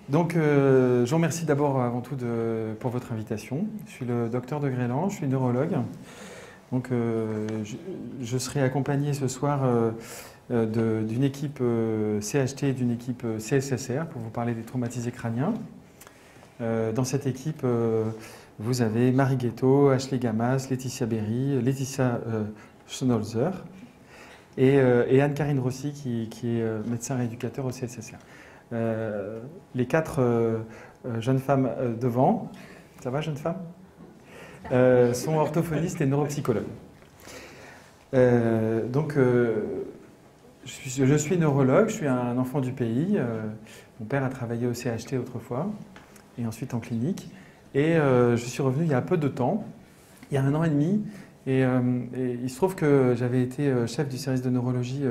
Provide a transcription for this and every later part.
Donc, je vous remercie d'abord avant tout pour votre invitation. Je suis le docteur de Grélan, je suis neurologue. Donc, je serai accompagné ce soir d'une équipe CHT et d'une équipe CSSR pour vous parler des traumatisés crâniens. Dans cette équipe, vous avez Marie Guetto, Ashley Gamas, Laetitia Berry, Laetitia Schnolzer et Anne-Karine Rossi qui est médecin rééducateur au CSSR. Les quatre jeunes femmes devant, ça va jeunes femmes, sont orthophonistes et neuropsychologues. Donc, je suis neurologue, je suis un enfant du pays. Mon père a travaillé au CHT autrefois et ensuite en clinique. Et je suis revenu il y a peu de temps, il y a 1 an et demi. Et il se trouve que j'avais été chef du service de neurologie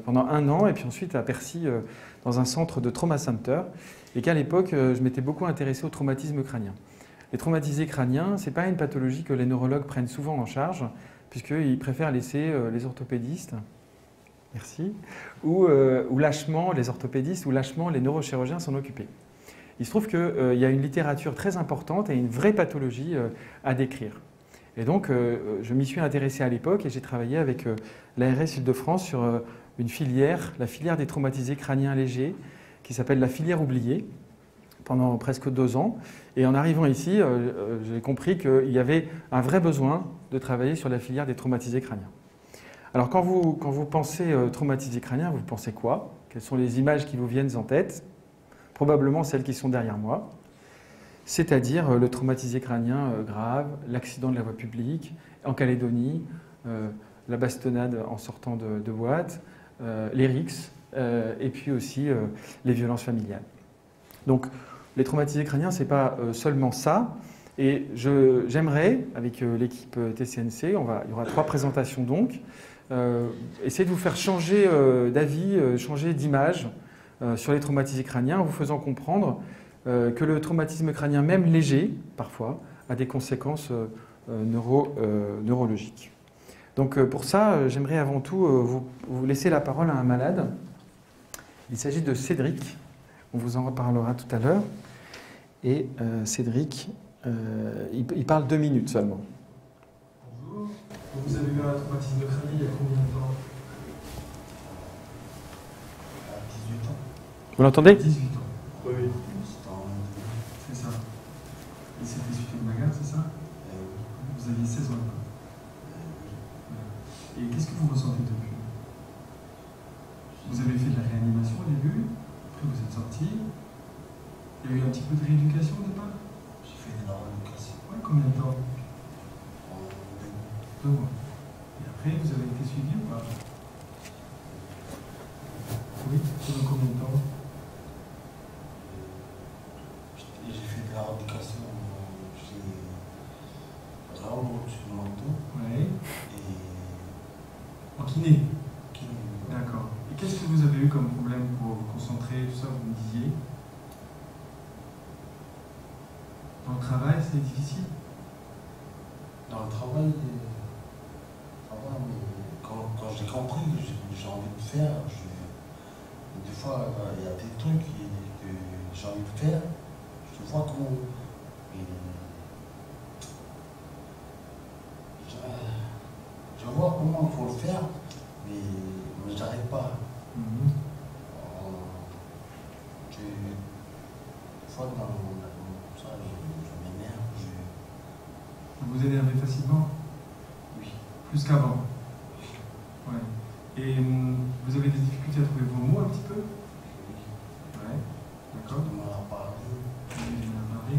pendant 1 an, et puis ensuite à Percy, dans un centre de trauma center, et qu'à l'époque, je m'étais beaucoup intéressé au traumatisme crânien. Les traumatisés crâniens, ce n'est pas une pathologie que les neurologues prennent souvent en charge, puisqu'ils préfèrent laisser les orthopédistes, merci, ou lâchement les orthopédistes, ou lâchement les neurochirurgiens s'en occuper. Il se trouve qu'il y a une littérature très importante et une vraie pathologie à décrire. Et donc, je m'y suis intéressé à l'époque et j'ai travaillé avec l'ARS Île-de-France sur une filière, la filière des traumatisés crâniens légers, qui s'appelle la filière oubliée, pendant presque 2 ans. Et en arrivant ici, j'ai compris qu'il y avait un vrai besoin de travailler sur la filière des traumatisés crâniens. Alors, quand vous pensez traumatisés crâniens, vous pensez quoi? Quelles sont les images qui vous viennent en tête? Probablement celles qui sont derrière moi. C'est-à-dire le traumatisé crânien grave, l'accident de la voie publique, en Calédonie, la bastonnade en sortant de boîte, les rixes, et puis aussi les violences familiales. Donc, les traumatisés crâniens, ce n'est pas seulement ça. Et j'aimerais, avec l'équipe TCNC, il y aura 3 présentations donc, essayer de vous faire changer d'avis, changer d'image sur les traumatisés crâniens, en vous faisant comprendre que le traumatisme crânien, même léger, parfois, a des conséquences neurologiques. Donc pour ça, j'aimerais avant tout vous laisser la parole à un malade. Il s'agit de Cédric, on vous en reparlera tout à l'heure. Et Cédric, il parle 2 minutes seulement. Bonjour, vous avez eu un traumatisme crânien il y a combien de temps? 18 ans. Vous l'entendez? 18 ans. Oui. C'est ça. Et c'était suite à une bagarre, c'est ça? Vous aviez 16 ans. Et qu'est-ce que vous ressentez depuis? Vous avez fait de la réanimation au début, après vous êtes sorti. Il y a eu un petit peu de rééducation au départ? J'ai fait de la rééducation. Ouais, combien de temps? 2 mois. 2 mois. Et après, vous avez été suivi ou pas? Oui, pendant combien de temps? J'ai fait de la rééducation chez Raoul du Manteau. Ouais. Et En kiné? qui D'accord. Et qu'est-ce que vous avez eu comme problème pour vous concentrer, tout ça, vous me disiez? Dans le travail, c'est difficile? dans le travail, ça va, mais quand j'ai compris que j'ai envie de faire, des fois, il y a des trucs que j'ai envie de faire, je vois comment. Je vois comment il faut le faire, mais j'arrive pas. Des fois, ça, je m'énerve. Vous énervez facilement? Oui. Plus qu'avant? Ouais. Et vous avez des difficultés à trouver vos mots un petit peu? Ouais. D'accord. On m'en a parlé. Vous avez bien parlé?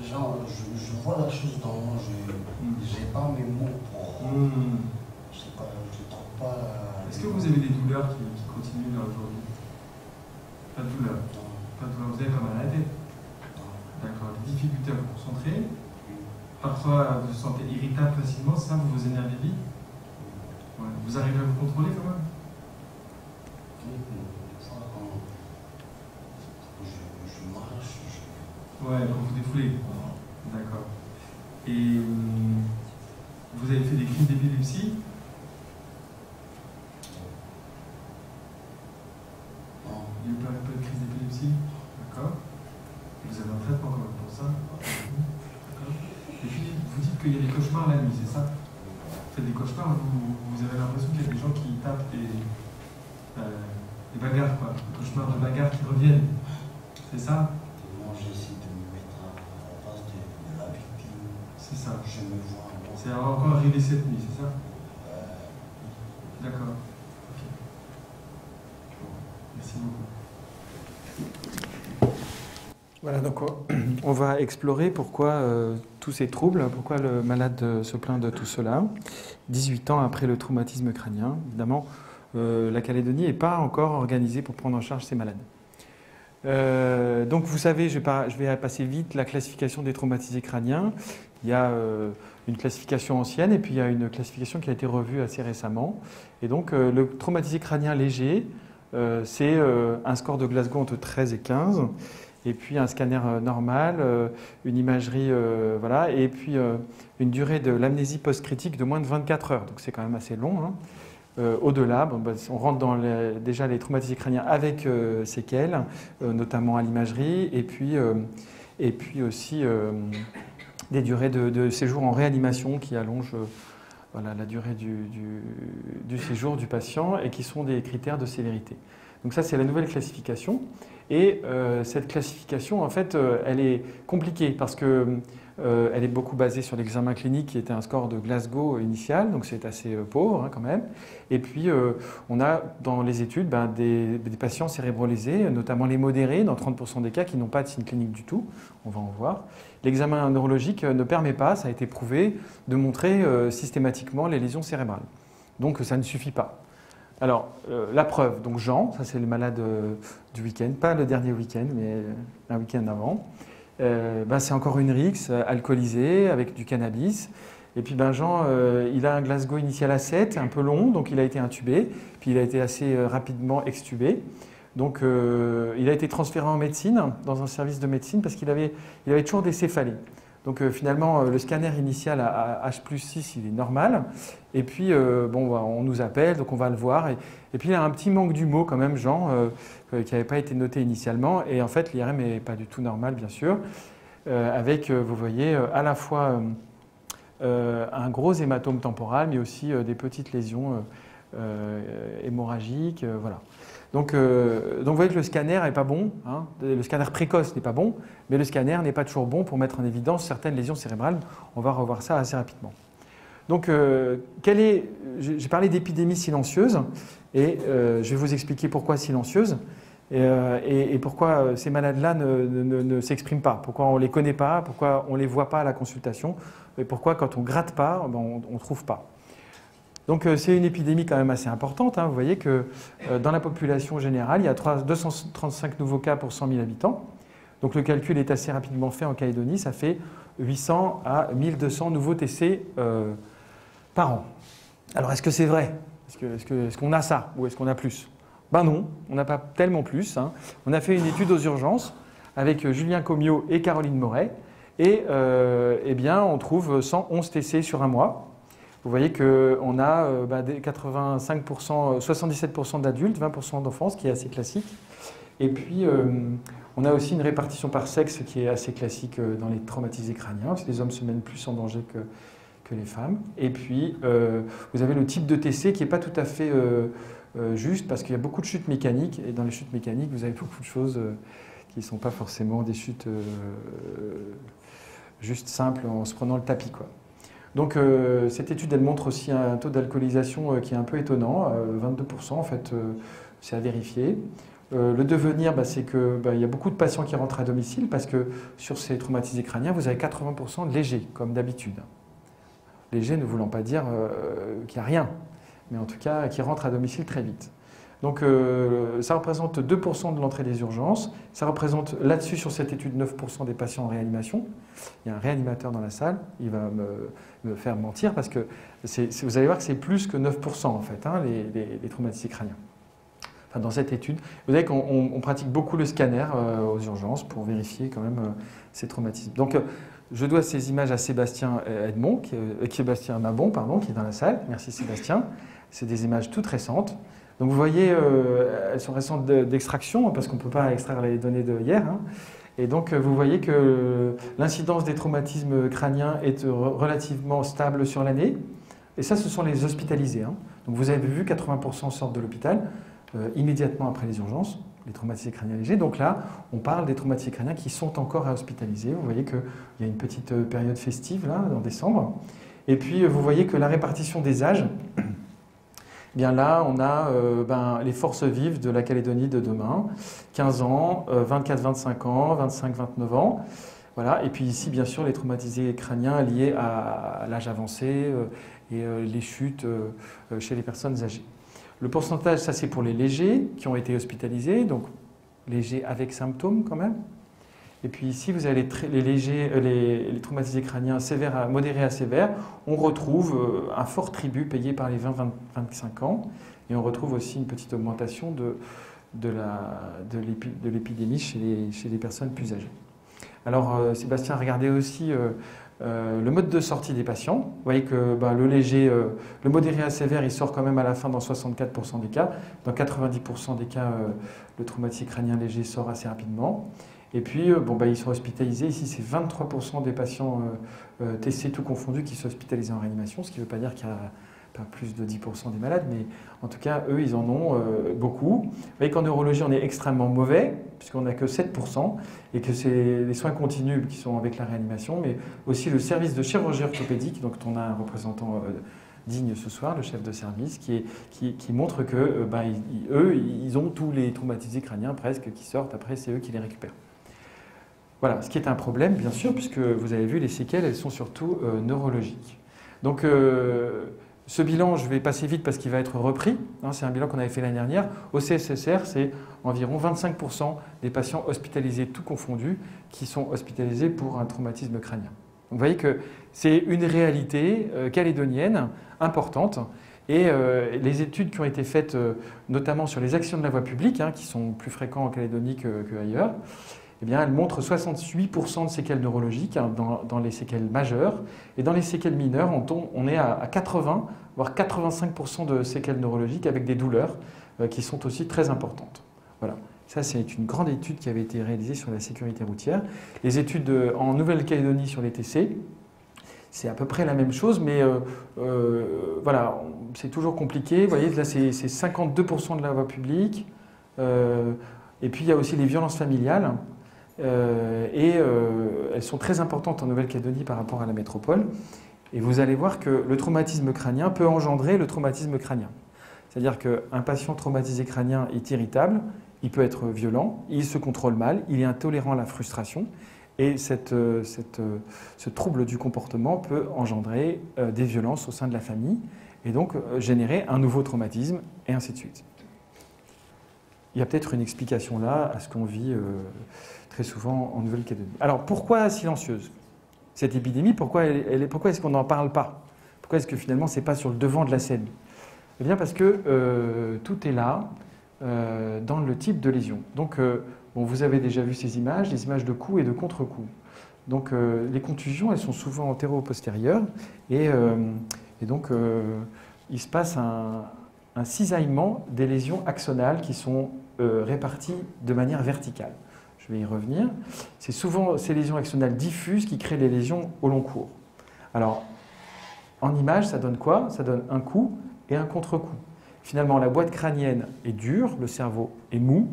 Je vois la chose dans moi, j'ai pas mes mots pour. Je sais pas, je trouve pas. Est-ce que vous avez des douleurs qui continuent là aujourd'hui? Pas de douleur? Non. Pas de douleur, vous avez pas mal à la tête? Non. D'accord. Des difficultés à vous concentrer? Parfois, vous vous sentez irritable facilement, ça, vous vous énervez vite? Ouais. Vous arrivez à vous contrôler quand même? Oui, des fois, quand je marche, Ouais, quand vous défoulez. D'accord. Et vous avez fait des crises d'épilepsie? Non. Il n'y a pas de traitement quand même pour ça. D'accord. Et puis, vous dites qu'il y a des cauchemars la nuit, c'est ça? Vous faites des cauchemars, vous avez l'impression qu'il y a des gens qui tapent des bagarres, quoi. Des cauchemars de bagarres qui reviennent. C'est ça? Moi, j'essaie de me mettre à la place de la victime. C'est ça. Je me vois. C'est encore arrivé cette nuit, c'est ça? D'accord. Ok. Bon. Merci beaucoup. Voilà, donc on va explorer pourquoi tous ces troubles, pourquoi le malade se plaint de tout cela. 18 ans après le traumatisme crânien, évidemment, la Calédonie n'est pas encore organisée pour prendre en charge ces malades. Donc vous savez, je vais passer vite, la classification des traumatisés crâniens. Il y a une classification ancienne et puis il y a une classification qui a été revue assez récemment. Et donc le traumatisé crânien léger, c'est un score de Glasgow entre 13 et 15. Et puis un scanner normal, une imagerie, voilà, et puis une durée de l'amnésie post-critique de moins de 24 heures. Donc c'est quand même assez long. Hein. Au-delà, on rentre dans déjà les traumatisés crâniens avec séquelles, notamment à l'imagerie, et puis aussi des durées de séjour en réanimation qui allongent voilà, la durée du séjour du patient et qui sont des critères de sévérité. Donc ça, c'est la nouvelle classification. Et cette classification, en fait, elle est compliquée parce que elle est beaucoup basée sur l'examen clinique qui était un score de Glasgow initial, donc c'est assez pauvre hein, quand même. Et puis on a dans les études des patients cérébrolésés, notamment les modérés, dans 30% des cas qui n'ont pas de signe clinique du tout, on va en voir. L'examen neurologique ne permet pas, ça a été prouvé, de montrer systématiquement les lésions cérébrales. Donc ça ne suffit pas. Alors, la preuve, donc Jean, ça c'est le malade du week-end, pas le dernier week-end, mais un week-end avant. C'est encore une rixe, alcoolisée, avec du cannabis. Et puis Jean, il a un Glasgow initial à 7, un peu long, donc il a été intubé, puis il a été assez rapidement extubé. Donc il a été transféré en médecine, dans un service de médecine, parce qu'il avait toujours des céphalées. Donc finalement, le scanner initial à H+6, il est normal. Et puis, on nous appelle, donc on va le voir. Et puis, il a un petit manque du mot quand même, Jean, qui n'avait pas été noté initialement. Et en fait, l'IRM n'est pas du tout normal, bien sûr, avec, vous voyez, à la fois un gros hématome temporal, mais aussi des petites lésions hémorragiques, voilà. Donc vous voyez que le scanner n'est pas bon, hein. Le scanner précoce n'est pas bon, mais le scanner n'est pas toujours bon pour mettre en évidence certaines lésions cérébrales. On va revoir ça assez rapidement. Donc j'ai parlé d'épidémie silencieuse, et je vais vous expliquer pourquoi silencieuse, et pourquoi ces malades-là ne s'expriment pas, pourquoi on ne les connaît pas, pourquoi on ne les voit pas à la consultation, et pourquoi quand on ne gratte pas, on ne trouve pas. Donc c'est une épidémie quand même assez importante. Hein. Vous voyez que dans la population générale, il y a 235 nouveaux cas pour 100 000 habitants. Donc le calcul est assez rapidement fait en Calédonie. Ça fait 800 à 1200 nouveaux TC par an. Alors est-ce que c'est vrai? Est-ce qu'on a ça ou est-ce qu'on a plus? Ben non, on n'a pas tellement plus. Hein. On a fait une étude aux urgences avec Julien Commiot et Caroline Moret. Et eh bien, on trouve 111 TC sur un mois. Vous voyez qu'on a 85%, 77% d'adultes, 20% d'enfants, ce qui est assez classique. Et puis, on a aussi une répartition par sexe qui est assez classique dans les traumatisés crâniens, parce que les hommes se mettent plus en danger que les femmes. Et puis, vous avez le type de TC qui n'est pas tout à fait juste, parce qu'il y a beaucoup de chutes mécaniques. Et dans les chutes mécaniques, vous avez beaucoup de choses qui ne sont pas forcément des chutes juste simples en se prenant le tapis, quoi. Donc cette étude, elle montre aussi un taux d'alcoolisation qui est un peu étonnant, 22% en fait, c'est à vérifier. Le devenir, c'est qu'il y a beaucoup de patients qui rentrent à domicile parce que sur ces traumatisés crâniens, vous avez 80% de légers, comme d'habitude. Léger ne voulant pas dire qu'il n'y a rien, mais en tout cas qui rentrent à domicile très vite. Donc ça représente 2% de l'entrée des urgences, ça représente là-dessus sur cette étude 9% des patients en réanimation. Il y a un réanimateur dans la salle, il va me faire mentir parce que vous allez voir que c'est plus que 9% en fait, hein, les traumatisés crâniens. Enfin, dans cette étude, vous voyez qu'on pratique beaucoup le scanner aux urgences pour vérifier quand même ces traumatismes. Donc je dois ces images à Sébastien Sébastien Mabon, pardon, qui est dans la salle. Merci Sébastien. C'est des images toutes récentes. Donc vous voyez, elles sont récentes d'extraction, parce qu'on ne peut pas extraire les données de hier. Hein. Et donc, vous voyez que l'incidence des traumatismes crâniens est relativement stable sur l'année. Et ça, ce sont les hospitalisés, hein. Donc, vous avez vu, 80% sortent de l'hôpital immédiatement après les urgences, les traumatisés crâniens légers. Donc là, on parle des traumatisés crâniens qui sont encore à hospitaliser. Vous voyez qu'il y a une petite période festive, là, en décembre. Et puis, vous voyez que la répartition des âges, eh bien là, on a les forces vives de la Calédonie de demain, 15 ans, 24-25 ans, 25-29 ans. Voilà. Et puis ici, bien sûr, les traumatisés crâniens liés à l'âge avancé et les chutes chez les personnes âgées. Le pourcentage, ça c'est pour les légers qui ont été hospitalisés, donc légers avec symptômes quand même. Et puis ici, vous avez les traumatisés crâniens sévères, modérés à sévères. On retrouve un fort tribut payé par les 20-25 ans. Et on retrouve aussi une petite augmentation de l'épidémie chez les personnes plus âgées. Alors, Sébastien, regardez aussi le mode de sortie des patients. Vous voyez que le modéré à sévère, il sort quand même à la fin dans 64% des cas. Dans 90% des cas, le traumatisé crânien léger sort assez rapidement. Et puis, ils sont hospitalisés. Ici, c'est 23% des patients TC tout confondus qui sont hospitalisés en réanimation, ce qui ne veut pas dire qu'il y a pas plus de 10% des malades, mais en tout cas, eux, ils en ont beaucoup. Vous voyez qu'en neurologie, on est extrêmement mauvais, puisqu'on n'a que 7%, et que c'est les soins continus qui sont avec la réanimation, mais aussi le service de chirurgie orthopédique, donc on a un représentant digne ce soir, le chef de service, qui montre que eux, ils ont tous les traumatisés crâniens presque qui sortent, après c'est eux qui les récupèrent. Voilà, ce qui est un problème, bien sûr, puisque vous avez vu, les séquelles, elles sont surtout neurologiques. Donc, ce bilan, je vais passer vite parce qu'il va être repris. Hein, c'est un bilan qu'on avait fait l'année dernière. Au CSSR, c'est environ 25% des patients hospitalisés, tout confondus, qui sont hospitalisés pour un traumatisme crânien. Donc, vous voyez que c'est une réalité calédonienne importante. Et les études qui ont été faites, notamment sur les accidents de la voie publique, hein, qui sont plus fréquents en Calédonie qu'ailleurs, eh bien, elles montrent 68% de séquelles neurologiques dans les séquelles majeures. Et dans les séquelles mineures, on est à 80, voire 85% de séquelles neurologiques avec des douleurs qui sont aussi très importantes. Voilà. Ça, c'est une grande étude qui avait été réalisée sur la sécurité routière. Les études en Nouvelle-Calédonie sur les TC, c'est à peu près la même chose, mais voilà, c'est toujours compliqué. Vous voyez, là, c'est 52% de la voie publique. Et puis, il y a aussi les violences familiales. Elles sont très importantes en Nouvelle-Calédonie par rapport à la métropole. Et vous allez voir que le traumatisme crânien peut engendrer le traumatisme crânien. C'est-à-dire qu'un patient traumatisé crânien est irritable, il peut être violent, il se contrôle mal, il est intolérant à la frustration. Et ce trouble du comportement peut engendrer des violences au sein de la famille et donc générer un nouveau traumatisme et ainsi de suite. Il y a peut-être une explication là à ce qu'on vit très souvent en Nouvelle-Calédonie. Alors pourquoi silencieuse cette épidémie? Pourquoi est-ce qu'on n'en parle pas? Pourquoi est-ce que finalement ce n'est pas sur le devant de la scène? Eh bien parce que tout est là dans le type de lésion. Donc vous avez déjà vu ces images, les images de coup et de contre-coup. Donc les contusions, elles sont souvent antéro-postérieures et donc il se passe un cisaillement des lésions axonales qui sont réparties de manière verticale. Je vais y revenir. C'est souvent ces lésions axonales diffuses qui créent les lésions au long cours. Alors, en image, ça donne quoi? Ça donne un coup et un contre-coup. Finalement, la boîte crânienne est dure, le cerveau est mou.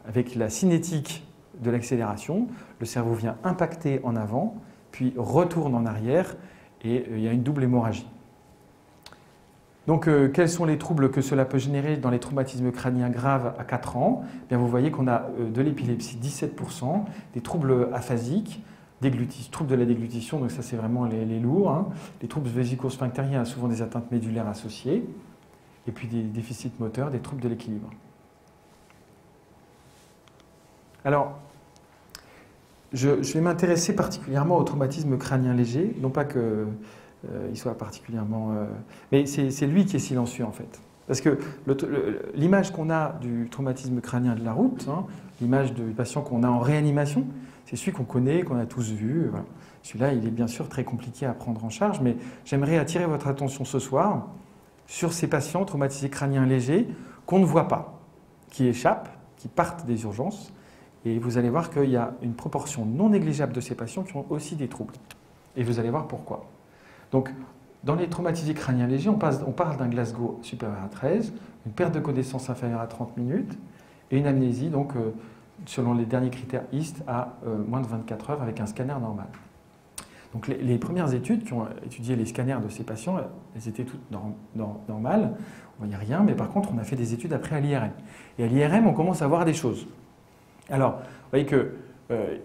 Avec la cinétique de l'accélération, le cerveau vient impacter en avant, puis retourne en arrière, et il y a une double hémorragie. Donc, quels sont les troubles que cela peut générer dans les traumatismes crâniens graves à 4 ans? Eh bien, vous voyez qu'on a de l'épilepsie, 17%, des troubles aphasiques, troubles de la déglutition, donc ça c'est vraiment les lourds, hein. Les troubles vésico-sphinctériens, souvent des atteintes médulaires associées, et puis des déficits moteurs, des troubles de l'équilibre. Alors, je vais m'intéresser particulièrement au traumatisme crânien léger, non pas que il soit particulièrement... mais c'est lui qui est silencieux en fait. Parce que l'image qu'on a du traumatisme crânien de la route, hein, l'image du patient qu'on a en réanimation, c'est celui qu'on connaît, qu'on a tous vu. Voilà. Celui-là, il est bien sûr très compliqué à prendre en charge, mais j'aimerais attirer votre attention ce soir sur ces patients traumatisés crâniens légers qu'on ne voit pas, qui échappent, qui partent des urgences, Et vous allez voir qu'il y a une proportion non négligeable de ces patients qui ont aussi des troubles. Et vous allez voir pourquoi. Donc, dans les traumatisés crâniens légers, on parle d'un Glasgow supérieur à 13, une perte de connaissance inférieure à 30 minutes et une amnésie, donc, selon les derniers critères IST, à moins de 24 heures avec un scanner normal. Donc, les premières études qui ont étudié les scanners de ces patients, elles étaient toutes normales, on ne voyait rien, mais par contre, on a fait des études après à l'IRM. Et à l'IRM, on commence à voir des choses. Alors, vous voyez que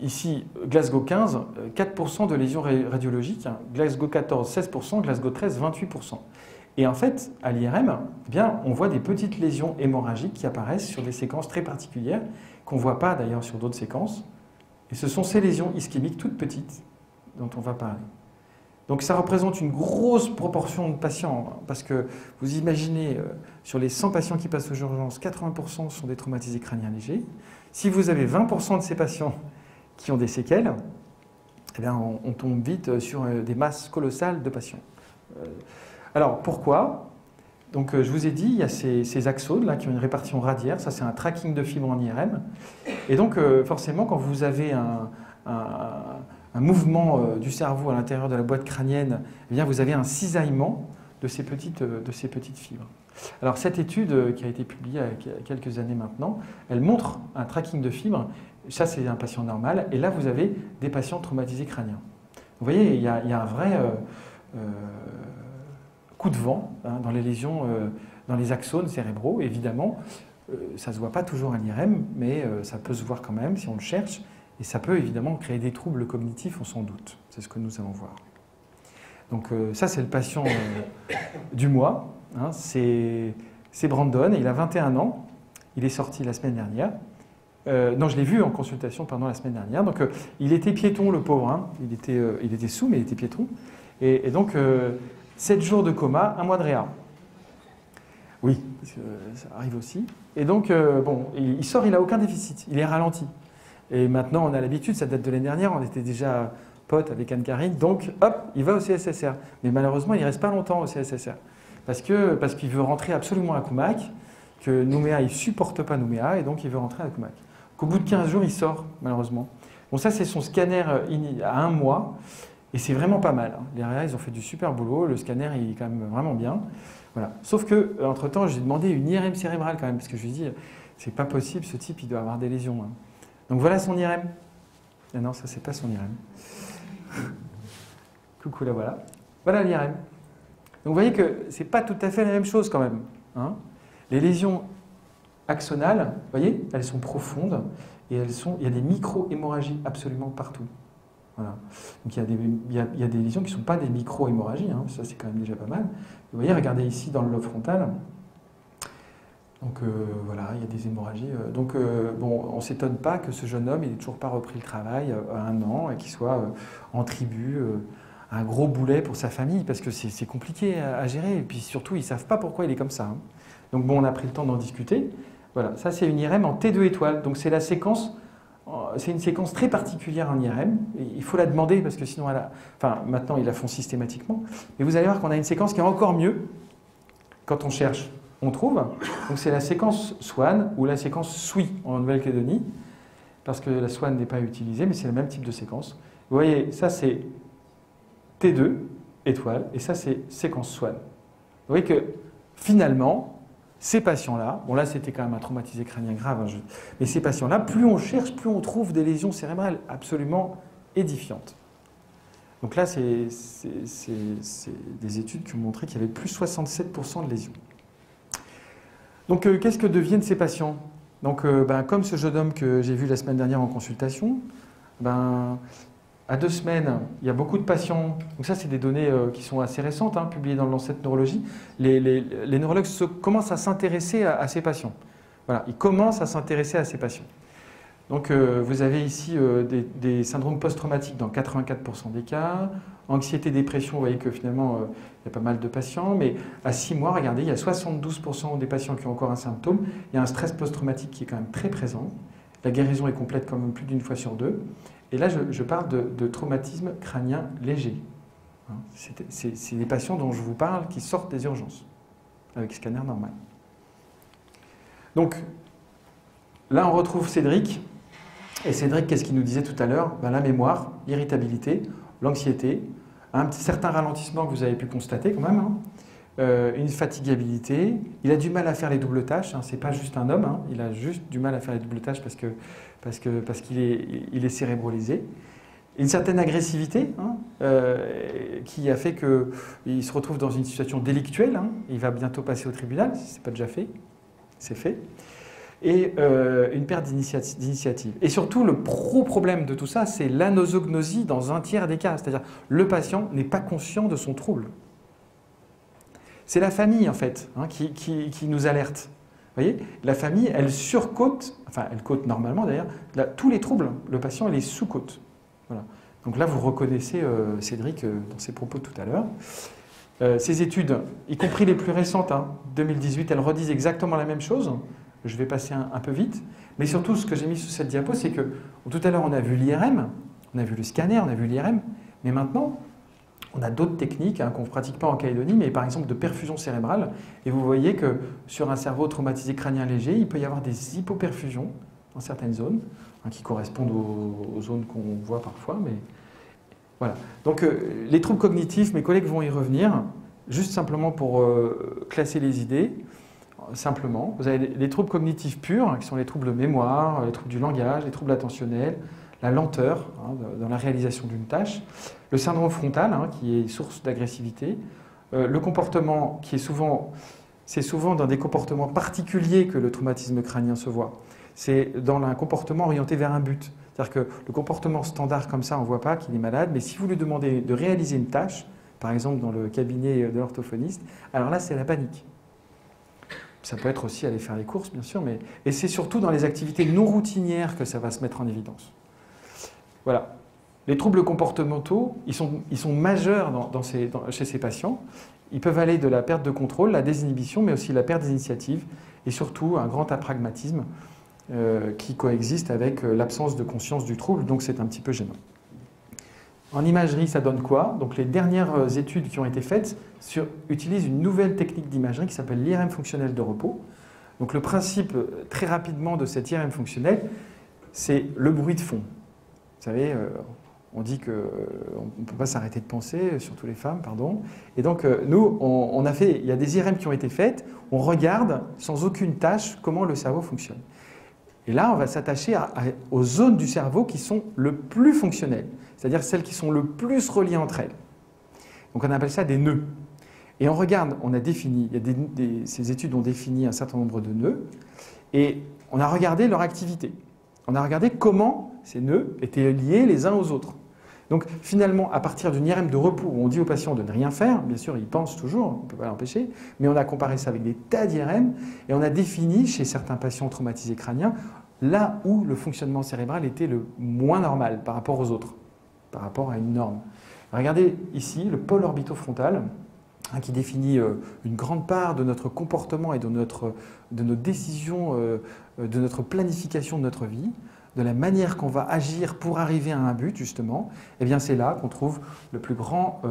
ici, Glasgow 15, 4% de lésions radiologiques, hein, Glasgow 14, 16%, Glasgow 13, 28%. Et en fait, à l'IRM, eh bien, on voit des petites lésions hémorragiques qui apparaissent sur des séquences très particulières, qu'on ne voit pas d'ailleurs sur d'autres séquences. Et ce sont ces lésions ischémiques toutes petites dont on va parler. Donc ça représente une grosse proportion de patients, hein, parce que vous imaginez, sur les 100 patients qui passent aux urgences, 80% sont des traumatisés crâniens légers. Si vous avez 20% de ces patients qui ont des séquelles, eh bien on tombe vite sur des masses colossales de patients. Alors pourquoi? Donc je vous ai dit, il y a ces axones là, qui ont une répartition radiaire, ça c'est un tracking de fibres en IRM. Et donc forcément quand vous avez un mouvement du cerveau à l'intérieur de la boîte crânienne, eh bien vous avez un cisaillement de ces petites fibres. Alors cette étude qui a été publiée il y a quelques années maintenant, elle montre un tracking de fibres. Ça c'est un patient normal, et là vous avez des patients traumatisés crâniens. Vous voyez, il y a un vrai coup de vent hein, dans les lésions, dans les axones cérébraux. Évidemment, ça ne se voit pas toujours à l'IRM, mais ça peut se voir quand même si on le cherche, et ça peut évidemment créer des troubles cognitifs, on s'en doute. C'est ce que nous allons voir. Donc ça c'est le patient du mois. Hein, c'est Brandon, il a 21 ans, il est sorti la semaine dernière. Non, je l'ai vu en consultation pendant la semaine dernière. Donc il était piéton, le pauvre. Hein. Il était sous, mais il était piéton. Et donc 7 jours de coma, 1 mois de réa. Oui, ça arrive aussi. Et donc bon, il sort, il n'a aucun déficit, il est ralenti. Et maintenant on a l'habitude, ça date de l'année dernière, on était déjà potes avec Anne-Carine, donc hop, il va au CSSR. Mais malheureusement, il ne reste pas longtemps au CSSR. Parce qu'il veut rentrer absolument à Koumak, que Nouméa, il ne supporte pas Nouméa, et donc il veut rentrer à Koumak. Qu'au bout de 15 jours, il sort, malheureusement. Bon, ça, c'est son scanner à 1 mois, et c'est vraiment pas mal. Hein. Les REA, ils ont fait du super boulot, le scanner, il est quand même vraiment bien. Voilà. Sauf qu'entre-temps, j'ai demandé une IRM cérébrale quand même, parce que je lui ai dit, c'est pas possible, ce type, il doit avoir des lésions. Hein. Donc voilà son IRM. Ah non, ça, c'est pas son IRM. Coucou, là, voilà. Voilà l'IRM. Donc vous voyez que ce n'est pas tout à fait la même chose quand même. Hein. Les lésions axonales, vous voyez, elles sont profondes et il y a des micro-hémorragies absolument partout. Voilà. Donc il y a des lésions qui ne sont pas des micro-hémorragies, hein. Ça c'est quand même déjà pas mal. Vous voyez, regardez ici dans le lobe frontal. Donc voilà, il y a des hémorragies. Donc bon, on ne s'étonne pas que ce jeune homme, il n'ait toujours pas repris le travail à 1 an et qu'il soit en tribu. Un gros boulet pour sa famille, parce que c'est compliqué à gérer, et puis surtout, ils ne savent pas pourquoi il est comme ça. Hein. Donc bon, on a pris le temps d'en discuter. Voilà, ça c'est une IRM en T2 étoile, donc c'est la séquence, c'est une séquence très particulière en IRM, et il faut la demander, parce que sinon, maintenant ils la font systématiquement, mais vous allez voir qu'on a une séquence qui est encore mieux, quand on cherche, on trouve, donc c'est la séquence SWAN, ou la séquence SWI en Nouvelle-Calédonie, parce que la SWAN n'est pas utilisée, mais c'est le même type de séquence. Vous voyez, ça c'est T2, étoile, et ça c'est séquence SWAN. Vous voyez que finalement, ces patients-là, bon là c'était quand même un traumatisé crânien grave, hein, mais ces patients-là, plus on cherche, plus on trouve des lésions cérébrales absolument édifiantes. Donc là, c'est des études qui ont montré qu'il y avait plus 67% de lésions. Donc qu'est-ce que deviennent ces patients? Donc comme ce jeune homme que j'ai vu la semaine dernière en consultation, à 2 semaines, il y a beaucoup de patients, donc ça c'est des données qui sont assez récentes, hein, publiées dans le Lancet Neurologie, les neurologues commencent à s'intéresser à ces patients. Voilà, ils commencent à s'intéresser à ces patients. Donc vous avez ici des syndromes post-traumatiques dans 84% des cas, anxiété, dépression, vous voyez que finalement il y a pas mal de patients, mais à 6 mois, regardez, il y a 72% des patients qui ont encore un symptôme, il y a un stress post-traumatique qui est quand même très présent, la guérison est complète quand même plus d'une fois sur 2. Et là, je parle de traumatisme crânien léger. C'est des patients dont je vous parle qui sortent des urgences, avec scanner normal. Donc, là, on retrouve Cédric. Et Cédric, qu'est-ce qu'il nous disait tout à l'heure? Ben, la mémoire, l'irritabilité, l'anxiété, un certain ralentissement que vous avez pu constater quand même, hein, une fatigabilité. Il a du mal à faire les doubles tâches, hein, c'est pas juste un homme, hein, il a juste du mal à faire les doubles tâches parce qu'il est cérébralisé. Une certaine agressivité, hein, qui a fait qu'il se retrouve dans une situation délictuelle, hein, il va bientôt passer au tribunal, si ce n'est pas déjà fait, c'est fait. Et une perte d'initiative. Et surtout, le problème de tout ça, c'est l'anosognosie dans un tiers des cas. C'est-à-dire, le patient n'est pas conscient de son trouble. C'est la famille, en fait, hein, qui nous alerte. Vous voyez, la famille, elle surcote, enfin, elle cote normalement d'ailleurs, tous les troubles. Le patient, il les sous-cote. Voilà. Donc là, vous reconnaissez Cédric dans ses propos tout à l'heure. Ces études, y compris les plus récentes, hein, 2018, elles redisent exactement la même chose. Je vais passer un peu vite. Mais surtout, ce que j'ai mis sur cette diapo, c'est que tout à l'heure, on a vu l'IRM, on a vu le scanner, on a vu l'IRM. Mais maintenant, on a d'autres techniques hein, qu'on ne pratique pas en Calédonie, mais par exemple de perfusion cérébrale. Et vous voyez que sur un cerveau traumatisé crânien léger, il peut y avoir des hypoperfusions dans certaines zones, hein, qui correspondent aux zones qu'on voit parfois. Mais voilà. Donc les troubles cognitifs, mes collègues vont y revenir, juste simplement pour classer les idées. Simplement, vous avez les troubles cognitifs purs, qui sont les troubles de mémoire, les troubles du langage, les troubles attentionnels, la lenteur hein, dans la réalisation d'une tâche, le syndrome frontal, hein, qui est source d'agressivité, le comportement qui est c'est souvent dans des comportements particuliers que le traumatisme crânien se voit. C'est dans un comportement orienté vers un but. C'est-à-dire que le comportement standard comme ça, on ne voit pas qu'il est malade, mais si vous lui demandez de réaliser une tâche, par exemple dans le cabinet de l'orthophoniste, alors là, c'est la panique. Ça peut être aussi aller faire les courses, bien sûr, et c'est surtout dans les activités non routinières que ça va se mettre en évidence. Voilà. Les troubles comportementaux, ils sont majeurs chez ces patients. Ils peuvent aller de la perte de contrôle, la désinhibition, mais aussi la perte d'initiative, et surtout un grand apragmatisme qui coexiste avec l'absence de conscience du trouble, donc c'est un petit peu gênant. En imagerie, ça donne quoi? Donc les dernières études qui ont été faites utilisent une nouvelle technique d'imagerie qui s'appelle l'IRM fonctionnel de repos. Donc le principe, très rapidement, de cette IRM fonctionnelle, c'est le bruit de fond. Vous savez, on dit qu'on ne peut pas s'arrêter de penser, surtout les femmes, pardon. Et donc nous, il y a des IRM qui ont été faites, on regarde sans aucune tâche comment le cerveau fonctionne. Et là, on va s'attacher aux zones du cerveau qui sont le plus fonctionnelles, c'est-à-dire celles qui sont le plus reliées entre elles. Donc on appelle ça des nœuds. Et on regarde, on a défini, ces études ont défini un certain nombre de nœuds, et on a regardé leur activité. On a regardé comment ces nœuds étaient liés les uns aux autres. Donc finalement, à partir d'une IRM de repos où on dit aux patients de ne rien faire, bien sûr, ils pensent toujours, on ne peut pas l'empêcher, mais on a comparé ça avec des tas d'IRM, et on a défini chez certains patients traumatisés crâniens là où le fonctionnement cérébral était le moins normal par rapport aux autres, par rapport à une norme. Regardez ici le pôle orbitofrontal, hein, qui définit une grande part de notre comportement et de nos décisions, de notre planification de notre vie, de la manière qu'on va agir pour arriver à un but, justement. Eh bien, c'est là qu'on trouve le plus grand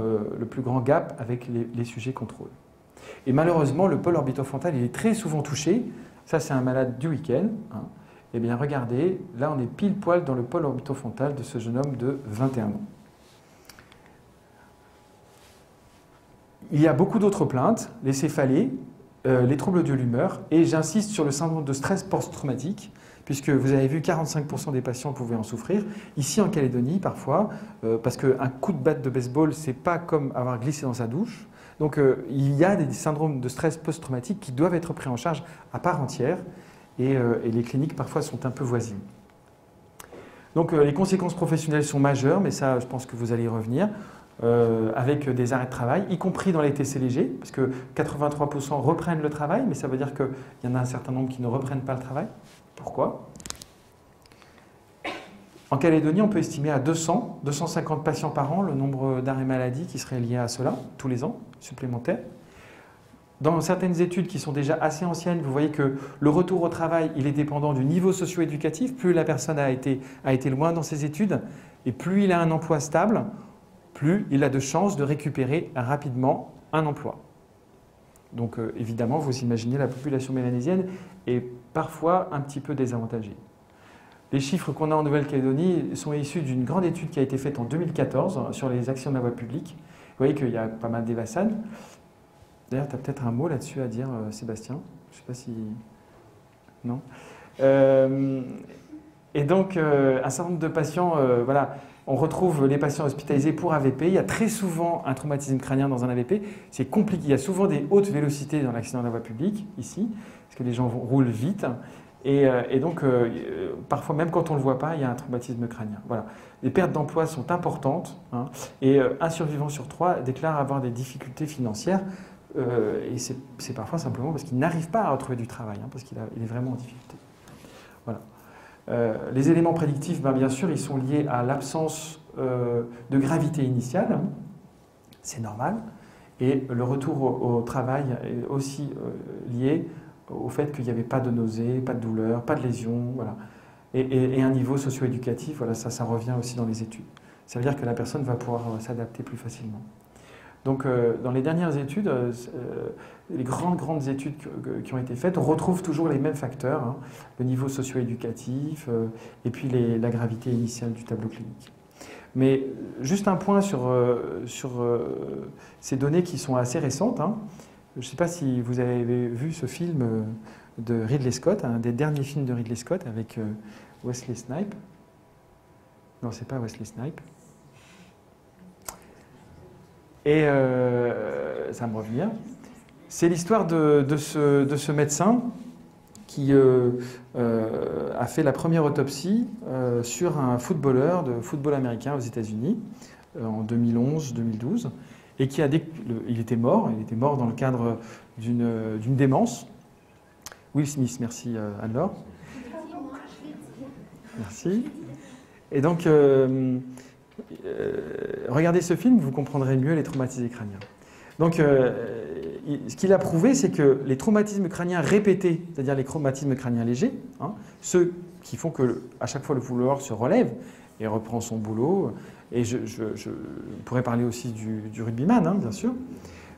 gap avec les sujets contrôle. Et malheureusement, le pôle orbitofrontal, il est très souvent touché. Ça, c'est un malade du week-end. Hein. Eh bien, regardez, là, on est pile poil dans le pôle orbitofrontal de ce jeune homme de 21 ans. Il y a beaucoup d'autres plaintes, les céphalées, les troubles de l'humeur, et j'insiste sur le syndrome de stress post-traumatique, puisque vous avez vu 45% des patients pouvaient en souffrir. Ici en Calédonie, parfois, parce qu'un coup de batte de baseball, c'est pas comme avoir glissé dans sa douche. Donc il y a des syndromes de stress post-traumatique qui doivent être pris en charge à part entière, et les cliniques parfois sont un peu voisines. Donc les conséquences professionnelles sont majeures, mais ça, je pense que vous allez y revenir. Avec des arrêts de travail, y compris dans les TC légers, parce que 83% reprennent le travail, mais ça veut dire qu'il y en a un certain nombre qui ne reprennent pas le travail. Pourquoi? En Calédonie, on peut estimer à 200, 250 patients par an le nombre d'arrêts maladie qui seraient liés à cela, tous les ans, supplémentaires. Dans certaines études qui sont déjà assez anciennes, vous voyez que le retour au travail, il est dépendant du niveau socio-éducatif. Plus la personne a été loin dans ses études, et plus il a un emploi stable, plus il a de chances de récupérer rapidement un emploi. Donc évidemment, vous imaginez, la population mélanésienne est parfois un petit peu désavantagée. Les chiffres qu'on a en Nouvelle-Calédonie sont issus d'une grande étude qui a été faite en 2014 sur les actions de la voie publique. Vous voyez qu'il y a pas mal d'évasan. D'ailleurs, tu as peut-être un mot là-dessus à dire, Sébastien. Je ne sais pas si... Non. Et donc, un certain nombre de patients, voilà, on retrouve les patients hospitalisés pour AVP. Il y a très souvent un traumatisme crânien dans un AVP. C'est compliqué. Il y a souvent des hautes vélocités dans l'accident de la voie publique, ici, parce que les gens roulent vite. Et donc, parfois, même quand on ne le voit pas, il y a un traumatisme crânien. Voilà. Les pertes d'emploi sont importantes, hein, et un survivant sur 3 déclare avoir des difficultés financières. Et c'est parfois simplement parce qu'il n'arrive pas à retrouver du travail, hein, parce qu'il est vraiment en difficulté. Voilà. Les éléments prédictifs, ben, bien sûr, ils sont liés à l'absence de gravité initiale, c'est normal, et le retour au travail est aussi lié au fait qu'il n'y avait pas de nausée, pas de douleur, pas de lésion, voilà. Et un niveau socio-éducatif, voilà, ça revient aussi dans les études. Ça veut dire que la personne va pouvoir s'adapter plus facilement. Donc, dans les dernières études, les grandes études qui ont été faites, on retrouve toujours les mêmes facteurs, hein, le niveau socio-éducatif et puis la gravité initiale du tableau clinique. Mais juste un point sur ces données qui sont assez récentes. Hein. Je ne sais pas si vous avez vu ce film de Ridley Scott, un des derniers films de Ridley Scott avec Wesley Snipes. Non, c'est pas Wesley Snipes. Et ça va me revenir. C'est l'histoire de ce médecin qui a fait la première autopsie sur un footballeur de football américain aux États-Unis en 2011-2012 et il était mort dans le cadre d'une démence. Will Smith, merci Anne-Laure. Merci. Et donc, regardez ce film, vous comprendrez mieux les traumatismes crâniens. Donc, ce qu'il a prouvé, c'est que les traumatismes crâniens répétés, c'est-à-dire les traumatismes crâniens légers, hein, ceux qui font que à chaque fois le footballeur se relève et reprend son boulot, et je pourrais parler aussi du rugbyman, hein, bien sûr.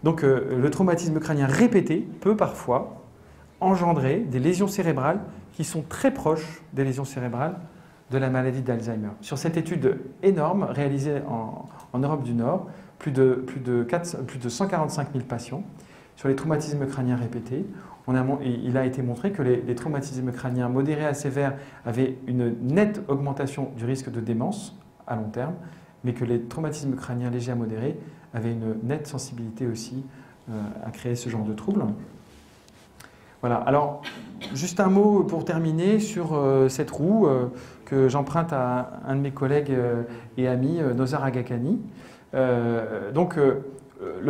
Donc, le traumatisme crânien répété peut parfois engendrer des lésions cérébrales qui sont très proches des lésions cérébrales de la maladie d'Alzheimer. Sur cette étude énorme réalisée en Europe du Nord, plus de 145 000 patients, sur les traumatismes crâniens répétés, il a été montré que les traumatismes crâniens modérés à sévères avaient une nette augmentation du risque de démence à long terme, mais que les traumatismes crâniens légers à modérés avaient une nette sensibilité aussi à créer ce genre de troubles. Voilà, alors juste un mot pour terminer sur cette roue que j'emprunte à un de mes collègues et amis, Nozar Agakani. Le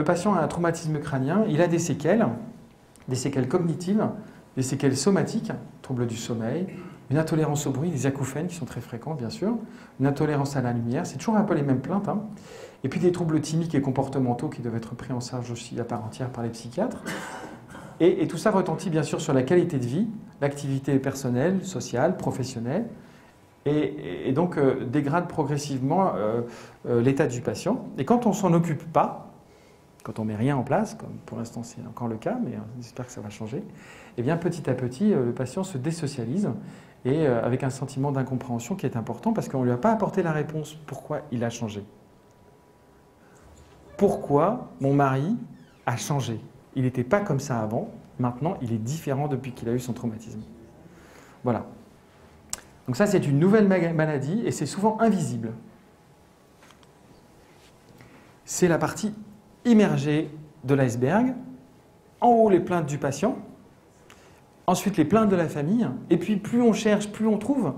patient a un traumatisme crânien, il a des séquelles cognitives, des séquelles somatiques, troubles du sommeil, une intolérance au bruit, des acouphènes qui sont très fréquents bien sûr, une intolérance à la lumière, c'est toujours un peu les mêmes plaintes, hein. Et puis des troubles thymiques et comportementaux qui doivent être pris en charge aussi à part entière par les psychiatres. Et tout ça retentit bien sûr sur la qualité de vie, l'activité personnelle, sociale, professionnelle, et donc dégrade progressivement l'état du patient. Et quand on ne s'en occupe pas, quand on ne met rien en place, comme pour l'instant c'est encore le cas, mais j'espère que ça va changer, et bien petit à petit, le patient se désocialise, et avec un sentiment d'incompréhension qui est important, parce qu'on ne lui a pas apporté la réponse pourquoi il a changé. Pourquoi mon mari a changé ? Il n'était pas comme ça avant, maintenant il est différent depuis qu'il a eu son traumatisme. Voilà. Donc ça c'est une nouvelle maladie et c'est souvent invisible. C'est la partie immergée de l'iceberg. En haut les plaintes du patient, ensuite les plaintes de la famille, et puis plus on cherche, plus on trouve.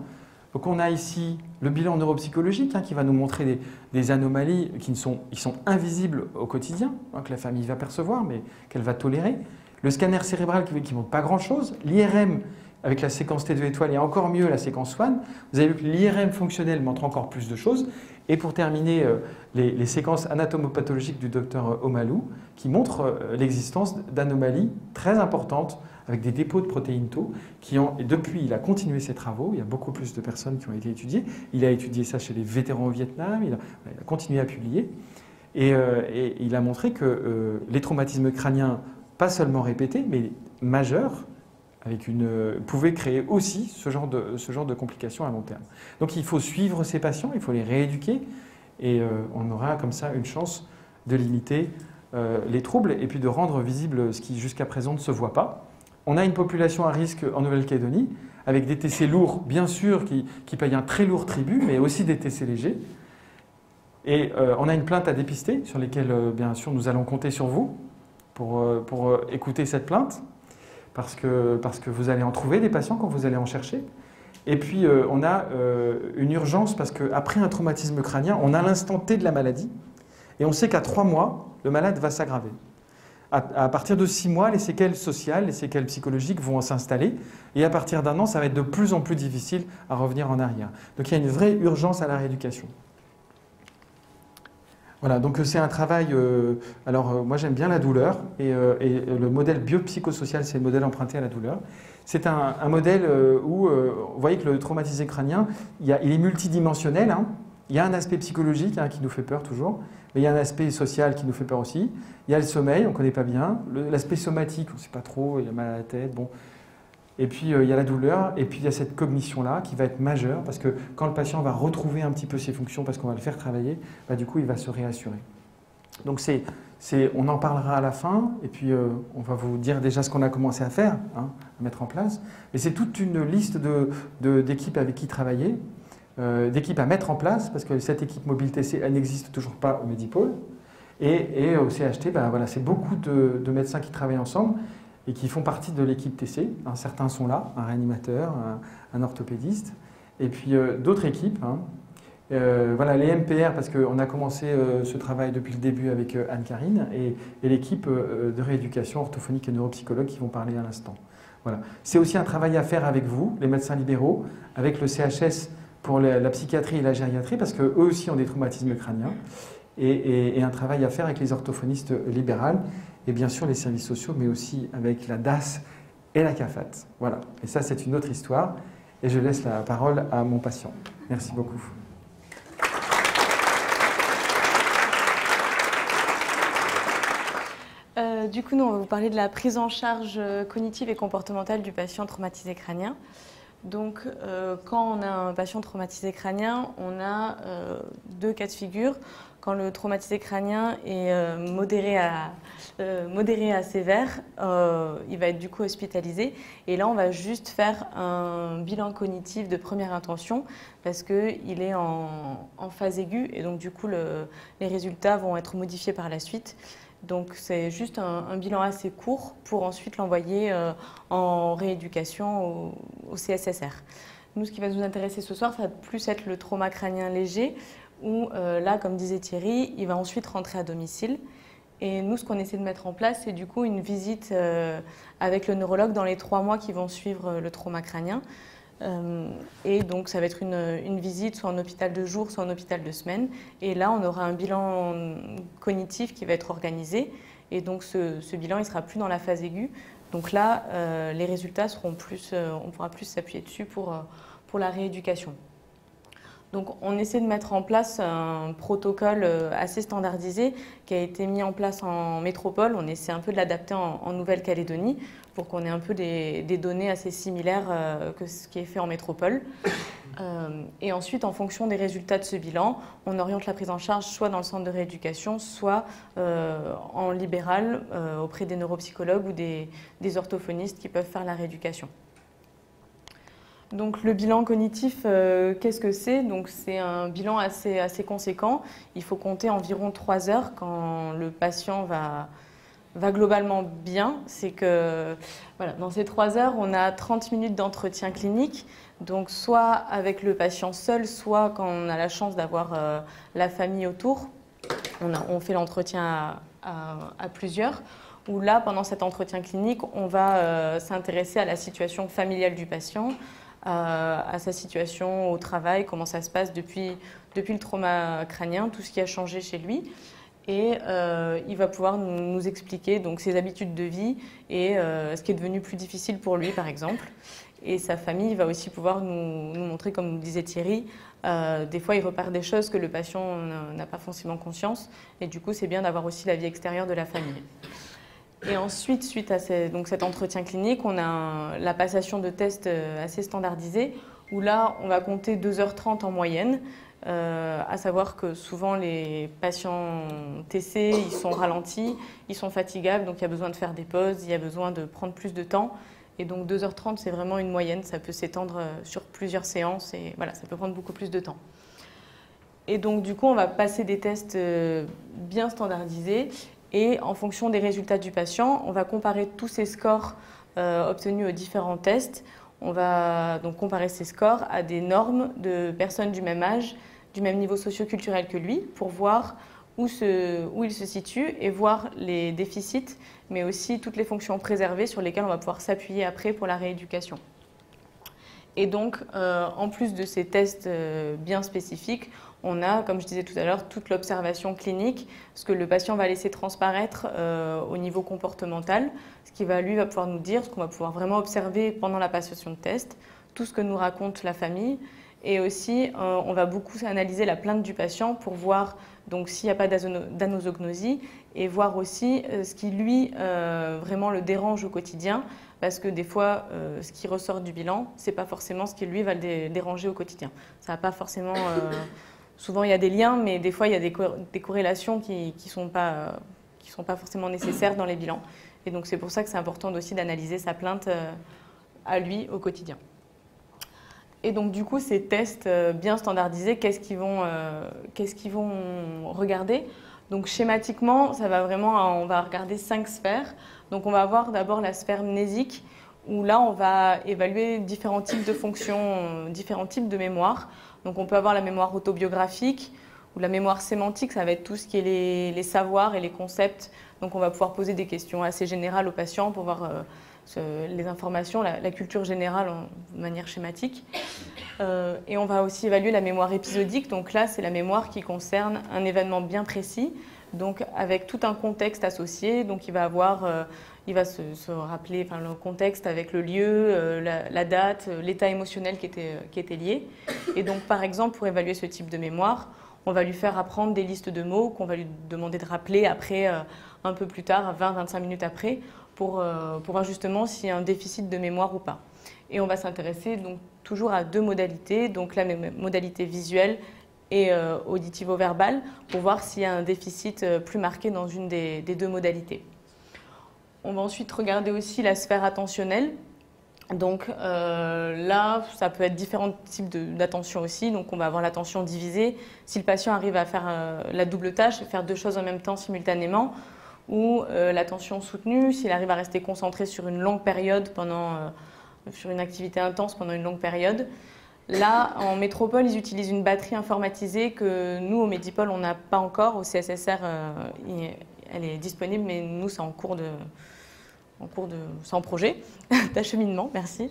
Donc on a ici le bilan neuropsychologique qui va nous montrer des anomalies qui sont invisibles au quotidien, que la famille va percevoir, mais qu'elle va tolérer. Le scanner cérébral qui ne montre pas grand-chose. L'IRM avec la séquence T2 étoile et encore mieux la séquence Swan. Vous avez vu que l'IRM fonctionnel montre encore plus de choses. Et pour terminer, les séquences anatomopathologiques du docteur Omalou qui montrent l'existence d'anomalies très importantes avec des dépôts de protéines tau et depuis, il a continué ses travaux, il y a beaucoup plus de personnes qui ont été étudiées. Il a étudié ça chez les vétérans au Vietnam, il a continué à publier. Et il a montré que les traumatismes crâniens, pas seulement répétés, mais majeurs, pouvait créer aussi ce genre de complications à long terme. Donc il faut suivre ces patients, il faut les rééduquer, et on aura comme ça une chance de limiter les troubles et puis de rendre visible ce qui jusqu'à présent ne se voit pas. On a une population à risque en Nouvelle-Calédonie, avec des TC lourds, bien sûr, qui payent un très lourd tribut, mais aussi des TC légers. Et on a une plainte à dépister, sur lesquelles, bien sûr, nous allons compter sur vous pour écouter cette plainte, parce que vous allez en trouver des patients quand vous allez en chercher. Et puis, on a une urgence, parce qu'après un traumatisme crânien, on a l'instant T de la maladie, et on sait qu'à 3 mois, le malade va s'aggraver. À partir de 6 mois, les séquelles sociales, les séquelles psychologiques vont s'installer. Et à partir d'1 an, ça va être de plus en plus difficile à revenir en arrière. Donc il y a une vraie urgence à la rééducation. Voilà, donc c'est un travail... moi j'aime bien la douleur. Et le modèle biopsychosocial, c'est le modèle emprunté à la douleur. C'est un modèle où, vous voyez que le traumatisé crânien, il est multidimensionnel. Hein. Il y a un aspect psychologique qui nous fait peur toujours. Mais il y a un aspect social qui nous fait peur aussi. Il y a le sommeil, on ne connaît pas bien. L'aspect somatique, on ne sait pas trop, il a mal à la tête. Bon. Et puis il y a la douleur, et puis il y a cette cognition-là qui va être majeure, parce que quand le patient va retrouver un petit peu ses fonctions, parce qu'on va le faire travailler, du coup il va se réassurer. Donc on en parlera à la fin, et puis on va vous dire déjà ce qu'on a commencé à faire, à mettre en place. Mais c'est toute une liste d'équipes avec qui travailler. D'équipes à mettre en place, parce que cette équipe mobile TC, elle n'existe toujours pas au Medipôle. Et au CHT, voilà, c'est beaucoup de médecins qui travaillent ensemble et qui font partie de l'équipe TC. Certains sont là, un réanimateur, un orthopédiste, et puis d'autres équipes. Voilà, les MPR, parce qu'on a commencé ce travail depuis le début avec Anne-Carine, et l'équipe de rééducation orthophonique et neuropsychologue qui vont parler à l'instant. Voilà. C'est aussi un travail à faire avec vous, les médecins libéraux, avec le CHS, pour la psychiatrie et la gériatrie, parce qu'eux aussi ont des traumatismes crâniens, et un travail à faire avec les orthophonistes libérales, et bien sûr les services sociaux, mais aussi avec la DAS et la CAFAT. Voilà, et ça c'est une autre histoire, et je laisse la parole à mon patient. Merci beaucoup. Du coup, nous, on va vous parler de la prise en charge cognitive et comportementale du patient traumatisé crânien. Donc, quand on a un patient traumatisé crânien, on a 2 cas de figure. Quand le traumatisé crânien est modéré à sévère, il va être du coup hospitalisé. Et là, on va juste faire un bilan cognitif de première intention parce qu'il est en phase aiguë et donc du coup, les résultats vont être modifiés par la suite. Donc c'est juste un bilan assez court pour ensuite l'envoyer en rééducation au CSSR. Nous, ce qui va nous intéresser ce soir, ça va plus être le trauma crânien léger où là, comme disait Thierry, il va ensuite rentrer à domicile. Et nous, ce qu'on essaie de mettre en place, c'est du coup une visite avec le neurologue dans les 3 mois qui vont suivre le trauma crânien. Et donc, ça va être une visite soit en hôpital de jour, soit en hôpital de semaine. Et là, on aura un bilan cognitif qui va être organisé. Et donc, ce bilan, il sera plus dans la phase aiguë. Donc là, les résultats seront plus, on pourra plus s'appuyer dessus pour la rééducation. Donc, on essaie de mettre en place un protocole assez standardisé qui a été mis en place en métropole. On essaie un peu de l'adapter en Nouvelle-Calédonie pour qu'on ait un peu des données assez similaires que ce qui est fait en métropole. Et ensuite, en fonction des résultats de ce bilan, on oriente la prise en charge soit dans le centre de rééducation, soit en libéral auprès des neuropsychologues ou des orthophonistes qui peuvent faire la rééducation. Donc le bilan cognitif, qu'est-ce que c'est? Donc c'est un bilan assez conséquent. Il faut compter environ 3 heures quand le patient va globalement bien. C'est que voilà, dans ces 3 heures, on a 30 minutes d'entretien clinique. Donc soit avec le patient seul, soit quand on a la chance d'avoir la famille autour. On fait l'entretien à plusieurs. Où là, pendant cet entretien clinique, on va s'intéresser à la situation familiale du patient, à sa situation au travail, comment ça se passe depuis le trauma crânien, tout ce qui a changé chez lui. Et il va pouvoir nous expliquer donc, ses habitudes de vie et ce qui est devenu plus difficile pour lui, par exemple. Et sa famille va aussi pouvoir nous montrer, comme disait Thierry, des fois il repère des choses que le patient n'a pas forcément conscience. Et du coup, c'est bien d'avoir aussi la vie extérieure de la famille. Et ensuite, suite à cet entretien clinique, on a la passation de tests assez standardisés, où là, on va compter 2h30 en moyenne, à savoir que souvent les patients TC, ils sont ralentis, ils sont fatigables, donc il y a besoin de faire des pauses, il y a besoin de prendre plus de temps. Et donc 2h30, c'est vraiment une moyenne, ça peut s'étendre sur plusieurs séances et voilà, ça peut prendre beaucoup plus de temps. Et donc du coup, on va passer des tests bien standardisés et en fonction des résultats du patient, on va comparer tous ces scores obtenus aux différents tests. On va donc comparer ces scores à des normes de personnes du même âge, du même niveau socio-culturel que lui, pour voir où il se situe et voir les déficits, mais aussi toutes les fonctions préservées sur lesquelles on va pouvoir s'appuyer après pour la rééducation. Et donc, en plus de ces tests bien spécifiques, on a, comme je disais tout à l'heure, toute l'observation clinique, ce que le patient va laisser transparaître au niveau comportemental, ce qui va pouvoir nous dire, ce qu'on va pouvoir vraiment observer pendant la passation de test, tout ce que nous raconte la famille. Et aussi, on va beaucoup analyser la plainte du patient pour voir donc s'il n'y a pas d'anosognosie et voir aussi ce qui, lui, vraiment le dérange au quotidien. Parce que des fois, ce qui ressort du bilan, ce n'est pas forcément ce qui, lui, va le déranger au quotidien. Ça va pas forcément... souvent, il y a des liens, mais des fois, il y a des corrélations qui ne sont pas forcément nécessaires dans les bilans. Et donc, c'est pour ça que c'est important aussi d'analyser sa plainte à lui au quotidien. Et donc, du coup, ces tests bien standardisés, qu'est-ce qu'ils vont regarder? Donc, schématiquement, on va regarder 5 sphères. Donc, on va avoir d'abord la sphère mnésique, où là, on va évaluer différents types de fonctions, différents types de mémoire. Donc, on peut avoir la mémoire autobiographique ou la mémoire sémantique, ça va être tout ce qui est les savoirs et les concepts. Donc, on va pouvoir poser des questions assez générales aux patients pour voir les informations, la culture générale de manière schématique. Et on va aussi évaluer la mémoire épisodique. Donc là, c'est la mémoire qui concerne un événement bien précis, donc avec tout un contexte associé. Donc il va se rappeler le contexte avec le lieu, la date, l'état émotionnel qui était lié. Et donc par exemple, pour évaluer ce type de mémoire, on va lui faire apprendre des listes de mots qu'on va lui demander de rappeler après, un peu plus tard, 20-25 minutes après, pour voir justement s'il y a un déficit de mémoire ou pas. Et on va s'intéresser donc toujours à 2 modalités, donc la modalité visuelle et auditivo-verbale, pour voir s'il y a un déficit plus marqué dans une des 2 modalités. On va ensuite regarder aussi la sphère attentionnelle. Donc là, ça peut être différents types d'attention aussi. Donc on va avoir l'attention divisée. Si le patient arrive à faire la double tâche, faire 2 choses en même temps simultanément, ou l'attention soutenue, s'il arrive à rester concentré sur une longue période sur une activité intense pendant une longue période. Là, en métropole, ils utilisent une batterie informatisée que nous, au Medipol, on n'a pas encore. Au CSSR, elle est disponible, mais nous, c'est c'est en projet d'acheminement, merci.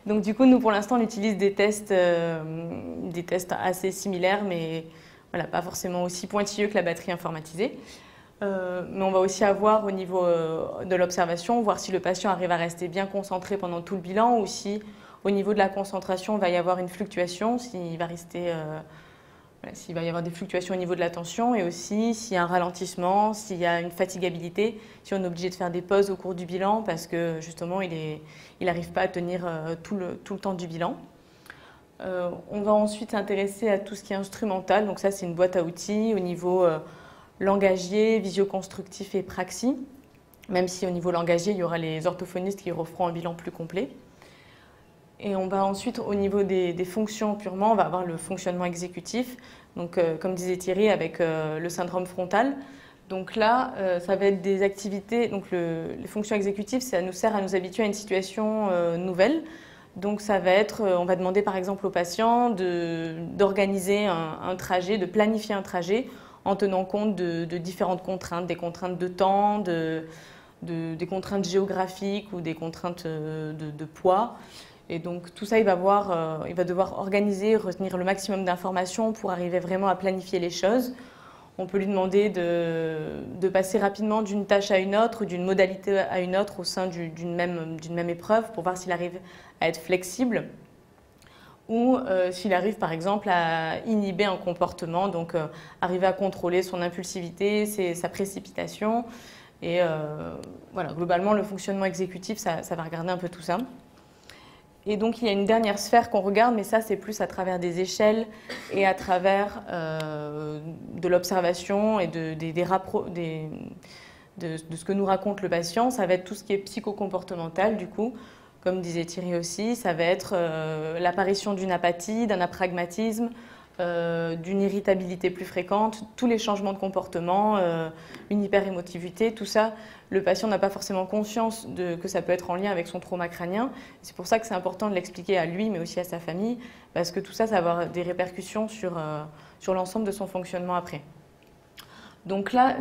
Donc du coup, nous, pour l'instant, on utilise des tests assez similaires, mais voilà, pas forcément aussi pointilleux que la batterie informatisée. Mais on va aussi avoir au niveau de l'observation, voir si le patient arrive à rester bien concentré pendant tout le bilan ou si au niveau de la concentration, il va y avoir une fluctuation, s'il va y avoir des fluctuations au niveau de l'attention et aussi s'il y a un ralentissement, s'il y a une fatigabilité, si on est obligé de faire des pauses au cours du bilan parce que justement il n'arrive pas à tenir tout le temps du bilan. On va ensuite s'intéresser à tout ce qui est instrumental, donc ça c'est une boîte à outils au niveau langagier, visio-constructif et praxi, même si au niveau langagier, il y aura les orthophonistes qui referont un bilan plus complet. Et on va ensuite, au niveau des fonctions purement, on va avoir le fonctionnement exécutif, donc comme disait Thierry, avec le syndrome frontal. Donc là, ça va être des activités, donc les fonctions exécutives, ça nous sert à nous habituer à une situation nouvelle. Donc ça va être, on va demander par exemple au patient d'organiser un trajet, de planifier un trajet, en tenant compte de différentes contraintes, des contraintes de temps, des contraintes géographiques ou des contraintes de poids. Et donc tout ça, il va devoir organiser, retenir le maximum d'informations pour arriver vraiment à planifier les choses. On peut lui demander de passer rapidement d'une tâche à une autre, d'une modalité à une autre au sein d'une même épreuve pour voir s'il arrive à être flexible. Ou s'il arrive par exemple à inhiber un comportement, donc arriver à contrôler son impulsivité, sa précipitation, Et voilà, globalement, le fonctionnement exécutif, ça va regarder un peu tout ça. Et donc, il y a une dernière sphère qu'on regarde, mais ça, c'est plus à travers des échelles et à travers de l'observation et de ce que nous raconte le patient. Ça va être tout ce qui est psychocomportemental, du coup, comme disait Thierry aussi. Ça va être l'apparition d'une apathie, d'un apragmatisme, d'une irritabilité plus fréquente, tous les changements de comportement, une hyperémotivité, tout ça, le patient n'a pas forcément conscience que ça peut être en lien avec son trauma crânien. C'est pour ça que c'est important de l'expliquer à lui, mais aussi à sa famille, parce que tout ça, ça va avoir des répercussions sur l'ensemble de son fonctionnement après. Donc là,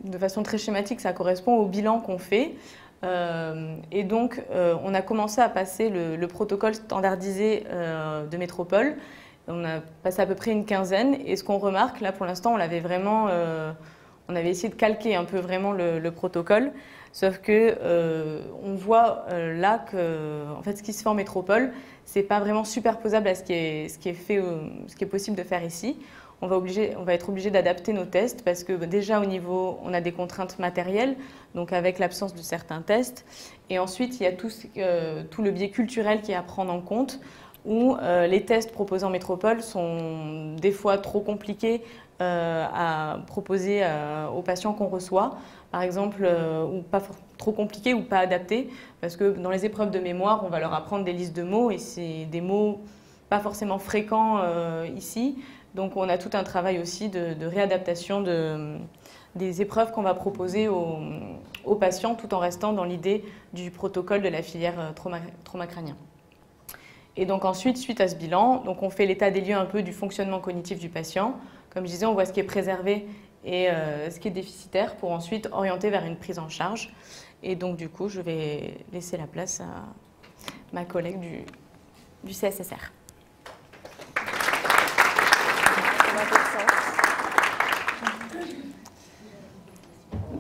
de façon très schématique, ça correspond au bilan qu'on fait. Et donc, on a commencé à passer le protocole standardisé de métropole. On a passé à peu près une quinzaine. Et ce qu'on remarque, là, pour l'instant, on l'avait vraiment... on avait essayé de calquer un peu vraiment le protocole. Sauf que on voit là que en fait, ce qui se fait en métropole, c'est pas vraiment superposable à ce qui est possible de faire ici. On va être obligé d'adapter nos tests parce que déjà au niveau, on a des contraintes matérielles, donc avec l'absence de certains tests. Et ensuite, il y a tout le biais culturel qui est à prendre en compte, où les tests proposés en métropole sont des fois trop compliqués à proposer aux patients qu'on reçoit, par exemple, ou pas trop compliqués ou pas adaptés, parce que dans les épreuves de mémoire, on va leur apprendre des listes de mots et c'est des mots pas forcément fréquents ici. Donc on a tout un travail aussi de réadaptation des épreuves qu'on va proposer aux patients tout en restant dans l'idée du protocole de la filière trauma crânien. Et donc ensuite, suite à ce bilan, donc on fait l'état des lieux un peu du fonctionnement cognitif du patient. Comme je disais, on voit ce qui est préservé et ce qui est déficitaire pour ensuite orienter vers une prise en charge. Et donc du coup, je vais laisser la place à ma collègue du CSSR.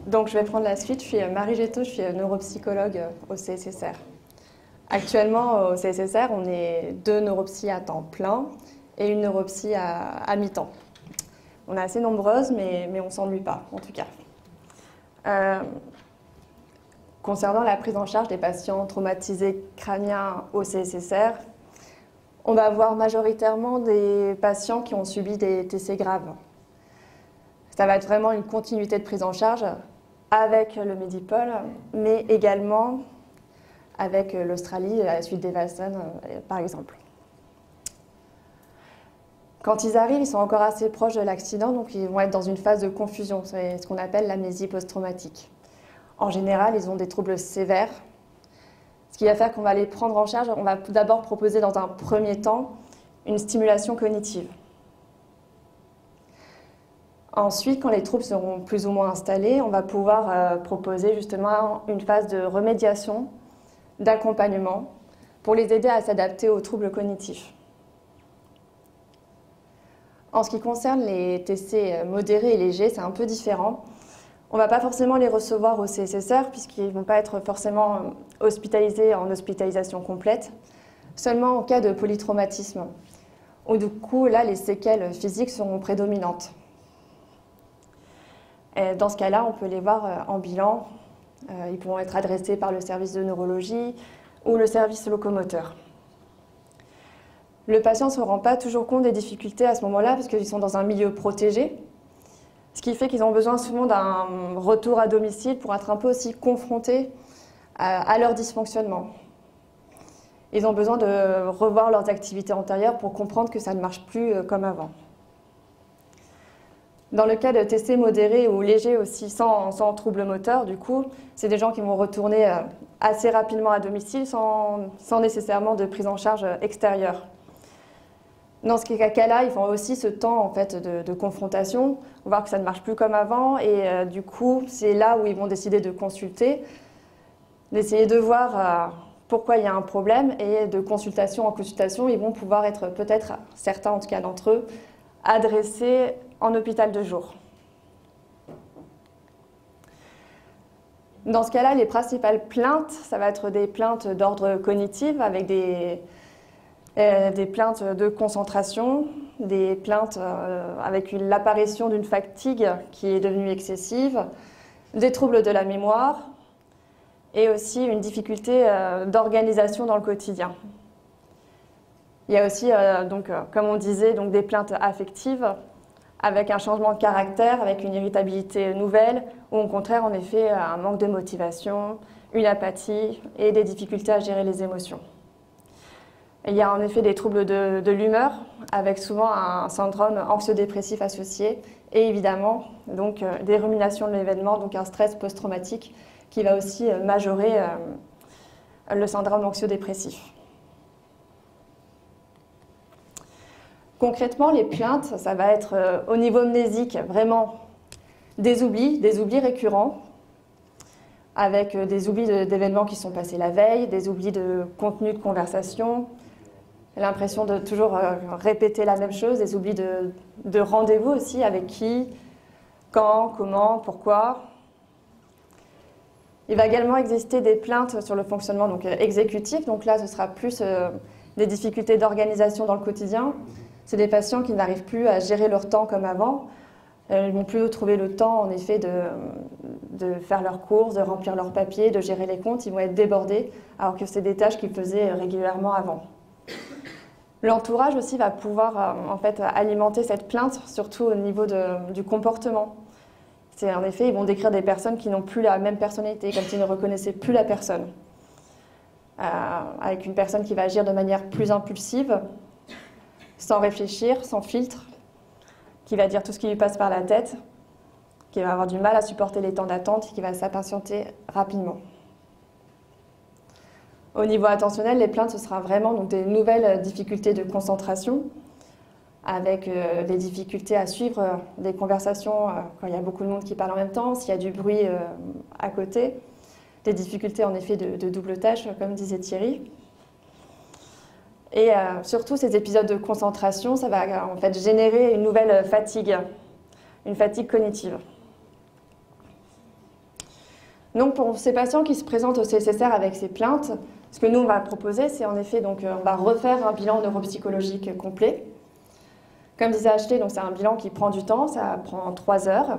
Donc je vais prendre la suite. Je suis Marie Getto, je suis neuropsychologue au CSSR. Actuellement, au CSSR, on est 2 neuropsies à temps plein et une neuropsie à mi-temps. On est assez nombreuses, mais on ne s'ennuie pas, en tout cas. Concernant la prise en charge des patients traumatisés crâniens au CSSR, on va avoir majoritairement des patients qui ont subi des TC graves. Ça va être vraiment une continuité de prise en charge avec le Medipol, mais également avec l'Australie à la suite des Valson, par exemple. Quand ils arrivent, ils sont encore assez proches de l'accident, donc ils vont être dans une phase de confusion, c'est ce qu'on appelle l'amnésie post-traumatique. En général, ils ont des troubles sévères, ce qui va faire qu'on va les prendre en charge. On va d'abord proposer dans un premier temps une stimulation cognitive. Ensuite, quand les troubles seront plus ou moins installés, on va pouvoir proposer justement une phase de remédiation, d'accompagnement, pour les aider à s'adapter aux troubles cognitifs. En ce qui concerne les TC modérés et légers, c'est un peu différent. On ne va pas forcément les recevoir au CSSR puisqu'ils ne vont pas être forcément hospitalisés en hospitalisation complète, seulement en cas de polytraumatisme, où du coup, là, les séquelles physiques seront prédominantes. Et dans ce cas-là, on peut les voir en bilan. Ils pourront être adressés par le service de neurologie ou le service locomoteur. Le patient ne se rend pas toujours compte des difficultés à ce moment-là parce qu'ils sont dans un milieu protégé, ce qui fait qu'ils ont besoin souvent d'un retour à domicile pour être un peu aussi confrontés à leur dysfonctionnement. Ils ont besoin de revoir leurs activités antérieures pour comprendre que ça ne marche plus comme avant. Dans le cas de TC modérés ou légers aussi sans troubles moteurs, du coup, c'est des gens qui vont retourner assez rapidement à domicile sans nécessairement de prise en charge extérieure. Dans ce cas-là, ils font aussi ce temps en fait, de confrontation, voir que ça ne marche plus comme avant et du coup, c'est là où ils vont décider de consulter, d'essayer de voir pourquoi il y a un problème et de consultation en consultation, ils vont pouvoir être peut-être, certains en tout cas d'entre eux, adressés en hôpital de jour. Dans ce cas-là, les principales plaintes, ça va être des plaintes d'ordre cognitif avec des plaintes de concentration, des plaintes avec l'apparition d'une fatigue qui est devenue excessive, des troubles de la mémoire et aussi une difficulté d'organisation dans le quotidien. Il y a aussi, comme on disait, donc des plaintes affectives avec un changement de caractère, avec une irritabilité nouvelle, ou au contraire, en effet, un manque de motivation, une apathie et des difficultés à gérer les émotions. Il y a en effet des troubles de l'humeur, avec souvent un syndrome anxio-dépressif associé, et évidemment donc, des ruminations de l'événement, donc un stress post-traumatique qui va aussi majorer le syndrome anxio-dépressif. Concrètement, les plaintes, ça va être au niveau mnésique vraiment des oublis récurrents, avec des oublis d'événements qui sont passés la veille, des oublis de contenu de conversation, l'impression de toujours répéter la même chose, des oublis de rendez-vous aussi, avec qui, quand, comment, pourquoi. Il va également exister des plaintes sur le fonctionnement donc, exécutif, donc là ce sera plus des difficultés d'organisation dans le quotidien. C'est des patients qui n'arrivent plus à gérer leur temps comme avant. Ils vont plus trouver le temps, en effet, de faire leurs courses, de remplir leurs papiers, de gérer les comptes. Ils vont être débordés, alors que c'est des tâches qu'ils faisaient régulièrement avant. L'entourage aussi va pouvoir en fait, alimenter cette plainte, surtout au niveau du comportement. C'est en effet, ils vont décrire des personnes qui n'ont plus la même personnalité, comme s'ils ne reconnaissaient plus la personne. Avec une personne qui va agir de manière plus impulsive, sans réfléchir, sans filtre, qui va dire tout ce qui lui passe par la tête, qui va avoir du mal à supporter les temps d'attente et qui va s'impatienter rapidement. Au niveau attentionnel, les plaintes, ce sera vraiment donc, des nouvelles difficultés de concentration, avec des difficultés à suivre des conversations quand il y a beaucoup de monde qui parle en même temps, s'il y a du bruit à côté, des difficultés en effet de double tâche, comme disait Thierry. Et surtout, ces épisodes de concentration, ça va en fait générer une nouvelle fatigue, une fatigue cognitive. Donc, pour ces patients qui se présentent au CSSR avec ces plaintes, ce que nous, on va proposer, c'est en effet, donc, on va refaire un bilan neuropsychologique complet. Comme disait Ashley, c'est un bilan qui prend du temps, ça prend 3 heures.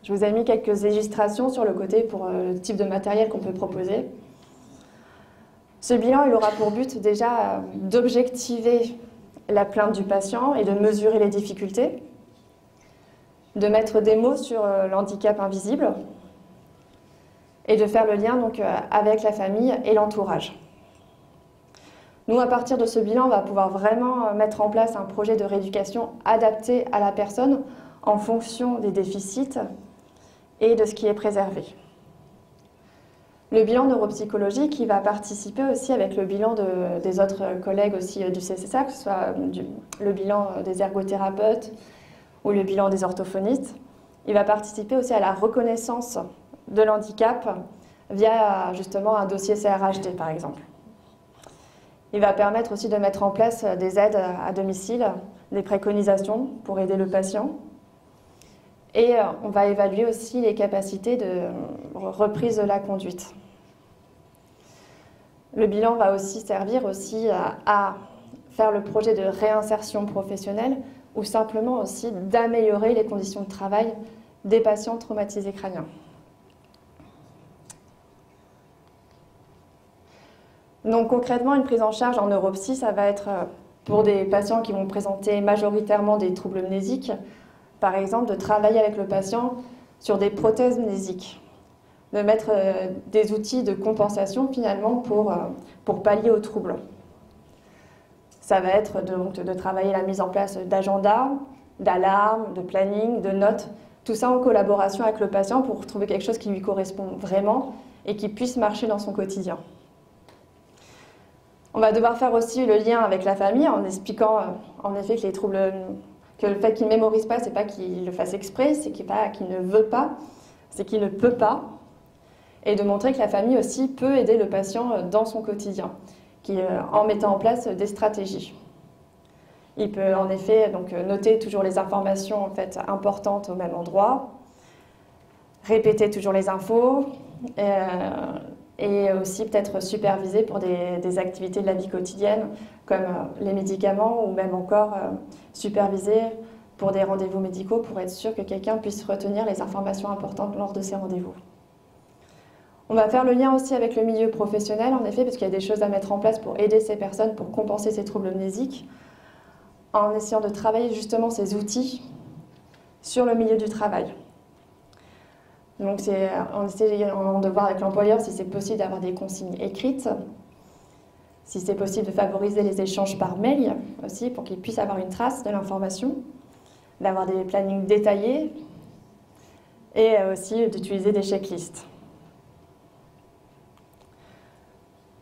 Je vous ai mis quelques illustrations sur le côté pour le type de matériel qu'on peut proposer. Ce bilan, il aura pour but déjà d'objectiver la plainte du patient et de mesurer les difficultés, de mettre des mots sur l'handicap invisible et de faire le lien donc, avec la famille et l'entourage. Nous, à partir de ce bilan, on va pouvoir vraiment mettre en place un projet de rééducation adapté à la personne en fonction des déficits et de ce qui est préservé. Le bilan neuropsychologique, il va participer aussi avec le bilan des autres collègues aussi du CSSR, que ce soit le bilan des ergothérapeutes ou le bilan des orthophonistes. Il va participer aussi à la reconnaissance de l'handicap via justement un dossier CRHD par exemple. Il va permettre aussi de mettre en place des aides à domicile, des préconisations pour aider le patient. Et on va évaluer aussi les capacités de reprise de la conduite. Le bilan va aussi servir aussi à faire le projet de réinsertion professionnelle ou simplement aussi d'améliorer les conditions de travail des patients traumatisés crâniens. Donc concrètement, une prise en charge en neuropsy, ça va être pour des patients qui vont présenter majoritairement des troubles mnésiques, par exemple de travailler avec le patient sur des prothèses mnésiques, de mettre des outils de compensation finalement pour pallier aux troubles. Ça va être de travailler la mise en place d'agendas, d'alarmes, de planning, de notes, tout ça en collaboration avec le patient pour trouver quelque chose qui lui correspond vraiment et qui puisse marcher dans son quotidien. On va devoir faire aussi le lien avec la famille en expliquant en effet que les troubles, que le fait qu'il ne mémorise pas, c'est pas qu'il le fasse exprès, c'est qu'il ne veut pas, c'est qu'il ne peut pas. Et de montrer que la famille aussi peut aider le patient dans son quotidien, en mettant en place des stratégies. Il peut en effet donc, noter toujours les informations en fait, importantes au même endroit, répéter toujours les infos, et aussi peut-être superviser pour des activités de la vie quotidienne, comme les médicaments, ou même encore superviser pour des rendez-vous médicaux pour être sûr que quelqu'un puisse retenir les informations importantes lors de ces rendez-vous. On va faire le lien aussi avec le milieu professionnel, en effet, parce qu'il y a des choses à mettre en place pour aider ces personnes, pour compenser ces troubles mnésiques, en essayant de travailler justement ces outils sur le milieu du travail. Donc on essaie de voir avec l'employeur si c'est possible d'avoir des consignes écrites, si c'est possible de favoriser les échanges par mail aussi, pour qu'ils puissent avoir une trace de l'information, d'avoir des plannings détaillés et aussi d'utiliser des checklists.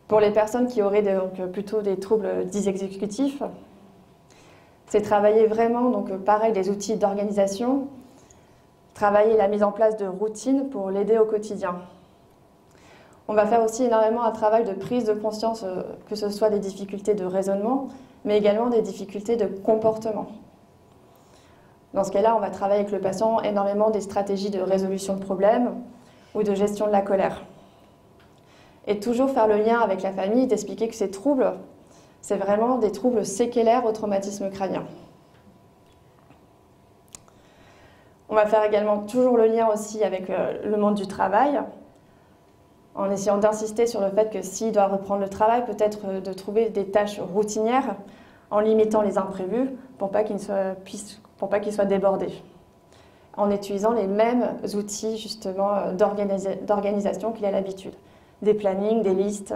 Pour les personnes qui auraient donc plutôt des troubles dits exécutifs, c'est travailler vraiment, donc pareil, des outils d'organisation, travailler la mise en place de routines pour l'aider au quotidien. On va faire aussi énormément un travail de prise de conscience, que ce soit des difficultés de raisonnement, mais également des difficultés de comportement. Dans ce cas-là, on va travailler avec le patient énormément des stratégies de résolution de problèmes ou de gestion de la colère. Et toujours faire le lien avec la famille, d'expliquer que ces troubles, c'est vraiment des troubles séquelaires au traumatisme crânien. On va faire également toujours le lien aussi avec le monde du travail, en essayant d'insister sur le fait que s'il doit reprendre le travail, peut-être de trouver des tâches routinières en limitant les imprévus pour pas qu'il soit débordé, en utilisant les mêmes outils justement d'organisation qu'il a l'habitude, des plannings, des listes.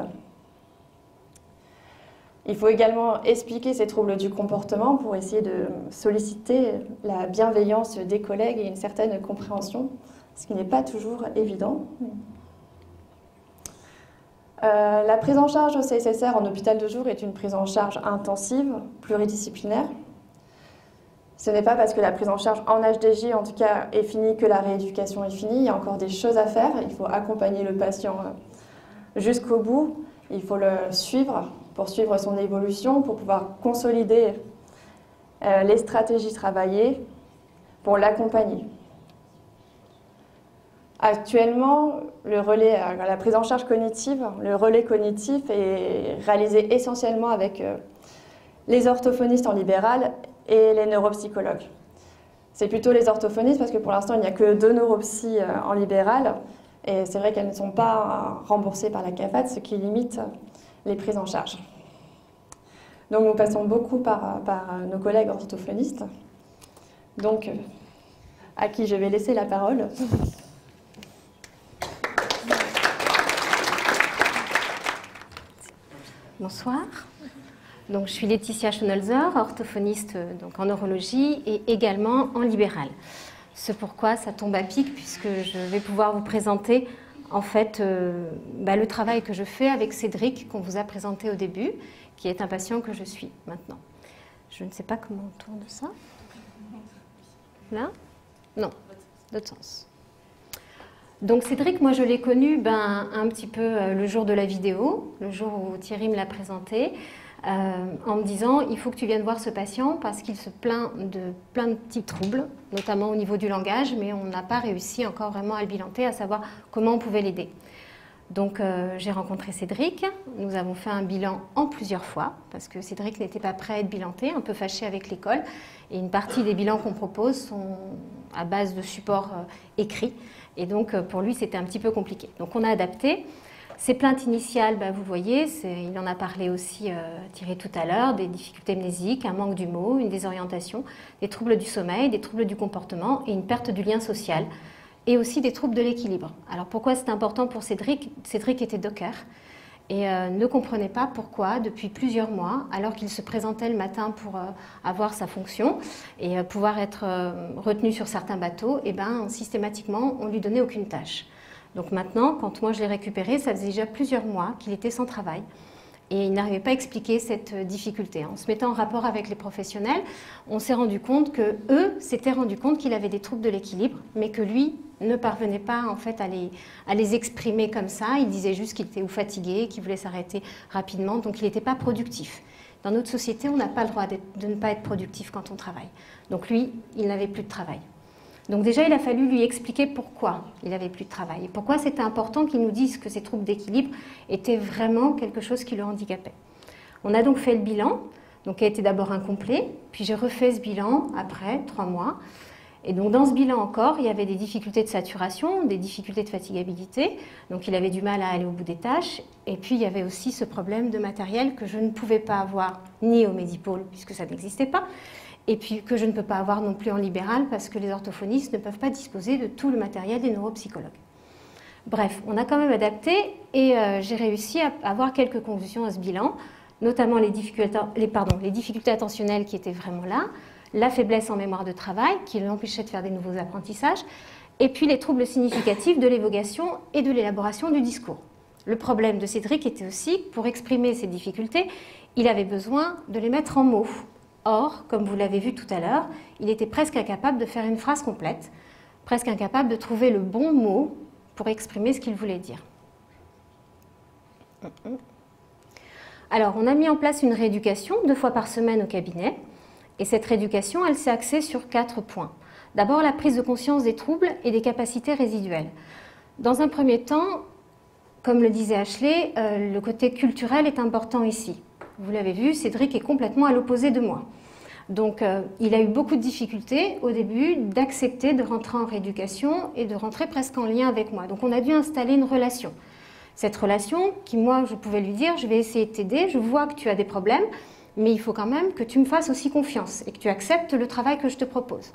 Il faut également expliquer ces troubles du comportement pour essayer de solliciter la bienveillance des collègues et une certaine compréhension, ce qui n'est pas toujours évident. La prise en charge au CSSR en hôpital de jour est une prise en charge intensive, pluridisciplinaire. Ce n'est pas parce que la prise en charge en HDJ, en tout cas, est finie que la rééducation est finie. Il y a encore des choses à faire. Il faut accompagner le patient jusqu'au bout. Il faut le suivre pour suivre son évolution, pour pouvoir consolider les stratégies travaillées, pour l'accompagner. Actuellement, la prise en charge cognitive, le relais cognitif est réalisé essentiellement avec les orthophonistes en libéral et les neuropsychologues. C'est plutôt les orthophonistes parce que pour l'instant, il n'y a que 2 neuropsys en libéral et c'est vrai qu'elles ne sont pas remboursées par la CAFAT, ce qui limite les prises en charge. Donc nous passons beaucoup par nos collègues orthophonistes, donc à qui je vais laisser la parole. Bonsoir. Donc, je suis Laetitia Schonholzer, orthophoniste donc, en neurologie et également en libéral. Ce pourquoi ça tombe à pic puisque je vais pouvoir vous présenter en fait le travail que je fais avec Cédric qu'on vous a présenté au début, qui est un patient que je suis maintenant. Je ne sais pas comment on tourne ça. Là? Non, l'autre sens. Donc Cédric, moi je l'ai connu un petit peu le jour de la vidéo, le jour où Thierry me l'a présenté, en me disant il faut que tu viennes voir ce patient parce qu'il se plaint de plein de petits troubles, notamment au niveau du langage, mais on n'a pas réussi encore vraiment à le bilanter, à savoir comment on pouvait l'aider. Donc j'ai rencontré Cédric, nous avons fait un bilan en plusieurs fois, parce que Cédric n'était pas prêt à être bilanté, un peu fâché avec l'école, et une partie des bilans qu'on propose sont à base de supports écrits. Et donc, pour lui, c'était un petit peu compliqué. Donc, on a adapté. Ces plaintes initiales, vous voyez, il en a parlé aussi Thierry tout à l'heure, des difficultés mnésiques, un manque du mot, une désorientation, des troubles du sommeil, des troubles du comportement et une perte du lien social, et aussi des troubles de l'équilibre. Alors, pourquoi c'est important pour Cédric? Cédric était docker et ne comprenait pas pourquoi, depuis plusieurs mois, alors qu'il se présentait le matin pour avoir sa fonction et pouvoir être retenu sur certains bateaux, et systématiquement, on ne lui donnait aucune tâche. Donc maintenant, quand moi je l'ai récupéré, ça faisait déjà plusieurs mois qu'il était sans travail. Et il n'arrivait pas à expliquer cette difficulté. En se mettant en rapport avec les professionnels, on s'est rendu compte qu'eux s'étaient rendu compte qu'il avait des troubles de l'équilibre, mais que lui ne parvenait pas en fait à les exprimer comme ça. Il disait juste qu'il était ou fatigué, qu'il voulait s'arrêter rapidement, donc il n'était pas productif. Dans notre société, on n'a pas le droit de ne pas être productif quand on travaille. Donc lui, il n'avait plus de travail. Donc déjà, il a fallu lui expliquer pourquoi il n'avait plus de travail et pourquoi c'était important qu'il nous dise que ces troubles d'équilibre étaient vraiment quelque chose qui le handicapait. On a donc fait le bilan donc qui a été d'abord incomplet, puis j'ai refait ce bilan après 3 mois. Et donc dans ce bilan encore, il y avait des difficultés de saturation, des difficultés de fatigabilité, donc il avait du mal à aller au bout des tâches, et puis il y avait aussi ce problème de matériel que je ne pouvais pas avoir ni au Medipôle, puisque ça n'existait pas, et puis que je ne peux pas avoir non plus en libéral, parce que les orthophonistes ne peuvent pas disposer de tout le matériel des neuropsychologues. Bref, on a quand même adapté, et j'ai réussi à avoir quelques conclusions à ce bilan, notamment les difficultés attentionnelles qui étaient vraiment là, la faiblesse en mémoire de travail qui l'empêchait de faire des nouveaux apprentissages, et puis les troubles significatifs de l'évocation et de l'élaboration du discours. Le problème de Cédric était aussi que pour exprimer ces difficultés, il avait besoin de les mettre en mots. Or, comme vous l'avez vu tout à l'heure, il était presque incapable de faire une phrase complète, presque incapable de trouver le bon mot pour exprimer ce qu'il voulait dire. Alors, on a mis en place une rééducation 2 fois par semaine au cabinet. Et cette rééducation, elle s'est axée sur 4 points. D'abord, la prise de conscience des troubles et des capacités résiduelles. Dans un premier temps, comme le disait Ashley, le côté culturel est important ici. Vous l'avez vu, Cédric est complètement à l'opposé de moi. Donc, il a eu beaucoup de difficultés au début d'accepter de rentrer en rééducation et de rentrer presque en lien avec moi. Donc, on a dû installer une relation. Cette relation qui, moi, je pouvais lui dire, je vais essayer de t'aider, je vois que tu as des problèmes, mais il faut quand même que tu me fasses aussi confiance et que tu acceptes le travail que je te propose.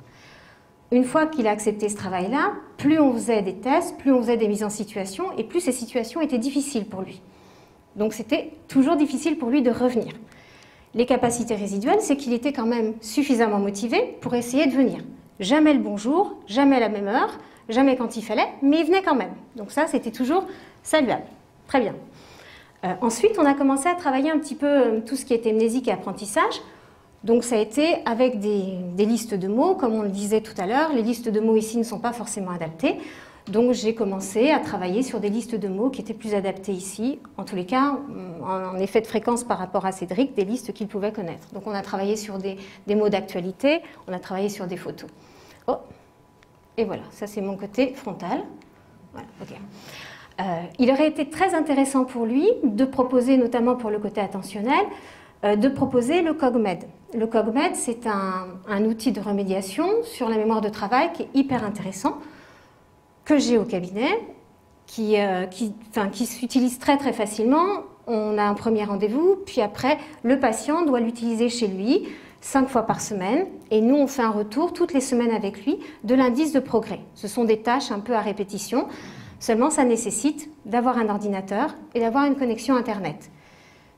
Une fois qu'il a accepté ce travail-là, plus on faisait des tests, plus on faisait des mises en situation, et plus ces situations étaient difficiles pour lui. Donc c'était toujours difficile pour lui de revenir. Les capacités résiduelles, c'est qu'il était quand même suffisamment motivé pour essayer de venir. Jamais le bonjour, jamais à la même heure, jamais quand il fallait, mais il venait quand même. Donc ça, c'était toujours saluable. Très bien. Ensuite, on a commencé à travailler un petit peu tout ce qui était mnésique et apprentissage. Donc ça a été avec des listes de mots, comme on le disait tout à l'heure. Les listes de mots ici ne sont pas forcément adaptées. Donc j'ai commencé à travailler sur des listes de mots qui étaient plus adaptées ici. En tous les cas, en effet de fréquence par rapport à Cédric, des listes qu'il pouvait connaître. Donc on a travaillé sur des mots d'actualité, on a travaillé sur des photos. Oh, et voilà, ça c'est mon côté frontal. Voilà, ok. Il aurait été très intéressant pour lui de proposer, notamment pour le côté attentionnel, de proposer le CogMed. Le CogMed, c'est un outil de remédiation sur la mémoire de travail qui est hyper intéressant, que j'ai au cabinet, qui s'utilise très très facilement. On a un premier rendez-vous, puis après, le patient doit l'utiliser chez lui 5 fois par semaine, et nous on fait un retour toutes les semaines avec lui de l'indice de progrès. Ce sont des tâches un peu à répétition. Seulement, ça nécessite d'avoir un ordinateur et d'avoir une connexion Internet.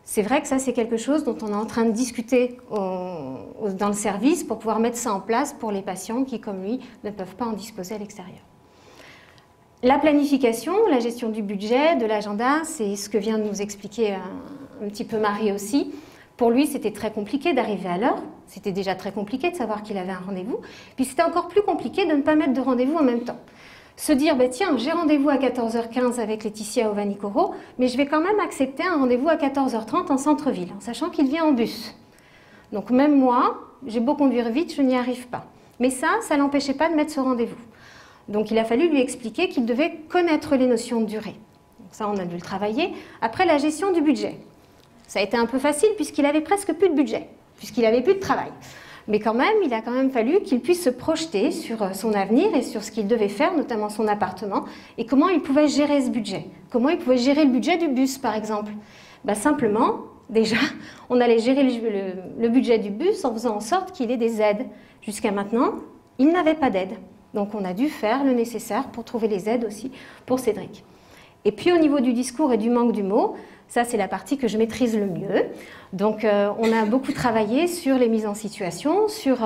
C'est vrai que ça, c'est quelque chose dont on est en train de discuter dans le service pour pouvoir mettre ça en place pour les patients qui, comme lui, ne peuvent pas en disposer à l'extérieur. La planification, la gestion du budget, de l'agenda, c'est ce que vient de nous expliquer un petit peu Marie aussi. Pour lui, c'était très compliqué d'arriver à l'heure. C'était déjà très compliqué de savoir qu'il avait un rendez-vous. Puis c'était encore plus compliqué de ne pas mettre de rendez-vous en même temps. Se dire, bah, tiens, j'ai rendez-vous à 14h15 avec Laetitia au Vanikoro, mais je vais quand même accepter un rendez-vous à 14h30 en centre-ville, en sachant qu'il vient en bus. Donc même moi, j'ai beau conduire vite, je n'y arrive pas. Mais ça ne l'empêchait pas de mettre ce rendez-vous. Donc il a fallu lui expliquer qu'il devait connaître les notions de durée. Donc, ça, on a dû le travailler. Après, la gestion du budget. Ça a été un peu facile puisqu'il avait presque plus de budget, puisqu'il n'avait plus de travail. Mais quand même, il a quand même fallu qu'il puisse se projeter sur son avenir et sur ce qu'il devait faire, notamment son appartement, et comment il pouvait gérer ce budget. Comment il pouvait gérer le budget du bus, par exemple. Ben, simplement, déjà, on allait gérer le budget du bus en faisant en sorte qu'il ait des aides. Jusqu'à maintenant, il n'avait pas d'aide. Donc on a dû faire le nécessaire pour trouver les aides aussi pour Cédric. Et puis au niveau du discours et du manque du mot, ça c'est la partie que je maîtrise le mieux. Donc on a beaucoup travaillé sur les mises en situation, sur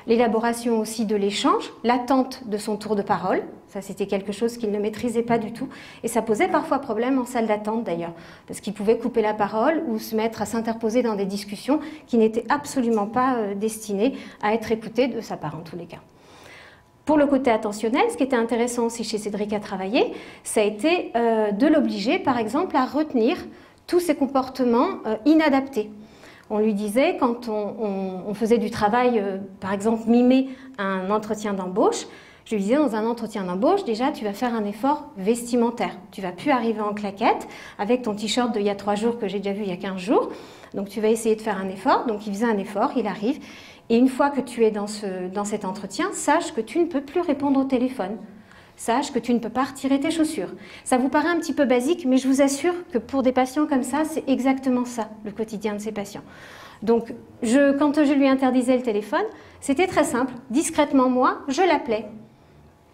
l'élaboration aussi de l'échange, l'attente de son tour de parole. Ça c'était quelque chose qu'il ne maîtrisait pas du tout. Et ça posait parfois problème en salle d'attente d'ailleurs, parce qu'il pouvait couper la parole ou se mettre à s'interposer dans des discussions qui n'étaient absolument pas destinées à être écoutées de sa part en tous les cas. Pour le côté attentionnel, ce qui était intéressant aussi chez Cédric à travailler, ça a été de l'obliger, par exemple, à retenir tous ces comportements inadaptés. On lui disait, quand on faisait du travail, par exemple, mimer un entretien d'embauche, Je lui disais, dans un entretien d'embauche, déjà, tu vas faire un effort vestimentaire. Tu ne vas plus arriver en claquette avec ton t-shirt d'il y a 3 jours que j'ai déjà vu il y a 15 jours. Donc, tu vas essayer de faire un effort. Donc, il faisait un effort, il arrive. Et une fois que tu es dans cet entretien, sache que tu ne peux plus répondre au téléphone. Sache que tu ne peux pas retirer tes chaussures. Ça vous paraît un petit peu basique, mais je vous assure que pour des patients comme ça, c'est exactement ça, le quotidien de ces patients. Donc, quand je lui interdisais le téléphone, c'était très simple. Discrètement, moi, je l'appelais.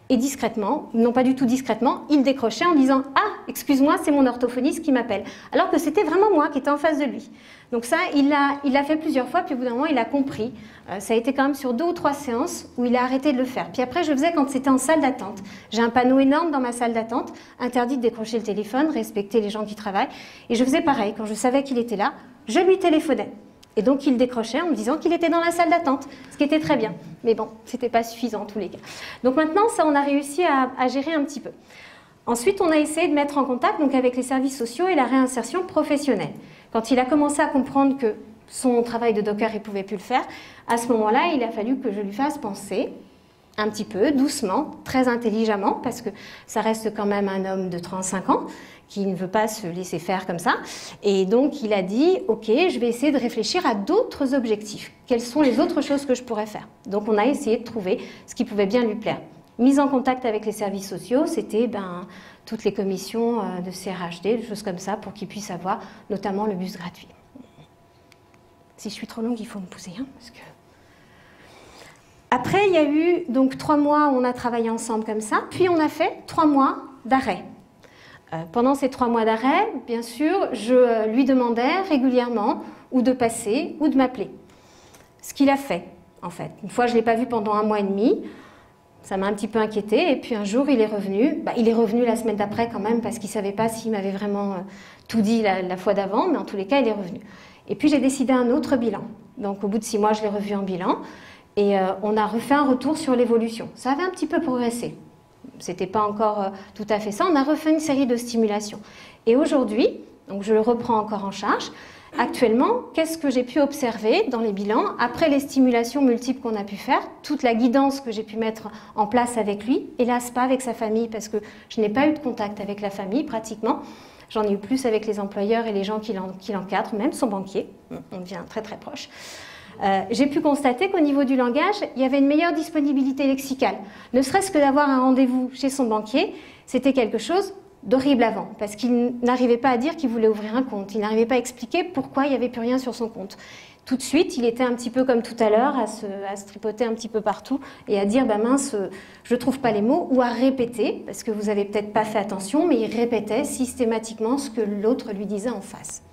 Et discrètement, non pas du tout discrètement, il décrochait en disant « Ah, excuse-moi, c'est mon orthophoniste qui m'appelle ». Alors que c'était vraiment moi qui étais en face de lui. Donc ça, il l'a fait plusieurs fois, puis au bout d'un moment, il a compris. Ça a été quand même sur 2 ou 3 séances où il a arrêté de le faire. Puis après, je faisais quand c'était en salle d'attente. J'ai un panneau énorme dans ma salle d'attente, interdit de décrocher le téléphone, respecter les gens qui travaillent. Et je faisais pareil, quand je savais qu'il était là, je lui téléphonais. Et donc, il décrochait en me disant qu'il était dans la salle d'attente, ce qui était très bien. Mais bon, ce n'était pas suffisant en tous les cas. Donc maintenant, ça, on a réussi à gérer un petit peu. Ensuite, on a essayé de mettre en contact donc, avec les services sociaux et la réinsertion professionnelle. Quand il a commencé à comprendre que son travail de docker, il ne pouvait plus le faire, à ce moment-là, il a fallu que je lui fasse penser un petit peu, doucement, très intelligemment, parce que ça reste quand même un homme de 35 ans, qui ne veut pas se laisser faire comme ça. Et donc, il a dit, OK, je vais essayer de réfléchir à d'autres objectifs. Quelles sont les autres choses que je pourrais faire? Donc, on a essayé de trouver ce qui pouvait bien lui plaire. Mise en contact avec les services sociaux, c'était toutes les commissions de CRHD, des choses comme ça, pour qu'il puisse avoir notamment le bus gratuit. Si je suis trop longue, il faut me pousser. Parce que... Après, il y a eu donc 3 mois où on a travaillé ensemble comme ça, puis on a fait 3 mois d'arrêt. Pendant ces 3 mois d'arrêt, bien sûr, je lui demandais régulièrement ou de passer ou de m'appeler. Ce qu'il a fait, en fait. Une fois, je ne l'ai pas vu pendant 1 mois et demi. Ça m'a un petit peu inquiétée. Et puis un jour, il est revenu. Il est revenu la semaine d'après quand même parce qu'il ne savait pas s'il m'avait vraiment tout dit la fois d'avant. Mais en tous les cas, il est revenu. Et puis, j'ai décidé un autre bilan. Donc, au bout de 6 mois, je l'ai revu en bilan. Et on a refait un retour sur l'évolution. Ça avait un petit peu progressé. Ce n'était pas encore tout à fait ça. On a refait une série de stimulations. Et aujourd'hui, donc je le reprends encore en charge. Actuellement, qu'est-ce que j'ai pu observer dans les bilans après les stimulations multiples qu'on a pu faire, toute la guidance que j'ai pu mettre en place avec lui, hélas pas avec sa famille parce que je n'ai pas eu de contact avec la famille pratiquement. J'en ai eu plus avec les employeurs et les gens qui l'encadrent, même son banquier. On devient très très proche. J'ai pu constater qu'au niveau du langage, il y avait une meilleure disponibilité lexicale. Ne serait-ce que d'avoir un rendez-vous chez son banquier, c'était quelque chose d'horrible avant, parce qu'il n'arrivait pas à dire qu'il voulait ouvrir un compte, il n'arrivait pas à expliquer pourquoi il n'y avait plus rien sur son compte. Tout de suite, il était un petit peu comme tout à l'heure, à se tripoter un petit peu partout et à dire, mince, je ne trouve pas les mots, ou à répéter, parce que vous n'avez peut-être pas fait attention, mais il répétait systématiquement ce que l'autre lui disait en face.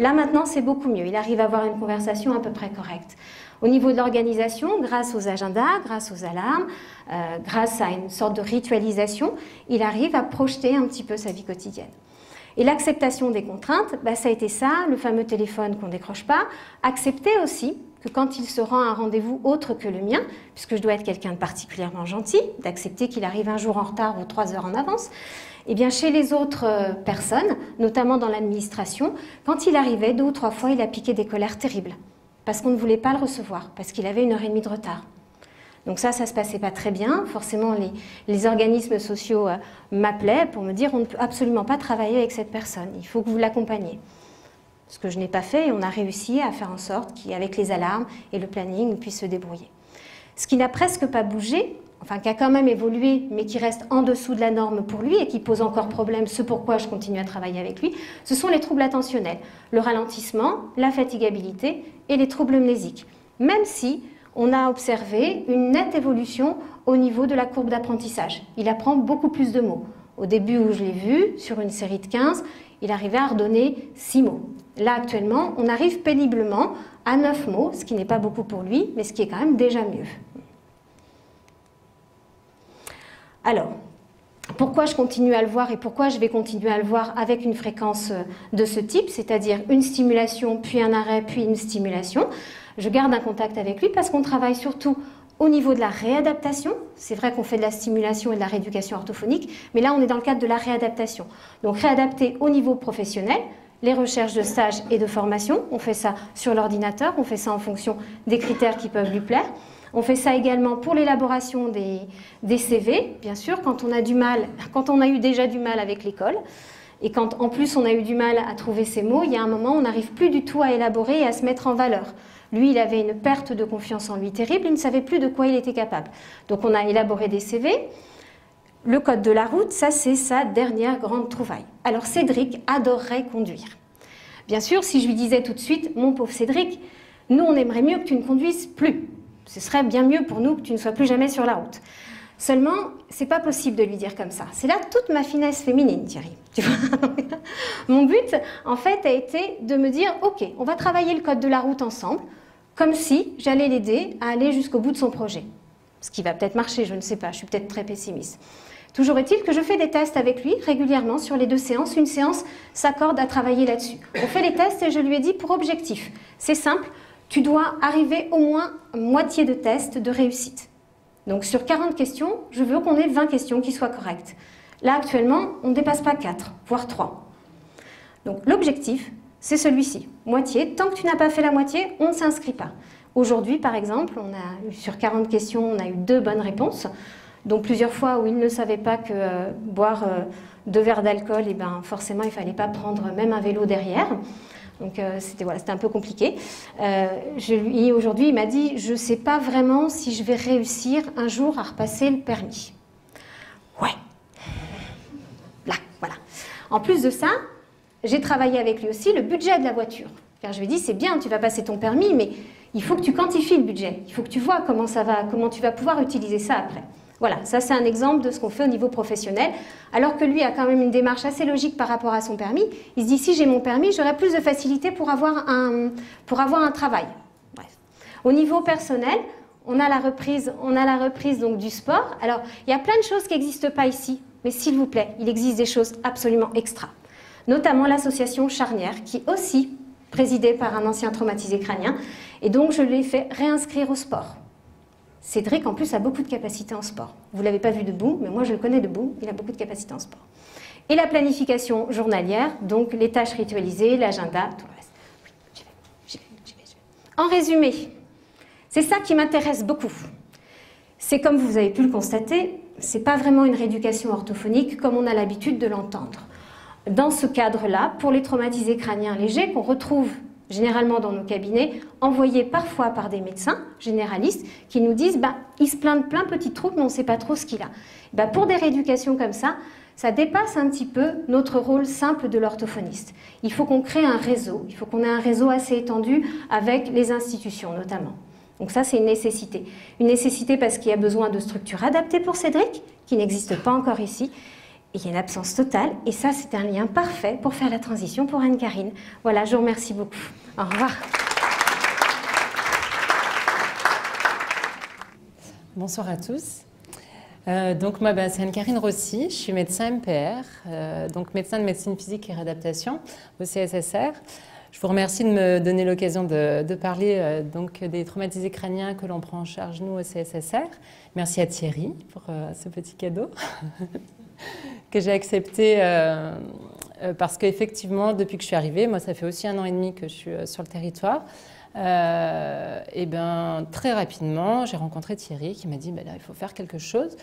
Là, maintenant, c'est beaucoup mieux. Il arrive à avoir une conversation à peu près correcte. Au niveau de l'organisation, grâce aux agendas, grâce aux alarmes, grâce à une sorte de ritualisation, il arrive à projeter un petit peu sa vie quotidienne. Et l'acceptation des contraintes, ça a été ça, le fameux téléphone qu'on ne décroche pas. Accepter aussi que quand il se rend à un rendez-vous autre que le mien, puisque je dois être quelqu'un de particulièrement gentil, d'accepter qu'il arrive un jour en retard ou 3 heures en avance, eh bien, chez les autres personnes, notamment dans l'administration, quand il arrivait 2 ou 3 fois, il a piqué des colères terribles, parce qu'on ne voulait pas le recevoir, parce qu'il avait 1h30 de retard. Donc ça se passait pas très bien. Forcément, les organismes sociaux m'appelaient pour me dire on ne peut absolument pas travailler avec cette personne, il faut que vous l'accompagniez. Ce que je n'ai pas fait, et on a réussi à faire en sorte qu'avec les alarmes et le planning, il puisse se débrouiller. Ce qui n'a presque pas bougé, enfin qui a quand même évolué, mais qui reste en dessous de la norme pour lui et qui pose encore problème, ce pourquoi je continue à travailler avec lui, ce sont les troubles attentionnels, le ralentissement, la fatigabilité et les troubles mnésiques. Même si on a observé une nette évolution au niveau de la courbe d'apprentissage. Il apprend beaucoup plus de mots. Au début où je l'ai vu, sur une série de 15, il arrivait à redonner 6 mots. Là, actuellement, on arrive péniblement à 9 mots, ce qui n'est pas beaucoup pour lui, mais ce qui est quand même déjà mieux. Alors, pourquoi je continue à le voir et pourquoi je vais continuer à le voir avec une fréquence de ce type, c'est-à-dire une stimulation, puis un arrêt, puis une stimulation. Je garde un contact avec lui parce qu'on travaille surtout au niveau de la réadaptation. C'est vrai qu'on fait de la stimulation et de la rééducation orthophonique, mais là on est dans le cadre de la réadaptation. Donc réadapter au niveau professionnel, les recherches de stage et de formation, on fait ça sur l'ordinateur, on fait ça en fonction des critères qui peuvent lui plaire. On fait ça également pour l'élaboration des CV, bien sûr, quand on a eu déjà du mal avec l'école. Et quand en plus on a eu du mal à trouver ces mots, il y a un moment où on n'arrive plus du tout à élaborer et à se mettre en valeur. Lui, il avait une perte de confiance en lui terrible, il ne savait plus de quoi il était capable. Donc on a élaboré des CV. Le code de la route, ça c'est sa dernière grande trouvaille. Alors Cédric adorerait conduire. Bien sûr, si je lui disais tout de suite, mon pauvre Cédric, nous on aimerait mieux que tu ne conduises plus. Ce serait bien mieux pour nous que tu ne sois plus jamais sur la route. Seulement, c'est pas possible de lui dire comme ça. C'est là toute ma finesse féminine, Thierry. Tu vois. Mon but, en fait, a été de me dire, ok, on va travailler le code de la route ensemble, comme si j'allais l'aider à aller jusqu'au bout de son projet. Ce qui va peut-être marcher, je ne sais pas, je suis peut-être très pessimiste. Toujours est-il que je fais des tests avec lui régulièrement sur les 2 séances. Une séance s'accorde à travailler là-dessus. On fait les tests et je lui ai dit pour objectif, c'est simple, tu dois arriver au moins à moitié de test de réussite. Donc sur 40 questions, je veux qu'on ait 20 questions qui soient correctes. Là, actuellement, on ne dépasse pas 4, voire 3. Donc l'objectif, c'est celui-ci. Moitié. Tant que tu n'as pas fait la moitié, on ne s'inscrit pas. Aujourd'hui, par exemple, sur 40 questions, on a eu 2 bonnes réponses. Donc plusieurs fois où il ne savait pas que boire 2 verres d'alcool, et ben, forcément, il ne fallait pas prendre même un vélo derrière. Donc c'était un peu compliqué. Aujourd'hui, il m'a dit, je ne sais pas vraiment si je vais réussir un jour à repasser le permis. Ouais. Là, voilà. En plus de ça, j'ai travaillé avec lui aussi le budget de la voiture. Car je lui ai dit, c'est bien, tu vas passer ton permis, mais il faut que tu quantifies le budget. Il faut que tu vois comment tu vas pouvoir utiliser ça après. Voilà, ça c'est un exemple de ce qu'on fait au niveau professionnel, alors que lui a quand même une démarche assez logique par rapport à son permis. Il se dit, si j'ai mon permis, j'aurai plus de facilité pour avoir un travail. Bref. Au niveau personnel, on a la reprise donc, du sport. Alors, il y a plein de choses qui n'existent pas ici, mais s'il vous plaît, il existe des choses absolument extra. Notamment l'association Charnière, qui est aussi présidée par un ancien traumatisé crânien, et donc je l'ai fait réinscrire au sport. Cédric, en plus, a beaucoup de capacités en sport. Vous ne l'avez pas vu debout, mais moi, je le connais debout. Il a beaucoup de capacités en sport. Et la planification journalière, donc les tâches ritualisées, l'agenda, tout le reste. J'y vais. En résumé, c'est ça qui m'intéresse beaucoup. C'est comme vous avez pu le constater, ce n'est pas vraiment une rééducation orthophonique comme on a l'habitude de l'entendre. Dans ce cadre-là, pour les traumatisés crâniens légers qu'on retrouve généralement dans nos cabinets, envoyés parfois par des médecins généralistes qui nous disent il se plaint de plein de petits troubles mais on ne sait pas trop ce qu'il a. Pour des rééducations comme ça, ça dépasse un petit peu notre rôle simple de l'orthophoniste. Il faut qu'on crée un réseau, il faut qu'on ait un réseau assez étendu avec les institutions notamment. Donc ça, c'est une nécessité. Une nécessité parce qu'il y a besoin de structures adaptées pour Cédric, qui n'existent pas encore ici. Et il y a une absence totale, et ça, c'est un lien parfait pour faire la transition pour Anne-Carine. Voilà, je vous remercie beaucoup. Au revoir. Bonsoir à tous. Donc moi, c'est Anne-Carine Rossi, je suis médecin MPR, donc médecin de médecine physique et réadaptation au CSSR. Je vous remercie de me donner l'occasion de parler donc des traumatisés crâniens que l'on prend en charge, nous, au CSSR. Merci à Thierry pour ce petit cadeau que j'ai accepté parce qu'effectivement, depuis que je suis arrivée, moi, ça fait aussi 1 an et demi que je suis sur le territoire, et très rapidement, j'ai rencontré Thierry qui m'a dit là, il faut faire quelque chose.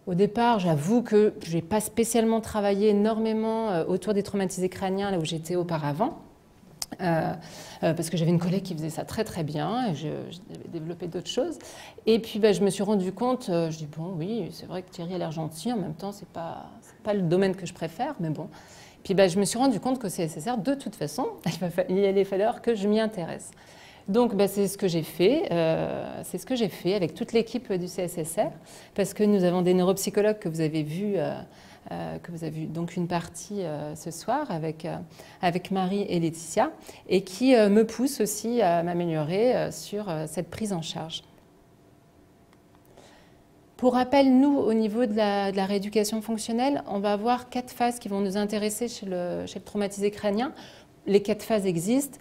Au départ, j'avoue que je n'ai pas spécialement travaillé énormément autour des traumatisés crâniens, là où j'étais auparavant. Parce que j'avais une collègue qui faisait ça très très bien et j'avais développé d'autres choses. Et puis je me suis rendu compte, je dis bon oui, c'est vrai que Thierry a l'air gentil, en même temps c'est pas le domaine que je préfère, mais bon. Puis je me suis rendu compte que c'est nécessaire, de toute façon, il allait falloir que je m'y intéresse. Donc c'est ce que j'ai fait, avec toute l'équipe du CSSR, parce que nous avons des neuropsychologues que vous avez vus, donc une partie ce soir avec Marie et Laetitia, et qui me poussent aussi à m'améliorer sur cette prise en charge. Pour rappel, nous, au niveau de la rééducation fonctionnelle, on va avoir 4 phases qui vont nous intéresser chez le traumatisé crânien. Les 4 phases existent.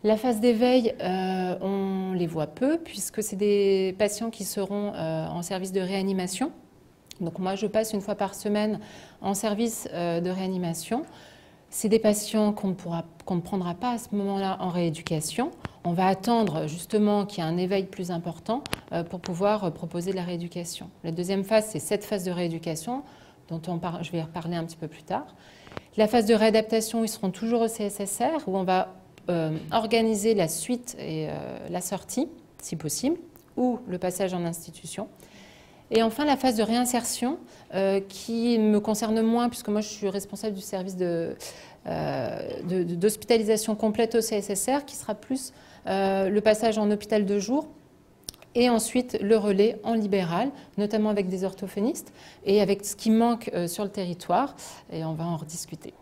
La phase d'éveil, on les voit peu, puisque c'est des patients qui seront en service de réanimation. Donc moi, je passe 1 fois par semaine en service de réanimation. C'est des patients qu'on ne prendra pas à ce moment-là en rééducation. on va attendre justement qu'il y ait un éveil plus important pour pouvoir proposer de la rééducation. La deuxième phase, c'est cette phase de rééducation, dont je vais reparler un petit peu plus tard. La phase de réadaptation, ils seront toujours au CSSR, où on va organiser la suite et la sortie, si possible, ou le passage en institution. Et enfin, la phase de réinsertion, qui me concerne moins, puisque moi je suis responsable du service d'hospitalisation complète au CSSR, qui sera plus le passage en hôpital de jour, et ensuite le relais en libéral, notamment avec des orthophonistes, et avec ce qui manque sur le territoire, et on va en rediscuter.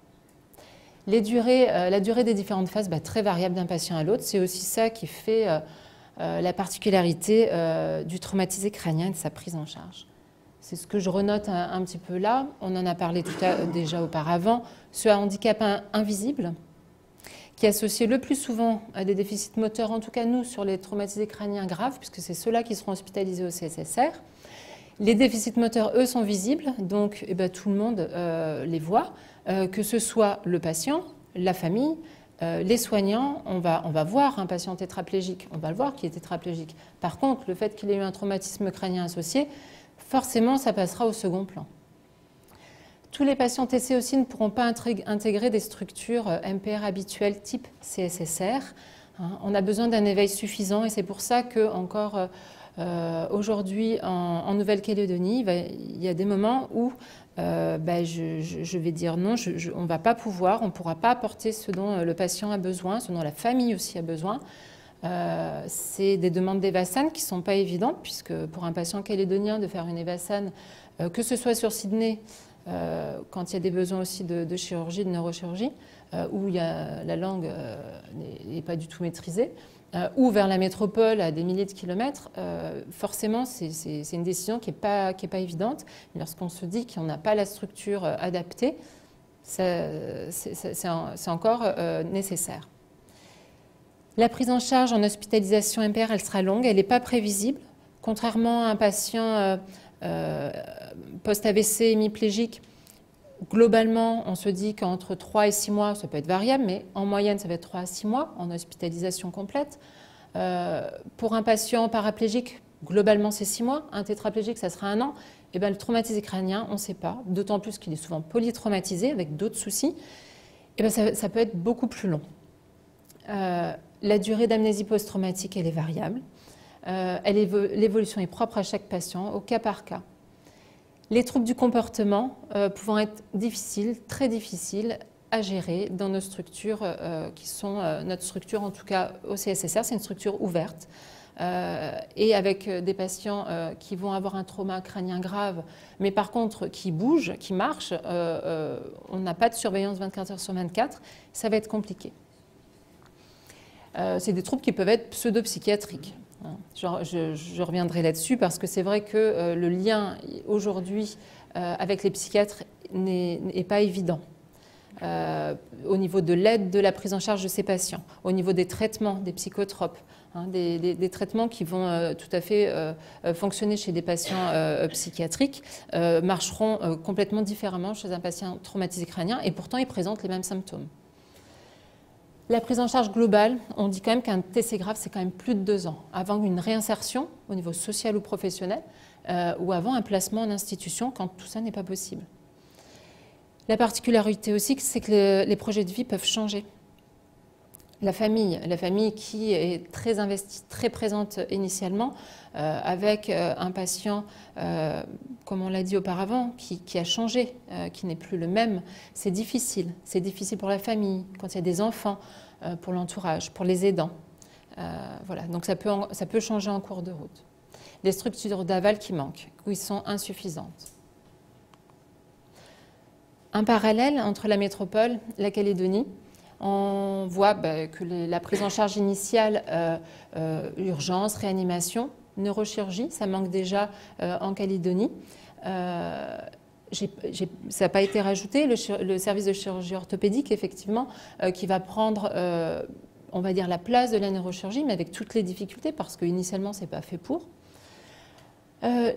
La durée des différentes phases, très variable d'un patient à l'autre, c'est aussi ça qui fait la particularité du traumatisé crânien et de sa prise en charge. C'est ce que je renote un petit peu là, on en a parlé déjà auparavant, ce handicap invisible, qui est associé le plus souvent à des déficits moteurs, en tout cas nous, sur les traumatisés crâniens graves, puisque c'est ceux-là qui seront hospitalisés au CSSR. Les déficits moteurs, eux, sont visibles, donc tout le monde les voit, que ce soit le patient, la famille, les soignants. On va voir un patient tétraplégique, on va le voir qui est tétraplégique. Par contre, le fait qu'il ait eu un traumatisme crânien associé, forcément, ça passera au second plan. Tous les patients TC aussi ne pourront pas intégrer des structures MPR habituelles type CSSR. On a besoin d'un éveil suffisant et c'est pour ça que encore aujourd'hui en Nouvelle-Calédonie, il y a des moments où je vais dire non, on ne va pas pouvoir, on ne pourra pas apporter ce dont le patient a besoin, ce dont la famille aussi a besoin. C'est des demandes d'Evassan qui ne sont pas évidentes, puisque pour un patient calédonien de faire une Evassan, que ce soit sur Sydney, quand il y a des besoins aussi de chirurgie, de neurochirurgie, où la langue n'est pas du tout maîtrisée, ou vers la métropole à des milliers de kilomètres, forcément c'est une décision qui n'est pas évidente. Lorsqu'on se dit qu'on n'a pas la structure adaptée, c'est encore nécessaire. La prise en charge en hospitalisation MPR, elle sera longue, elle n'est pas prévisible. Contrairement à un patient post-AVC hémiplégique, globalement, on se dit qu'entre 3 et 6 mois, ça peut être variable, mais en moyenne, ça va être 3 à 6 mois en hospitalisation complète. Pour un patient paraplégique, globalement, c'est 6 mois. Un tétraplégique, ça sera 1 an. Et le traumatisé crânien, on ne sait pas, d'autant plus qu'il est souvent polytraumatisé avec d'autres soucis. Et ça peut être beaucoup plus long. La durée d'amnésie post-traumatique, elle est variable. L'évolution est propre à chaque patient, au cas par cas. Les troubles du comportement pouvant être difficiles, très difficiles à gérer dans nos structures qui sont notre structure, en tout cas au CSSR, c'est une structure ouverte. Et avec des patients qui vont avoir un trauma crânien grave, mais par contre qui bougent, qui marchent, on n'a pas de surveillance 24 heures sur 24, ça va être compliqué. C'est des troubles qui peuvent être pseudo-psychiatriques. Je reviendrai là-dessus parce que c'est vrai que le lien aujourd'hui avec les psychiatres n'est pas évident. Au niveau de l'aide de la prise en charge de ces patients, au niveau des traitements, des psychotropes, des traitements qui vont tout à fait fonctionner chez des patients psychiatriques, marcheront complètement différemment chez un patient traumatisé crânien et pourtant ils présentent les mêmes symptômes. La prise en charge globale, on dit quand même qu'un TC grave, c'est quand même plus de 2 ans, avant une réinsertion au niveau social ou professionnel, ou avant un placement en institution quand tout ça n'est pas possible. La particularité aussi, c'est que les projets de vie peuvent changer. La famille qui est très investie, très présente initialement, avec un patient, comme on l'a dit auparavant, qui a changé, qui n'est plus le même, c'est difficile. C'est difficile pour la famille, quand il y a des enfants, pour l'entourage, pour les aidants. Voilà, donc ça peut changer en cours de route. Les structures d'aval qui manquent, où ils sont insuffisantes. Un parallèle entre la métropole, la Calédonie. On voit que la prise en charge initiale, urgence, réanimation, neurochirurgie, ça manque déjà en Calédonie. Ça n'a pas été rajouté, le service de chirurgie orthopédique, effectivement, qui va prendre, on va dire, la place de la neurochirurgie, mais avec toutes les difficultés, parce qu'initialement, ce n'est pas fait pour.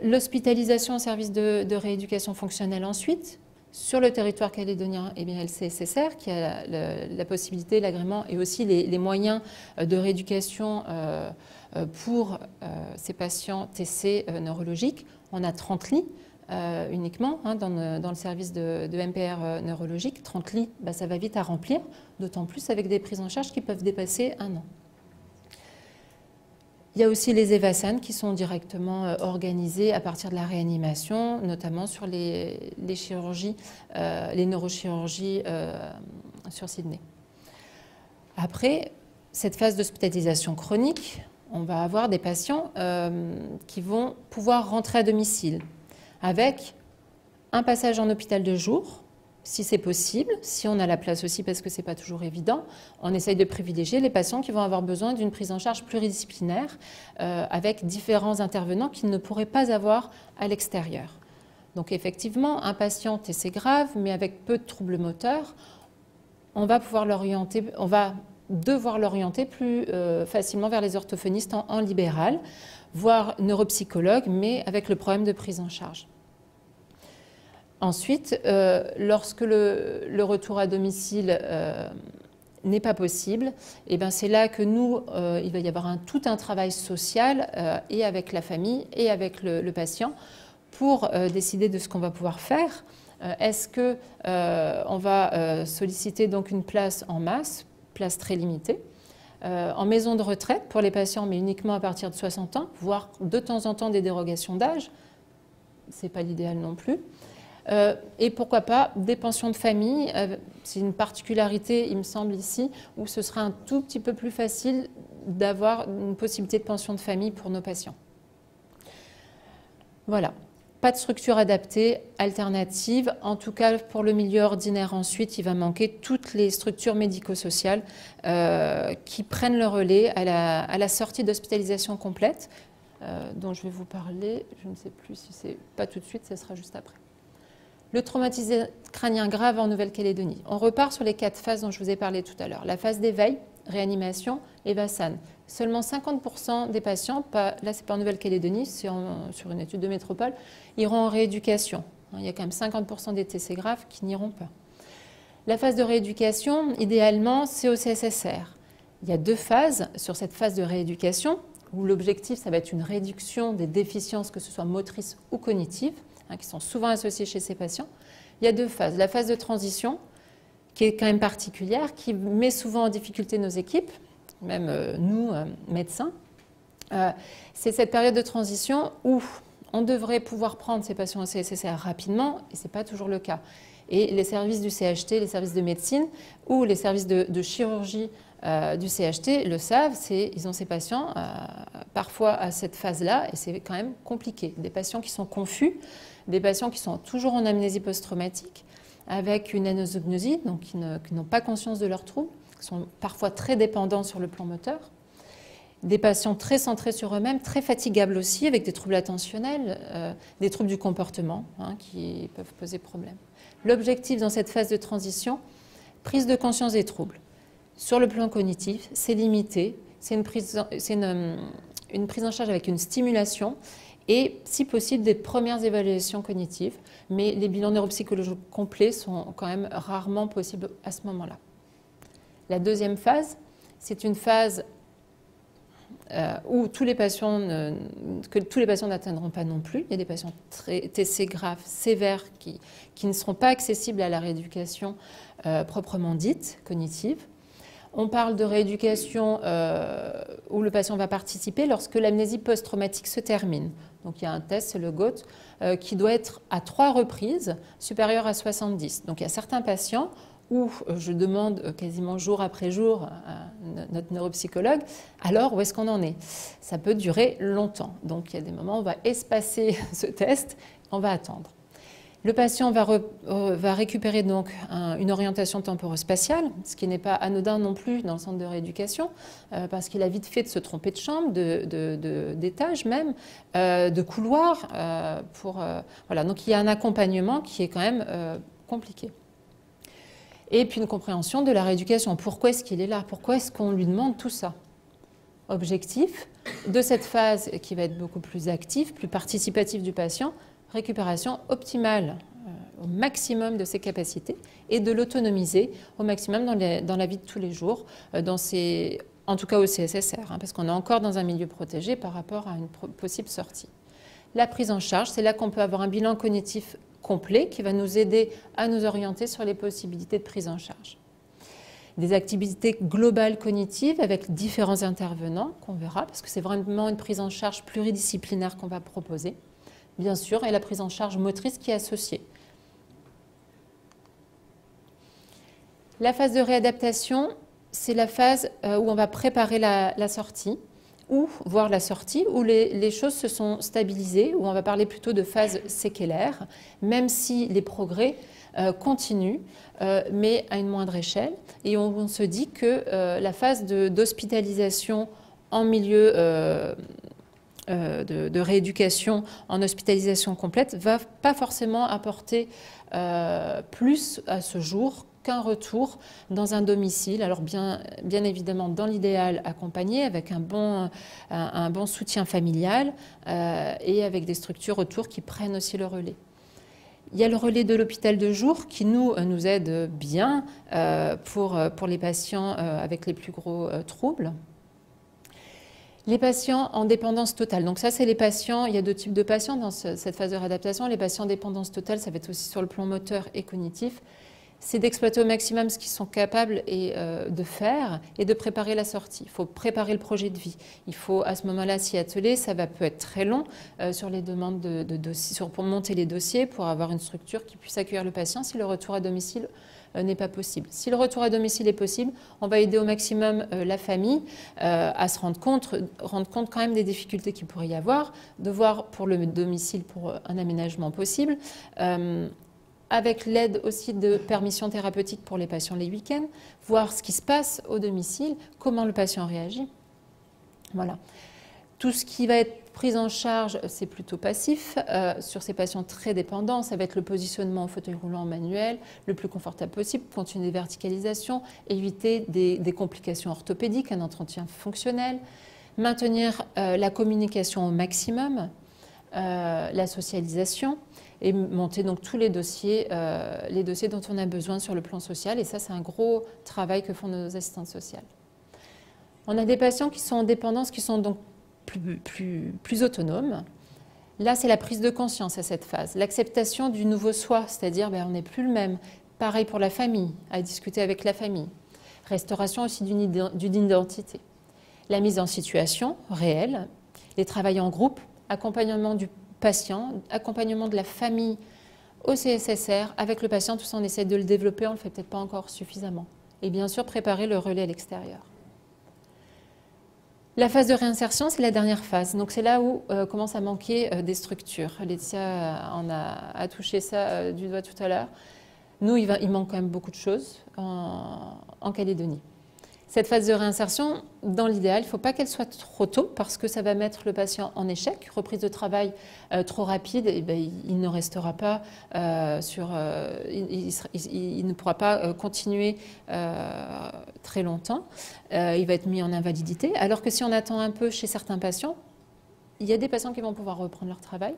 L'hospitalisation en service de rééducation fonctionnelle ensuite, Sur le territoire calédonien, eh bien, le CSSR qui a la possibilité, l'agrément et aussi les moyens de rééducation pour ces patients TC neurologiques. On a 30 lits uniquement dans le service de MPR neurologique. 30 lits, ça va vite à remplir, d'autant plus avec des prises en charge qui peuvent dépasser 1 an. Il y a aussi les EVASAN qui sont directement organisés à partir de la réanimation, notamment sur les chirurgies, les neurochirurgies sur Sydney. Après, cette phase d'hospitalisation chronique, on va avoir des patients qui vont pouvoir rentrer à domicile avec un passage en hôpital de jour, si c'est possible, si on a la place aussi, parce que ce n'est pas toujours évident. On essaye de privilégier les patients qui vont avoir besoin d'une prise en charge pluridisciplinaire avec différents intervenants qu'ils ne pourraient pas avoir à l'extérieur. Donc effectivement, un patient TC grave, mais avec peu de troubles moteurs, on va pouvoir l'orienter, on va devoir l'orienter plus facilement vers les orthophonistes en libéral, voire neuropsychologue, mais avec le problème de prise en charge. Ensuite, lorsque le retour à domicile n'est pas possible, eh bien c'est là que nous, il va y avoir tout un travail social et avec la famille et avec le patient pour décider de ce qu'on va pouvoir faire. Est-ce qu'on va solliciter donc une place en masse, place très limitée, en maison de retraite pour les patients, mais uniquement à partir de 60 ans, voire de temps en temps des dérogations d'âge, ce n'est pas l'idéal non plus. Et pourquoi pas des pensions de famille, c'est une particularité, il me semble, ici, où ce sera un tout petit peu plus facile d'avoir une possibilité de pension de famille pour nos patients. Voilà, pas de structure adaptée, alternative, en tout cas pour le milieu ordinaire ensuite, il va manquer toutes les structures médico-sociales qui prennent le relais à la sortie d'hospitalisation complète, dont je vais vous parler, je ne sais plus si c'est pas tout de suite, ce sera juste après. Le traumatisme crânien grave en Nouvelle-Calédonie. On repart sur les 4 phases dont je vous ai parlé tout à l'heure. La phase d'éveil, réanimation et EVASAN. Seulement 50% des patients, là c'est pas en Nouvelle-Calédonie, c'est sur une étude de métropole, iront en rééducation. Il y a quand même 50% des TC graves qui n'iront pas. La phase de rééducation, idéalement, c'est au CSSR. Il y a 2 phases sur cette phase de rééducation où l'objectif, ça va être une réduction des déficiences, que ce soit motrices ou cognitives, qui sont souvent associés chez ces patients. Il y a 2 phases. La phase de transition, qui est quand même particulière, qui met souvent en difficulté nos équipes, même nous, médecins. C'est cette période de transition où on devrait pouvoir prendre ces patients au CSSR rapidement, et ce n'est pas toujours le cas. Et les services du CHT, les services de médecine ou les services de chirurgie du CHT le savent, ils ont ces patients parfois à cette phase-là, et c'est quand même compliqué. Des patients qui sont confus, des patients qui sont toujours en amnésie post-traumatique, avec une anosognosie, donc qui n'ont pas conscience de leurs troubles, qui sont parfois très dépendants sur le plan moteur, des patients très centrés sur eux-mêmes, très fatigables aussi, avec des troubles attentionnels, des troubles du comportement qui peuvent poser problème. L'objectif dans cette phase de transition, prise de conscience des troubles. Sur le plan cognitif, c'est limité, c'est une prise en charge avec une stimulation et, si possible, des premières évaluations cognitives. Mais les bilans neuropsychologiques complets sont quand même rarement possibles à ce moment-là. La deuxième phase, c'est une phase où tous les patients n'atteindront pas non plus. Il y a des patients TC graves, sévères, qui ne seront pas accessibles à la rééducation proprement dite, cognitive. On parle de rééducation où le patient va participer lorsque l'amnésie post-traumatique se termine. Donc il y a un test, c'est le GOT, qui doit être à 3 reprises supérieur à 70. Donc il y a certains patients où je demande quasiment jour après jour à notre neuropsychologue, alors où est-ce qu'on en est? Ça peut durer longtemps. Donc il y a des moments où on va espacer ce test, on va attendre. Le patient va récupérer donc une orientation temporospatiale, ce qui n'est pas anodin non plus dans le centre de rééducation, parce qu'il a vite fait de se tromper de chambre, d'étage même, de couloir. Voilà. Donc il y a un accompagnement qui est quand même compliqué. Et puis une compréhension de la rééducation. Pourquoi est-ce qu'il est là? Pourquoi est-ce qu'on lui demande tout ça? Objectif de cette phase qui va être beaucoup plus active, plus participative du patient, récupération optimale au maximum de ses capacités et de l'autonomiser au maximum dans la vie de tous les jours, en tout cas au CSSR, hein, parce qu'on est encore dans un milieu protégé par rapport à une possible sortie. La prise en charge, c'est là qu'on peut avoir un bilan cognitif complet qui va nous aider à nous orienter sur les possibilités de prise en charge. Des activités globales cognitives avec différents intervenants qu'on verra, parce que c'est vraiment une prise en charge pluridisciplinaire qu'on va proposer, bien sûr, et la prise en charge motrice qui est associée. La phase de réadaptation, c'est la phase où on va préparer la sortie, ou voir la sortie, où les choses se sont stabilisées, où on va parler plutôt de phase séquelaire, même si les progrès continuent, mais à une moindre échelle. Et on se dit que la phase d'hospitalisation en milieu de rééducation, en hospitalisation complète, ne va pas forcément apporter plus à ce jour qu'un retour dans un domicile, alors bien évidemment dans l'idéal accompagné avec un bon soutien familial et avec des structures autour qui prennent aussi le relais. Il y a le relais de l'hôpital de jour qui nous aide bien pour les patients avec les plus gros troubles. Les patients en dépendance totale. Donc ça, c'est les patients, il y a deux types de patients dans cette phase de réadaptation. Les patients en dépendance totale, ça va être aussi sur le plan moteur et cognitif. C'est d'exploiter au maximum ce qu'ils sont capables de faire et de préparer la sortie. Il faut préparer le projet de vie. Il faut à ce moment-là s'y atteler. Ça peut être très long sur les demandes de dossiers, pour monter les dossiers, pour avoir une structure qui puisse accueillir le patient si le retour à domicile n'est pas possible. Si le retour à domicile est possible, on va aider au maximum la famille à se rendre compte quand même des difficultés qu'il pourrait y avoir, de voir pour le domicile pour un aménagement possible, avec l'aide aussi de permission thérapeutique pour les patients les week-ends, voir ce qui se passe au domicile, comment le patient réagit. Voilà. Tout ce qui va être pris en charge, c'est plutôt passif. Sur ces patients très dépendants, ça va être le positionnement au fauteuil roulant manuel, le plus confortable possible, continuer des verticalisations, éviter des complications orthopédiques, un entretien fonctionnel, maintenir la communication au maximum, la socialisation, et monter donc tous les dossiers dont on a besoin sur le plan social. Et ça, c'est un gros travail que font nos assistantes sociales. On a des patients qui sont en dépendance, qui sont donc plus autonomes. Là, c'est la prise de conscience à cette phase. L'acceptation du nouveau soi, c'est-à-dire on n'est plus le même. Pareil pour la famille, à discuter avec la famille. Restauration aussi d'une identité. La mise en situation réelle, les travails en groupe, accompagnement du patient, accompagnement de la famille au CSSR avec le patient, tout ça on essaie de le développer, on ne le fait peut-être pas encore suffisamment. Et bien sûr, préparer le relais à l'extérieur. La phase de réinsertion, c'est la dernière phase. Donc c'est là où commence à manquer des structures. Laetitia a touché ça du doigt tout à l'heure. Nous, il manque quand même beaucoup de choses en Calédonie. Cette phase de réinsertion, dans l'idéal, il ne faut pas qu'elle soit trop tôt parce que ça va mettre le patient en échec. Reprise de travail trop rapide, et il ne restera pas il ne pourra pas continuer très longtemps. Il va être mis en invalidité. Alors que si on attend un peu chez certains patients, il y a des patients qui vont pouvoir reprendre leur travail.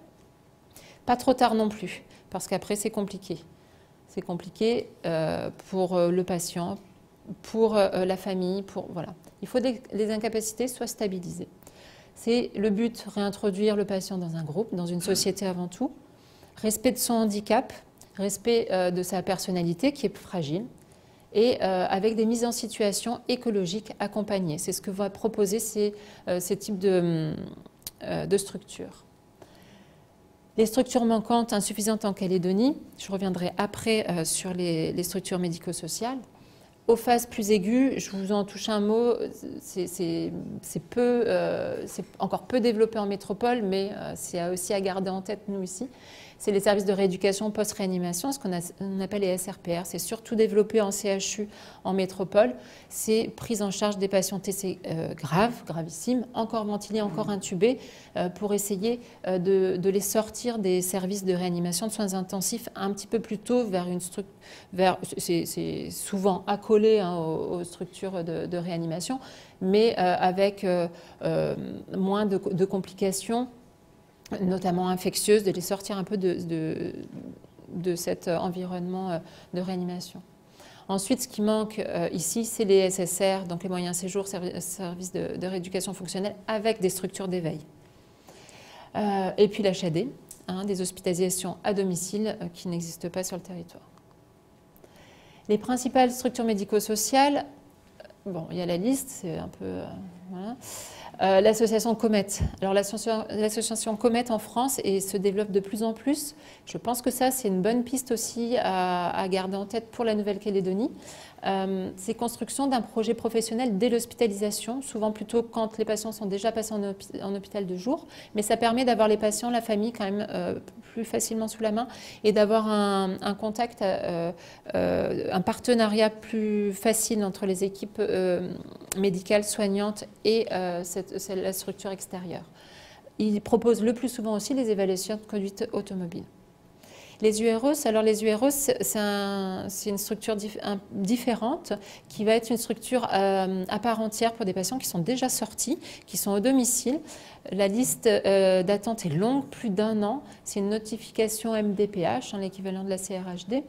Pas trop tard non plus, parce qu'après c'est compliqué. C'est compliqué pour le patient, pour la famille, voilà. Il faut que les incapacités soient stabilisées. C'est le but, réintroduire le patient dans un groupe, dans une société avant tout. Respect de son handicap, respect de sa personnalité qui est fragile et avec des mises en situation écologiques accompagnées. C'est ce que va proposer ces types de structures. Les structures manquantes, insuffisantes en Calédonie, je reviendrai après sur les structures médico-sociales. Aux phases plus aiguës, je vous en touche un mot, c'est encore peu développé en métropole, mais c'est aussi à garder en tête, nous, ici. C'est les services de rééducation post-réanimation, ce qu'on appelle les SRPR. C'est surtout développé en CHU, en métropole. C'est prise en charge des patients TC gravissimes, encore ventilés, encore intubés, pour essayer de les sortir des services de réanimation, de soins intensifs, un petit peu plus tôt vers une structure. C'est souvent accolé aux structures de réanimation, mais avec moins de complications, notamment infectieuses, de les sortir un peu de de cet environnement de réanimation. Ensuite, ce qui manque ici, c'est les SSR, donc les moyens séjours, services de rééducation fonctionnelle, avec des structures d'éveil. Et puis l'HAD, des hospitalisations à domicile qui n'existent pas sur le territoire. Les principales structures médico-sociales, bon, il y a la liste, c'est un peu... voilà. L'association Comet. Alors l'association Comet en France et se développe de plus en plus. Je pense que ça, c'est une bonne piste aussi à garder en tête pour la Nouvelle-Calédonie. C'est construction d'un projet professionnel dès l'hospitalisation, souvent plutôt quand les patients sont déjà passés en hôpital de jour, mais ça permet d'avoir les patients, la famille quand même plus facilement sous la main et d'avoir un contact, un partenariat plus facile entre les équipes médicales, soignantes et la structure extérieure. Il propose le plus souvent aussi les évaluations de conduite automobile. Les UROS, alors les UROS, c'est une structure différente qui va être une structure à part entière pour des patients qui sont déjà sortis, qui sont au domicile. La liste d'attente est longue, plus d'1 an. C'est une notification MDPH, l'équivalent de la CRHD.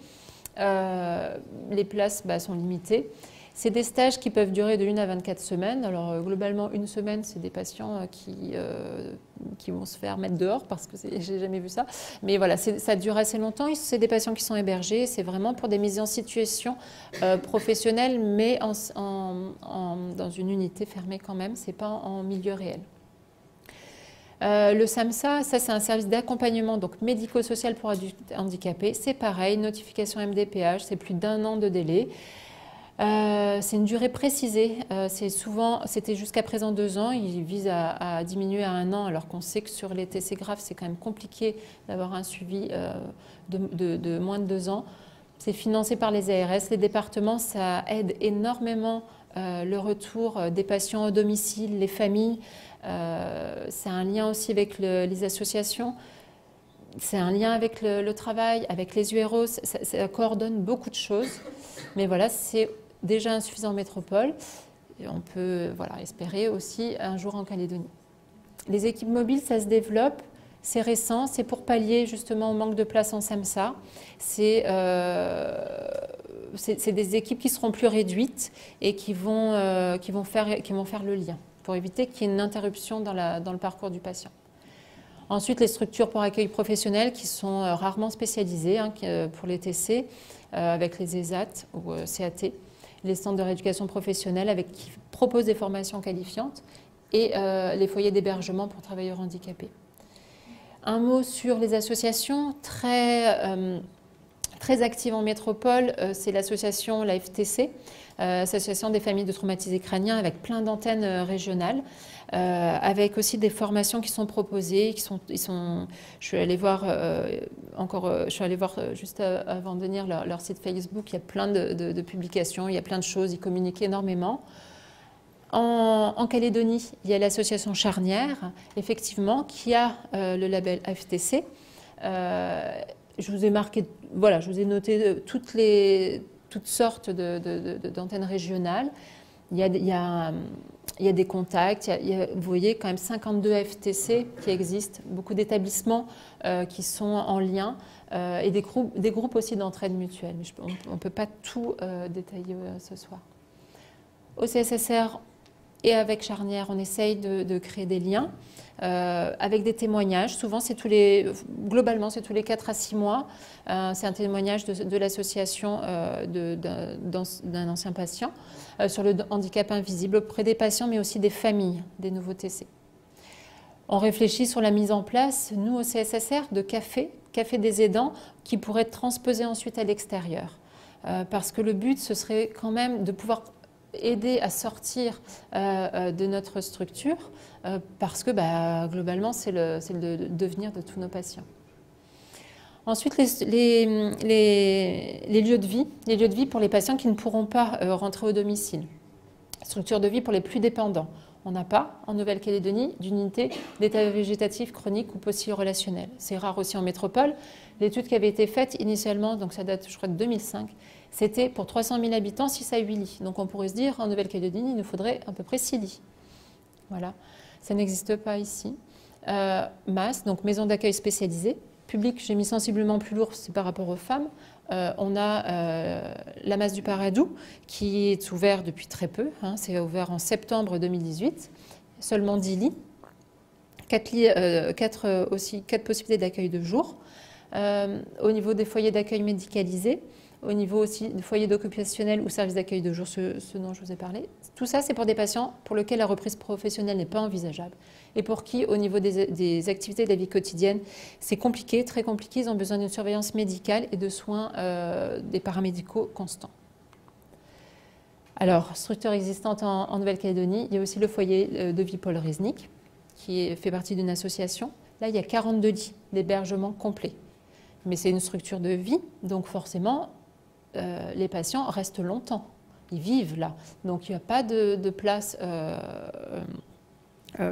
Les places sont limitées. C'est des stages qui peuvent durer de 1 à 24 semaines. Alors globalement, 1 semaine, c'est des patients qui vont se faire mettre dehors parce que j'ai jamais vu ça. Mais voilà, ça dure assez longtemps. C'est des patients qui sont hébergés. C'est vraiment pour des mises en situation professionnelle, mais dans une unité fermée quand même. C'est pas en milieu réel. Le SAMSA, ça c'est un service d'accompagnement donc médico-social pour adultes handicapés. C'est pareil, notification MDPH, c'est plus d'1 an de délai. C'est une durée précisée, c'était jusqu'à présent 2 ans, il vise à diminuer à 1 an alors qu'on sait que sur les TC graves c'est quand même compliqué d'avoir un suivi de moins de 2 ans. C'est financé par les ARS, les départements, ça aide énormément le retour des patients au domicile, les familles, c'est un lien aussi avec les associations. C'est un lien avec le travail, avec les URO, ça coordonne beaucoup de choses. Mais voilà, c'est déjà insuffisant en métropole. Et on peut espérer aussi un jour en Calédonie. Les équipes mobiles, ça se développe. C'est récent, c'est pour pallier justement au manque de place en SAMSA. C'est des équipes qui seront plus réduites et qui vont faire le lien pour éviter qu'il y ait une interruption dans le parcours du patient. Ensuite, les structures pour accueil professionnel qui sont rarement spécialisées pour les TC, avec les ESAT ou CAT, les centres de rééducation professionnelle qui proposent des formations qualifiantes et les foyers d'hébergement pour travailleurs handicapés. Un mot sur les associations très actives en métropole, c'est l'association, la FTC, Association des familles de traumatisés crâniens, avec plein d'antennes régionales. Avec aussi des formations qui sont proposées, je suis allée voir juste avant de venir leur site Facebook, il y a plein de publications, il y a plein de choses, ils communiquent énormément. En Calédonie, il y a l'association Charnière, effectivement, qui a le label FTC. Je vous ai marqué, voilà, je vous ai noté toutes sortes d'antennes régionales. Il y a des contacts, vous voyez quand même 52 FTC qui existent, beaucoup d'établissements qui sont en lien et des groupes aussi d'entraide mutuelle. Mais on ne peut pas tout détailler ce soir. Au CSSR et avec Charnière, on essaye de créer des liens avec des témoignages. Souvent, globalement, c'est tous les 4 à 6 mois. C'est un témoignage de l'association d'un ancien patient sur le handicap invisible auprès des patients, mais aussi des familles des nouveaux TC. On réfléchit sur la mise en place, nous au CSSR, de café des aidants qui pourraient être transposés ensuite à l'extérieur. Parce que le but, ce serait quand même de pouvoir aider à sortir de notre structure parce que globalement, c'est le devenir de tous nos patients. Ensuite, les lieux de vie. Les lieux de vie pour les patients qui ne pourront pas rentrer au domicile. Structure de vie pour les plus dépendants. On n'a pas, en Nouvelle-Calédonie, d'unité d'état végétatif chronique ou post-relationnel. C'est rare aussi en métropole. L'étude qui avait été faite initialement, donc ça date, je crois, de 2005, c'était pour 300 000 habitants, 6 à 8 lits. Donc on pourrait se dire, en Nouvelle-Calédonie, il nous faudrait à peu près 6 lits. Voilà, ça n'existe pas ici. MAS, donc maison d'accueil spécialisée. public, j'ai mis sensiblement plus lourd, c'est par rapport aux femmes. On a la masse du Paradou qui est ouvert depuis très peu, hein, c'est ouvert en septembre 2018, seulement 10 lits, 4 possibilités d'accueil de jour. Au niveau des foyers d'accueil médicalisés, au niveau aussi du foyer d'occupationnel ou service d'accueil de jour, ce dont je vous ai parlé. Tout ça, c'est pour des patients pour lesquels la reprise professionnelle n'est pas envisageable et pour qui, au niveau des activités de la vie quotidienne, c'est compliqué, très compliqué. Ils ont besoin d'une surveillance médicale et de soins des paramédicaux constants. Alors, structure existante en Nouvelle-Calédonie, il y a aussi le foyer de vie Paul Reznik, qui fait partie d'une association. Là, il y a 42 lits d'hébergement complet. Mais c'est une structure de vie, donc forcément, les patients restent longtemps. Ils vivent là. Donc, il n'y a pas de place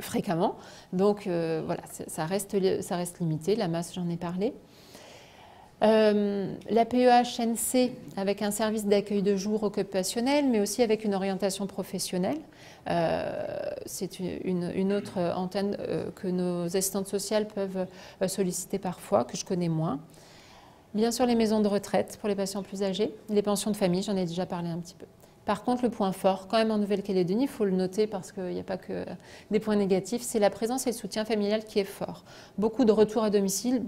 fréquemment. Donc, voilà, ça reste limité. La masse, j'en ai parlé. La PEH-NC, avec un service d'accueil de jour occupationnel, mais aussi avec une orientation professionnelle. C'est une autre antenne que nos assistantes sociales peuvent solliciter parfois, que je connais moins. Bien sûr, les maisons de retraite pour les patients plus âgés, les pensions de famille, j'en ai déjà parlé un petit peu. Par contre, le point fort, quand même en Nouvelle-Calédonie, il faut le noter parce qu'il n'y a pas que des points négatifs, c'est la présence et le soutien familial qui est fort. Beaucoup de retours à domicile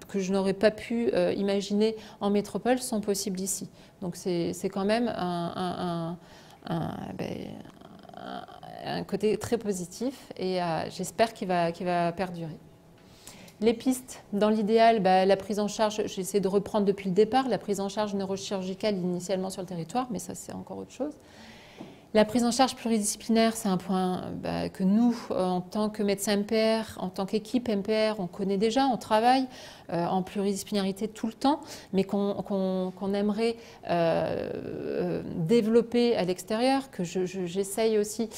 que je n'aurais pas pu imaginer en métropole sont possibles ici. Donc c'est quand même un côté très positif et j'espère qu'il va perdurer. Les pistes, dans l'idéal, la prise en charge, j'essaie de reprendre depuis le départ, la prise en charge neurochirurgicale initialement sur le territoire, mais ça c'est encore autre chose. La prise en charge pluridisciplinaire, c'est un point que nous, en tant que médecins MPR, en tant qu'équipe MPR, on connaît déjà, on travaille en pluridisciplinarité tout le temps, mais qu'on aimerait développer à l'extérieur, que j'essaye aussi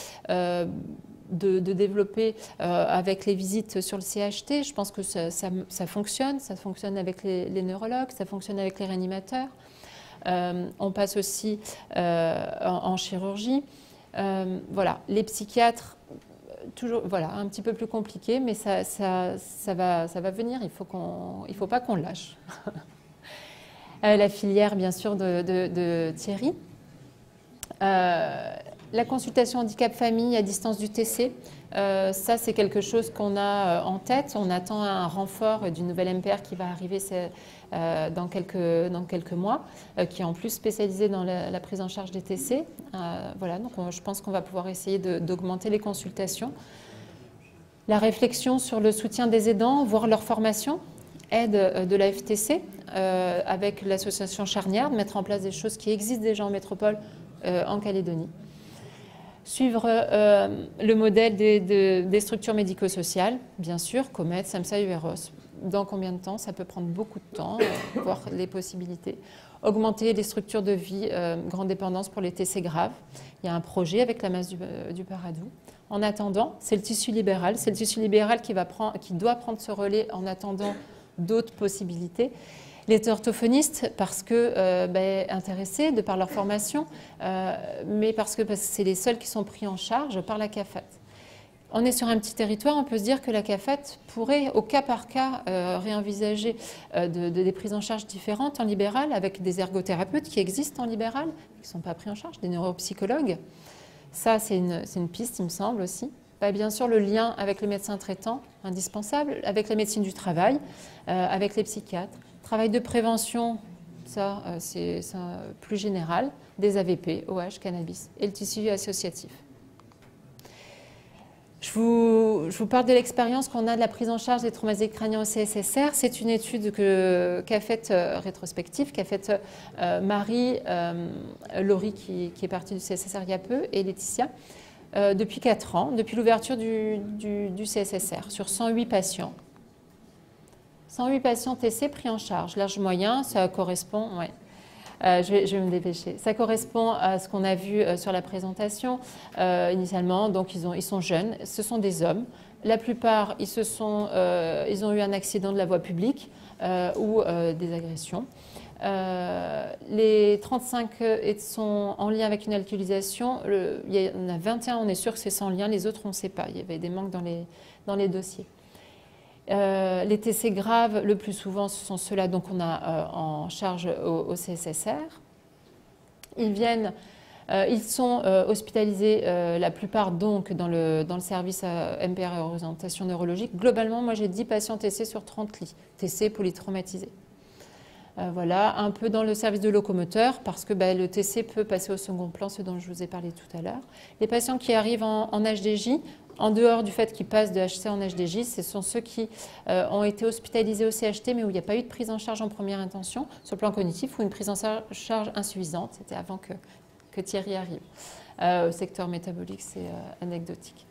de développer avec les visites sur le CHT. Je pense que ça fonctionne avec les neurologues, ça fonctionne avec les réanimateurs. On passe aussi en chirurgie. Voilà, les psychiatres, toujours, voilà, un petit peu plus compliqué, mais ça va venir, il ne faut pas qu'on lâche. La filière, bien sûr, de Thierry. La consultation handicap-famille à distance du TC, ça c'est quelque chose qu'on a en tête. On attend un renfort du nouvel MPR qui va arriver dans quelques mois, qui est en plus spécialisé dans la prise en charge des TC. Voilà, donc je pense qu'on va pouvoir essayer d'augmenter les consultations. La réflexion sur le soutien des aidants, voire leur formation, aide de la FTC, avec l'association Charnière, de mettre en place des choses qui existent déjà en métropole en Calédonie. Suivre le modèle des structures médico-sociales, bien sûr, Comet, SAMSA, UROS. Dans combien de temps? Ça peut prendre beaucoup de temps, voir les possibilités. Augmenter les structures de vie, grande dépendance pour les TC graves. Il y a un projet avec la masse du Paradou. En attendant, c'est le tissu libéral. C'est le tissu libéral qui doit prendre ce relais en attendant d'autres possibilités. Les orthophonistes, parce que intéressés de par leur formation, mais parce que c'est les seuls qui sont pris en charge par la CAFAT. On est sur un petit territoire, on peut se dire que la CAFAT pourrait, au cas par cas, réenvisager des prises en charge différentes en libéral, avec des ergothérapeutes qui existent en libéral, qui ne sont pas pris en charge, des neuropsychologues. Ça, c'est une piste, il me semble aussi. Bien sûr, le lien avec les médecins traitants, indispensable, avec la médecine du travail, avec les psychiatres. Travail de prévention, ça c'est plus général, des AVP, OH, cannabis et le tissu associatif. Je vous parle de l'expérience qu'on a de la prise en charge des traumatisés crâniens au CSSR. C'est une étude qu'a faite rétrospective, qu'a faite Marie, Laurie qui est partie du CSSR il y a peu, et Laetitia, depuis 4 ans, depuis l'ouverture du CSSR, sur 108 patients. 108 patients TC pris en charge, l'âge moyen, ça correspond, ouais. Je vais me dépêcher. Ça correspond à ce qu'on a vu sur la présentation initialement. Donc ils sont jeunes, ce sont des hommes. La plupart, ils ont eu un accident de la voie publique ou des agressions. Les 35 sont en lien avec une alcoolisation. Il y en a 21, on est sûr que c'est sans lien. Les autres, on ne sait pas. Il y avait des manques dans les dossiers. Les TC graves, le plus souvent, ce sont ceux-là qu'on a en charge au CSSR. Ils sont hospitalisés, la plupart donc, dans le service MPR et orientation neurologique. Globalement, moi j'ai 10 patients TC sur 30 lits, TC polytraumatisés. Voilà, un peu dans le service de locomoteur, parce que le TC peut passer au second plan, ce dont je vous ai parlé tout à l'heure. Les patients qui arrivent en HDJ, en dehors du fait qu'ils passent de HC en HDJ, ce sont ceux qui ont été hospitalisés au CHT, mais où il n'y a pas eu de prise en charge en première intention, sur le plan cognitif, ou une prise en charge insuffisante. C'était avant que Thierry arrive. Au secteur métabolique, c'est anecdotique.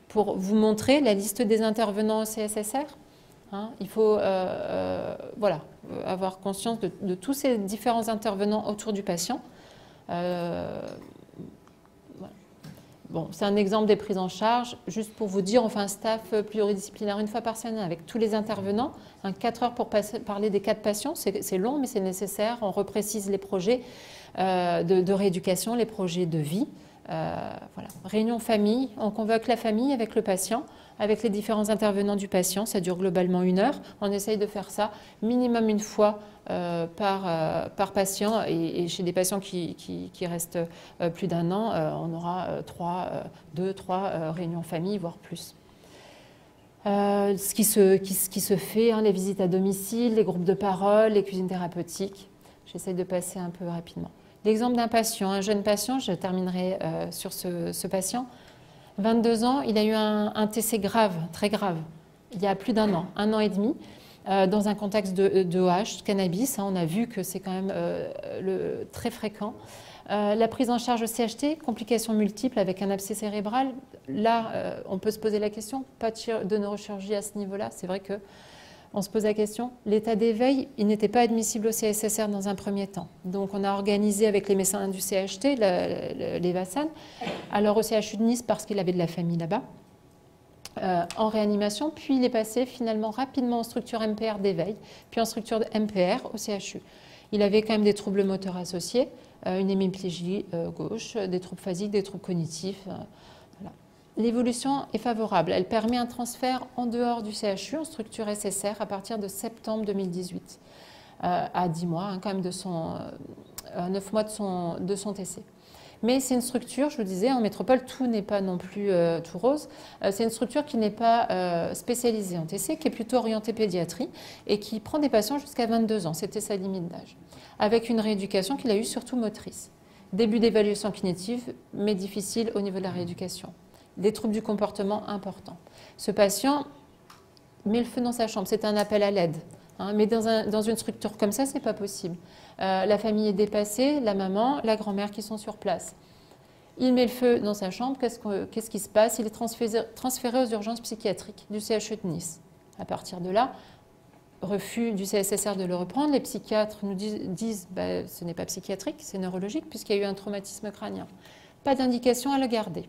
Pour vous montrer la liste des intervenants au CSSR, il faut voilà, avoir conscience de tous ces différents intervenants autour du patient. Bon, c'est un exemple des prises en charge. Juste pour vous dire, on fait un staff pluridisciplinaire une fois par semaine avec tous les intervenants. 4 heures pour parler des 4 patients, c'est long, mais c'est nécessaire. On reprécise les projets de rééducation, les projets de vie. Voilà. Réunion famille, on convoque la famille avec le patient, avec les différents intervenants du patient. Ça dure globalement 1 heure. On essaye de faire ça minimum 1 fois par patient, et chez des patients qui restent plus d'1 an, on aura 2-3 réunions famille, voire plus. Ce qui se fait, les visites à domicile, les groupes de parole, les cuisines thérapeutiques. J'essaie de passer un peu rapidement. L'exemple d'un patient, un jeune patient, je terminerai sur ce patient. 22 ans, il a eu un TC grave, très grave, il y a plus d'1 an, 1 an et demi, dans un contexte de OH, cannabis. On a vu que c'est quand même très fréquent. La prise en charge au CHT, complications multiples avec un abcès cérébral. Là, on peut se poser la question, pas de neurochirurgie à ce niveau-là. C'est vrai qu'on se pose la question. L'état d'éveil, il n'était pas admissible au CSSR dans un premier temps. Donc, on a organisé avec les médecins du CHT, les Vassan, alors au CHU de Nice parce qu'il avait de la famille là-bas, en réanimation. Puis, il est passé finalement rapidement en structure MPR d'éveil, puis en structure MPR au CHU. Il avait quand même des troubles moteurs associés, une hémiplégie gauche, des troubles phasiques, des troubles cognitifs. Voilà. L'évolution est favorable. Elle permet un transfert en dehors du CHU, en structure SSR, à partir de septembre 2018, à 10 mois, quand même 9 mois de son TC. Mais c'est une structure, je vous disais, en métropole, tout n'est pas non plus tout rose. C'est une structure qui n'est pas spécialisée en TC, qui est plutôt orientée pédiatrie et qui prend des patients jusqu'à 22 ans. C'était sa limite d'âge. Avec une rééducation qu'il a eue surtout motrice. Début d'évaluation cognitive, mais difficile au niveau de la rééducation. Des troubles du comportement importants. Ce patient met le feu dans sa chambre. C'est un appel à l'aide. Mais dans une structure comme ça, ce n'est pas possible. La famille est dépassée, la maman, la grand-mère qui sont sur place. Il met le feu dans sa chambre, qu'est-ce qui se passe? Il est transféré aux urgences psychiatriques du CHU de Nice. À partir de là, refus du CSSR de le reprendre, les psychiatres nous disent ce n'est pas psychiatrique, c'est neurologique puisqu'il y a eu un traumatisme crânien. Pas d'indication à le garder.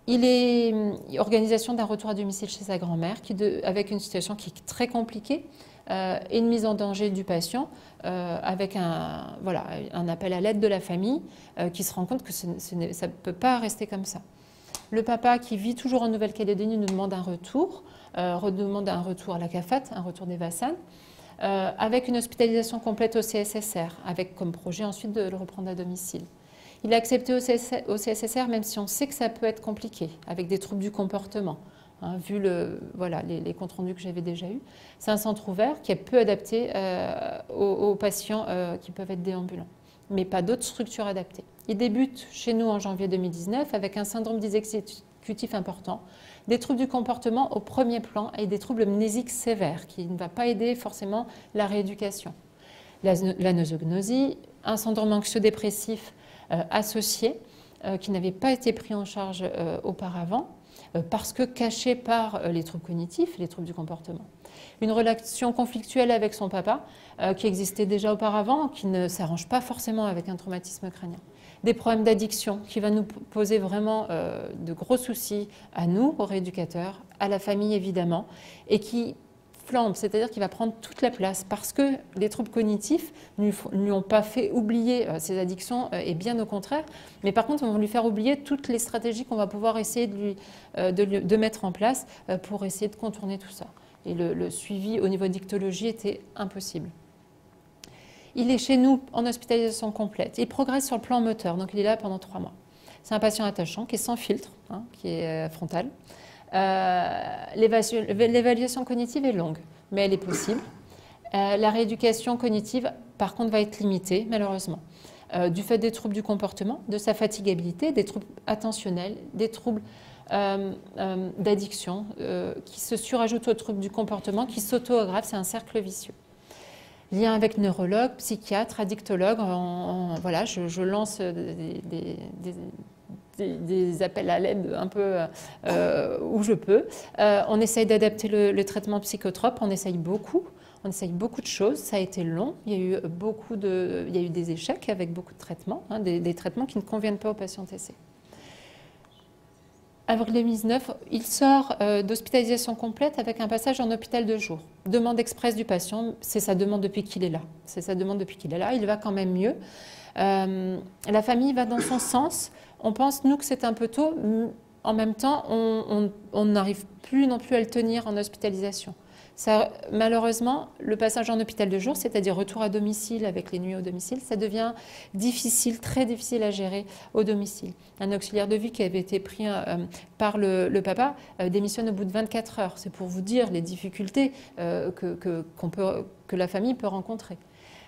Il est organisation d'un retour à domicile chez sa grand-mère avec une situation qui est très compliquée et une mise en danger du patient avec un appel à l'aide de la famille qui se rend compte que ça ne peut pas rester comme ça. Le papa qui vit toujours en Nouvelle-Calédonie nous demande un retour, redemande un retour à la CAFAT, un retour des Vassan, avec une hospitalisation complète au CSSR, avec comme projet ensuite de le reprendre à domicile. Il a accepté au CSSR, même si on sait que ça peut être compliqué, avec des troubles du comportement, vu les comptes rendus que j'avais déjà eus. C'est un centre ouvert qui est peu adapté aux patients qui peuvent être déambulants, mais pas d'autres structures adaptées. Il débute chez nous en janvier 2019 avec un syndrome dysexécutif important, des troubles du comportement au premier plan et des troubles mnésiques sévères qui ne va pas aider forcément la rééducation. La nosognosie, un syndrome anxio-dépressif associé qui n'avait pas été pris en charge auparavant parce que caché par les troubles cognitifs, les troubles du comportement. Une relation conflictuelle avec son papa qui existait déjà auparavant, qui ne s'arrange pas forcément avec un traumatisme crânien. Des problèmes d'addiction qui va nous poser vraiment de gros soucis à nous, aux rééducateurs, à la famille évidemment, et qui flambe, c'est-à-dire qu'il va prendre toute la place parce que les troubles cognitifs ne lui ont pas fait oublier ses addictions et bien au contraire, mais par contre on va lui faire oublier toutes les stratégies qu'on va pouvoir essayer de mettre en place pour essayer de contourner tout ça. Et le suivi au niveau dictologie était impossible. Il est chez nous en hospitalisation complète, il progresse sur le plan moteur, donc il est là pendant 3 mois. C'est un patient attachant qui est sans filtre, hein, qui est frontal. L'évaluation cognitive est longue, mais elle est possible. La rééducation cognitive, par contre, va être limitée, malheureusement, du fait des troubles du comportement, de sa fatigabilité, des troubles attentionnels, des troubles d'addiction qui se surajoutent aux troubles du comportement, qui s'auto-aggravent. C'est un cercle vicieux. Lien avec neurologue, psychiatre, addictologue. Voilà, je lance des appels à l'aide un peu où je peux. On essaye d'adapter le traitement psychotrope, on essaye beaucoup de choses, ça a été long, il y a eu des échecs avec beaucoup de traitements, hein, des traitements qui ne conviennent pas aux patients TC. Avril 2019, il sort d'hospitalisation complète avec un passage en hôpital de jour. Demande express du patient, c'est sa demande depuis qu'il est là. Il va quand même mieux. La famille va dans son sens. On pense, nous, que c'est un peu tôt. En même temps, on n'arrive plus non plus à le tenir en hospitalisation. Ça, malheureusement, le passage en hôpital de jour, c'est-à-dire retour à domicile avec les nuits au domicile, ça devient difficile, très difficile à gérer au domicile. Un auxiliaire de vie qui avait été pris par le papa démissionne au bout de 24 heures. C'est pour vous dire les difficultés que la famille peut rencontrer.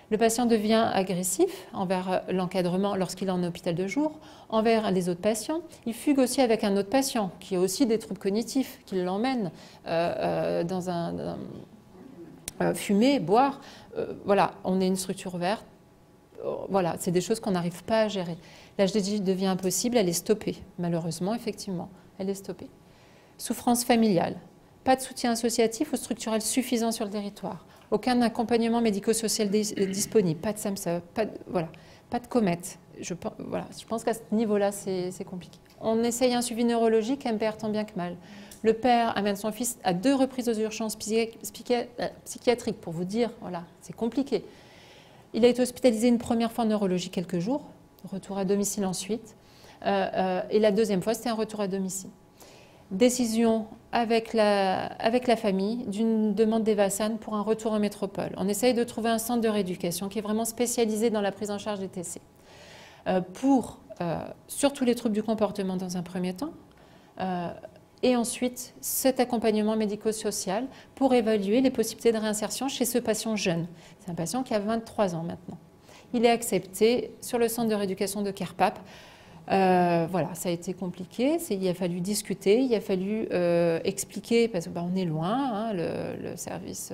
Le patient devient agressif envers l'encadrement lorsqu'il est en hôpital de jour, envers les autres patients. Il fugue aussi avec un autre patient qui a aussi des troubles cognitifs, qui l'emmène fumer, boire. Voilà, on est une structure ouverte. Voilà, c'est des choses qu'on n'arrive pas à gérer. L'HDJ devient impossible, elle est stoppée. Malheureusement, effectivement, elle est stoppée. Souffrance familiale. Pas de soutien associatif ou structurel suffisant sur le territoire. Aucun accompagnement médico-social disponible, pas de SAMSA, pas de comète. Je pense qu'à ce niveau-là, c'est compliqué. On essaye un suivi neurologique, MPR tant bien que mal. Le père amène son fils à 2 reprises aux urgences psychiatriques, pour vous dire, voilà, c'est compliqué. Il a été hospitalisé une première fois en neurologie quelques jours, retour à domicile ensuite, et la deuxième fois, c'était un retour à domicile. Décision avec la famille d'une demande d'Evasan pour un retour en métropole. On essaye de trouver un centre de rééducation qui est vraiment spécialisé dans la prise en charge des TC. Pour surtout les troubles du comportement dans un premier temps, et ensuite cet accompagnement médico-social pour évaluer les possibilités de réinsertion chez ce patient jeune. C'est un patient qui a 23 ans maintenant. Il est accepté sur le centre de rééducation de Kerpap. Voilà, ça a été compliqué, il a fallu discuter, il a fallu expliquer, parce qu'on est loin, hein, le service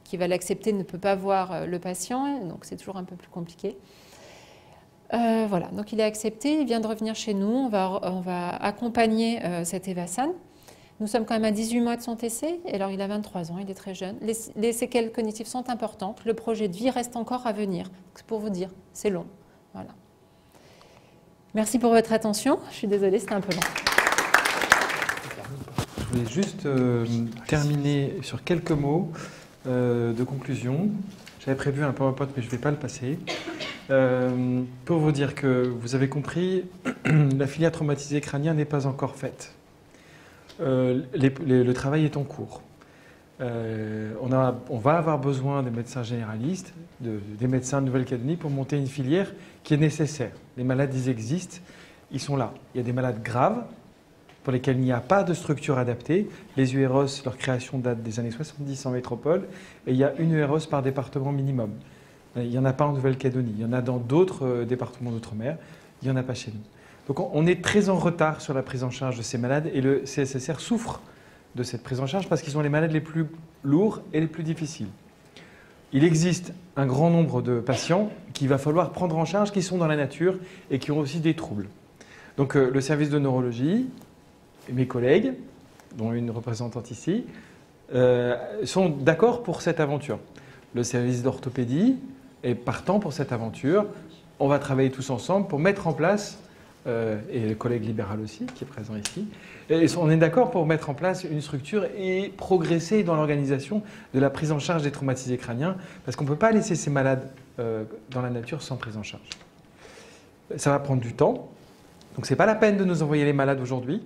qui va l'accepter ne peut pas voir le patient, donc c'est toujours un peu plus compliqué. Voilà, donc il est accepté, il vient de revenir chez nous, on va accompagner cet Evasan. Nous sommes quand même à 18 mois de son TC, et alors il a 23 ans, il est très jeune. Les séquelles cognitives sont importantes, le projet de vie reste encore à venir. C'est pour vous dire, c'est long. Voilà. Merci pour votre attention. Je suis désolée, c'était un peu long. Je voulais juste terminer sur quelques mots de conclusion. J'avais prévu un PowerPoint, mais je ne vais pas le passer. Pour vous dire que vous avez compris, la filière traumatisée crânien n'est pas encore faite. Le travail est en cours. On va avoir besoin des médecins généralistes, des médecins de Nouvelle-Calédonie pour monter une filière qui est nécessaire. Les malades, ils existent, ils sont là. Il y a des malades graves pour lesquels il n'y a pas de structure adaptée. Les UROS, leur création date des années 70 en métropole, et il y a une UROS par département minimum. Il n'y en a pas en Nouvelle-Calédonie, il y en a dans d'autres départements d'outre-mer, il n'y en a pas chez nous. Donc on est très en retard sur la prise en charge de ces malades, et le CSSR souffre de cette prise en charge parce qu'ils sont les malades les plus lourds et les plus difficiles. Il existe un grand nombre de patients qu'il va falloir prendre en charge, qui sont dans la nature et qui ont aussi des troubles. Donc le service de neurologie, et mes collègues, dont une représentante ici, sont d'accord pour cette aventure. Le service d'orthopédie est partant pour cette aventure. On va travailler tous ensemble pour mettre en place et le collègue libéral aussi, qui est présent ici. Et on est d'accord pour mettre en place une structure et progresser dans l'organisation de la prise en charge des traumatisés crâniens, parce qu'on ne peut pas laisser ces malades dans la nature sans prise en charge. Ça va prendre du temps, donc ce n'est pas la peine de nous envoyer les malades aujourd'hui.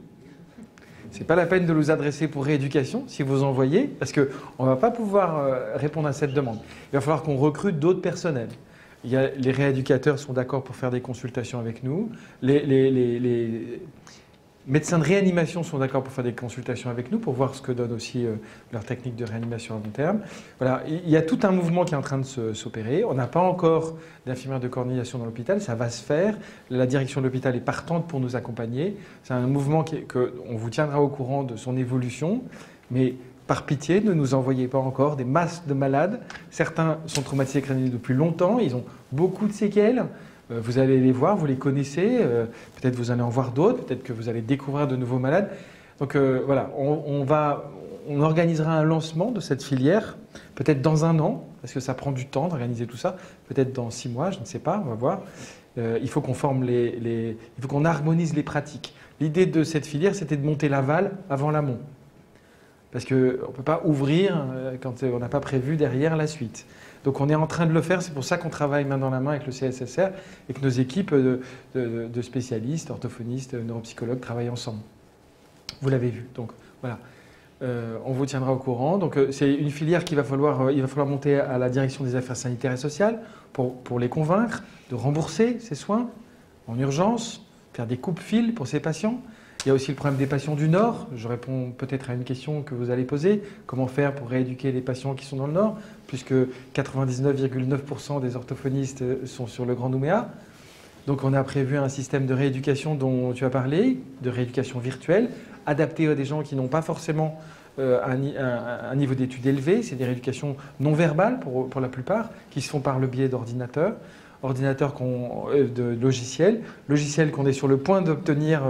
Ce n'est pas la peine de nous adresser pour rééducation si vous envoyez, parce qu'on ne va pas pouvoir répondre à cette demande. Il va falloir qu'on recrute d'autres personnels. Les rééducateurs sont d'accord pour faire des consultations avec nous. Les médecins de réanimation sont d'accord pour faire des consultations avec nous, pour voir ce que donne aussi leur technique de réanimation à long terme. Voilà, il y a tout un mouvement qui est en train de s'opérer. On n'a pas encore d'infirmières de coordination dans l'hôpital, ça va se faire. La direction de l'hôpital est partante pour nous accompagner. C'est un mouvement qu'on vous tiendra au courant de son évolution, mais par pitié, ne nous envoyez pas encore des masses de malades. Certains sont traumatisés crâniens depuis longtemps, ils ont beaucoup de séquelles. Vous allez les voir, vous les connaissez, peut-être vous allez en voir d'autres, peut-être que vous allez découvrir de nouveaux malades. Donc voilà, on organisera un lancement de cette filière, peut-être dans 1 an, parce que ça prend du temps d'organiser tout ça, peut-être dans 6 mois, je ne sais pas, on va voir. Il faut qu'on forme il faut qu'on harmonise les pratiques. L'idée de cette filière, c'était de monter l'aval avant l'amont. Parce qu'on ne peut pas ouvrir quand on n'a pas prévu derrière la suite. Donc on est en train de le faire, c'est pour ça qu'on travaille main dans la main avec le CSSR et que nos équipes de spécialistes, orthophonistes, neuropsychologues travaillent ensemble. Vous l'avez vu, donc voilà. On vous tiendra au courant. Donc c'est une filière il va falloir monter à la direction des affaires sanitaires et sociales pour les convaincre de rembourser ces soins en urgence, faire des coupes-fils pour ces patients. Il y a aussi le problème des patients du Nord. Je réponds peut-être à une question que vous allez poser. Comment faire pour rééduquer les patients qui sont dans le Nord, puisque 99,9% des orthophonistes sont sur le Grand Nouméa. Donc on a prévu un système de rééducation dont tu as parlé, de rééducation virtuelle, adapté à des gens qui n'ont pas forcément un niveau d'études élevé. C'est des rééducations non verbales pour la plupart, qui se font par le biais d'ordinateurs. De logiciels qu'on est sur le point d'obtenir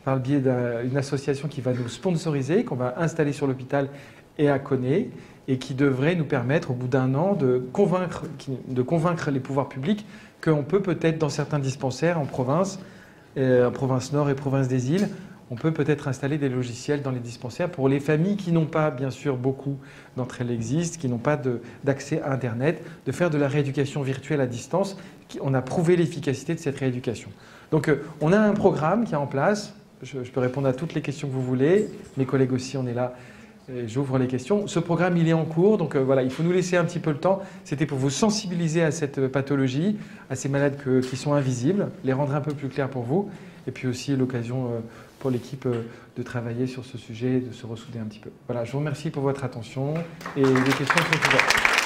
par le biais d'une association qui va nous sponsoriser, qu'on va installer sur l'hôpital et à Koné, et qui devrait nous permettre, au bout d'1 an, de convaincre les pouvoirs publics qu'on peut peut-être, dans certains dispensaires en province Nord et province des Îles, on peut peut-être installer des logiciels dans les dispensaires pour les familles qui n'ont pas, bien sûr, beaucoup d'entre elles existent, qui n'ont pas d'accès à Internet, de faire de la rééducation virtuelle à distance. On a prouvé l'efficacité de cette rééducation. Donc on a un programme qui est en place. Je peux répondre à toutes les questions que vous voulez. Mes collègues aussi, on est là. J'ouvre les questions. Ce programme, il est en cours. Donc voilà, il faut nous laisser un petit peu le temps. C'était pour vous sensibiliser à cette pathologie, à ces malades qui sont invisibles, les rendre un peu plus clairs pour vous. Et puis aussi l'occasion pour l'équipe de travailler sur ce sujet, de se ressouder un petit peu. Voilà, je vous remercie pour votre attention et les questions sont ouvertes.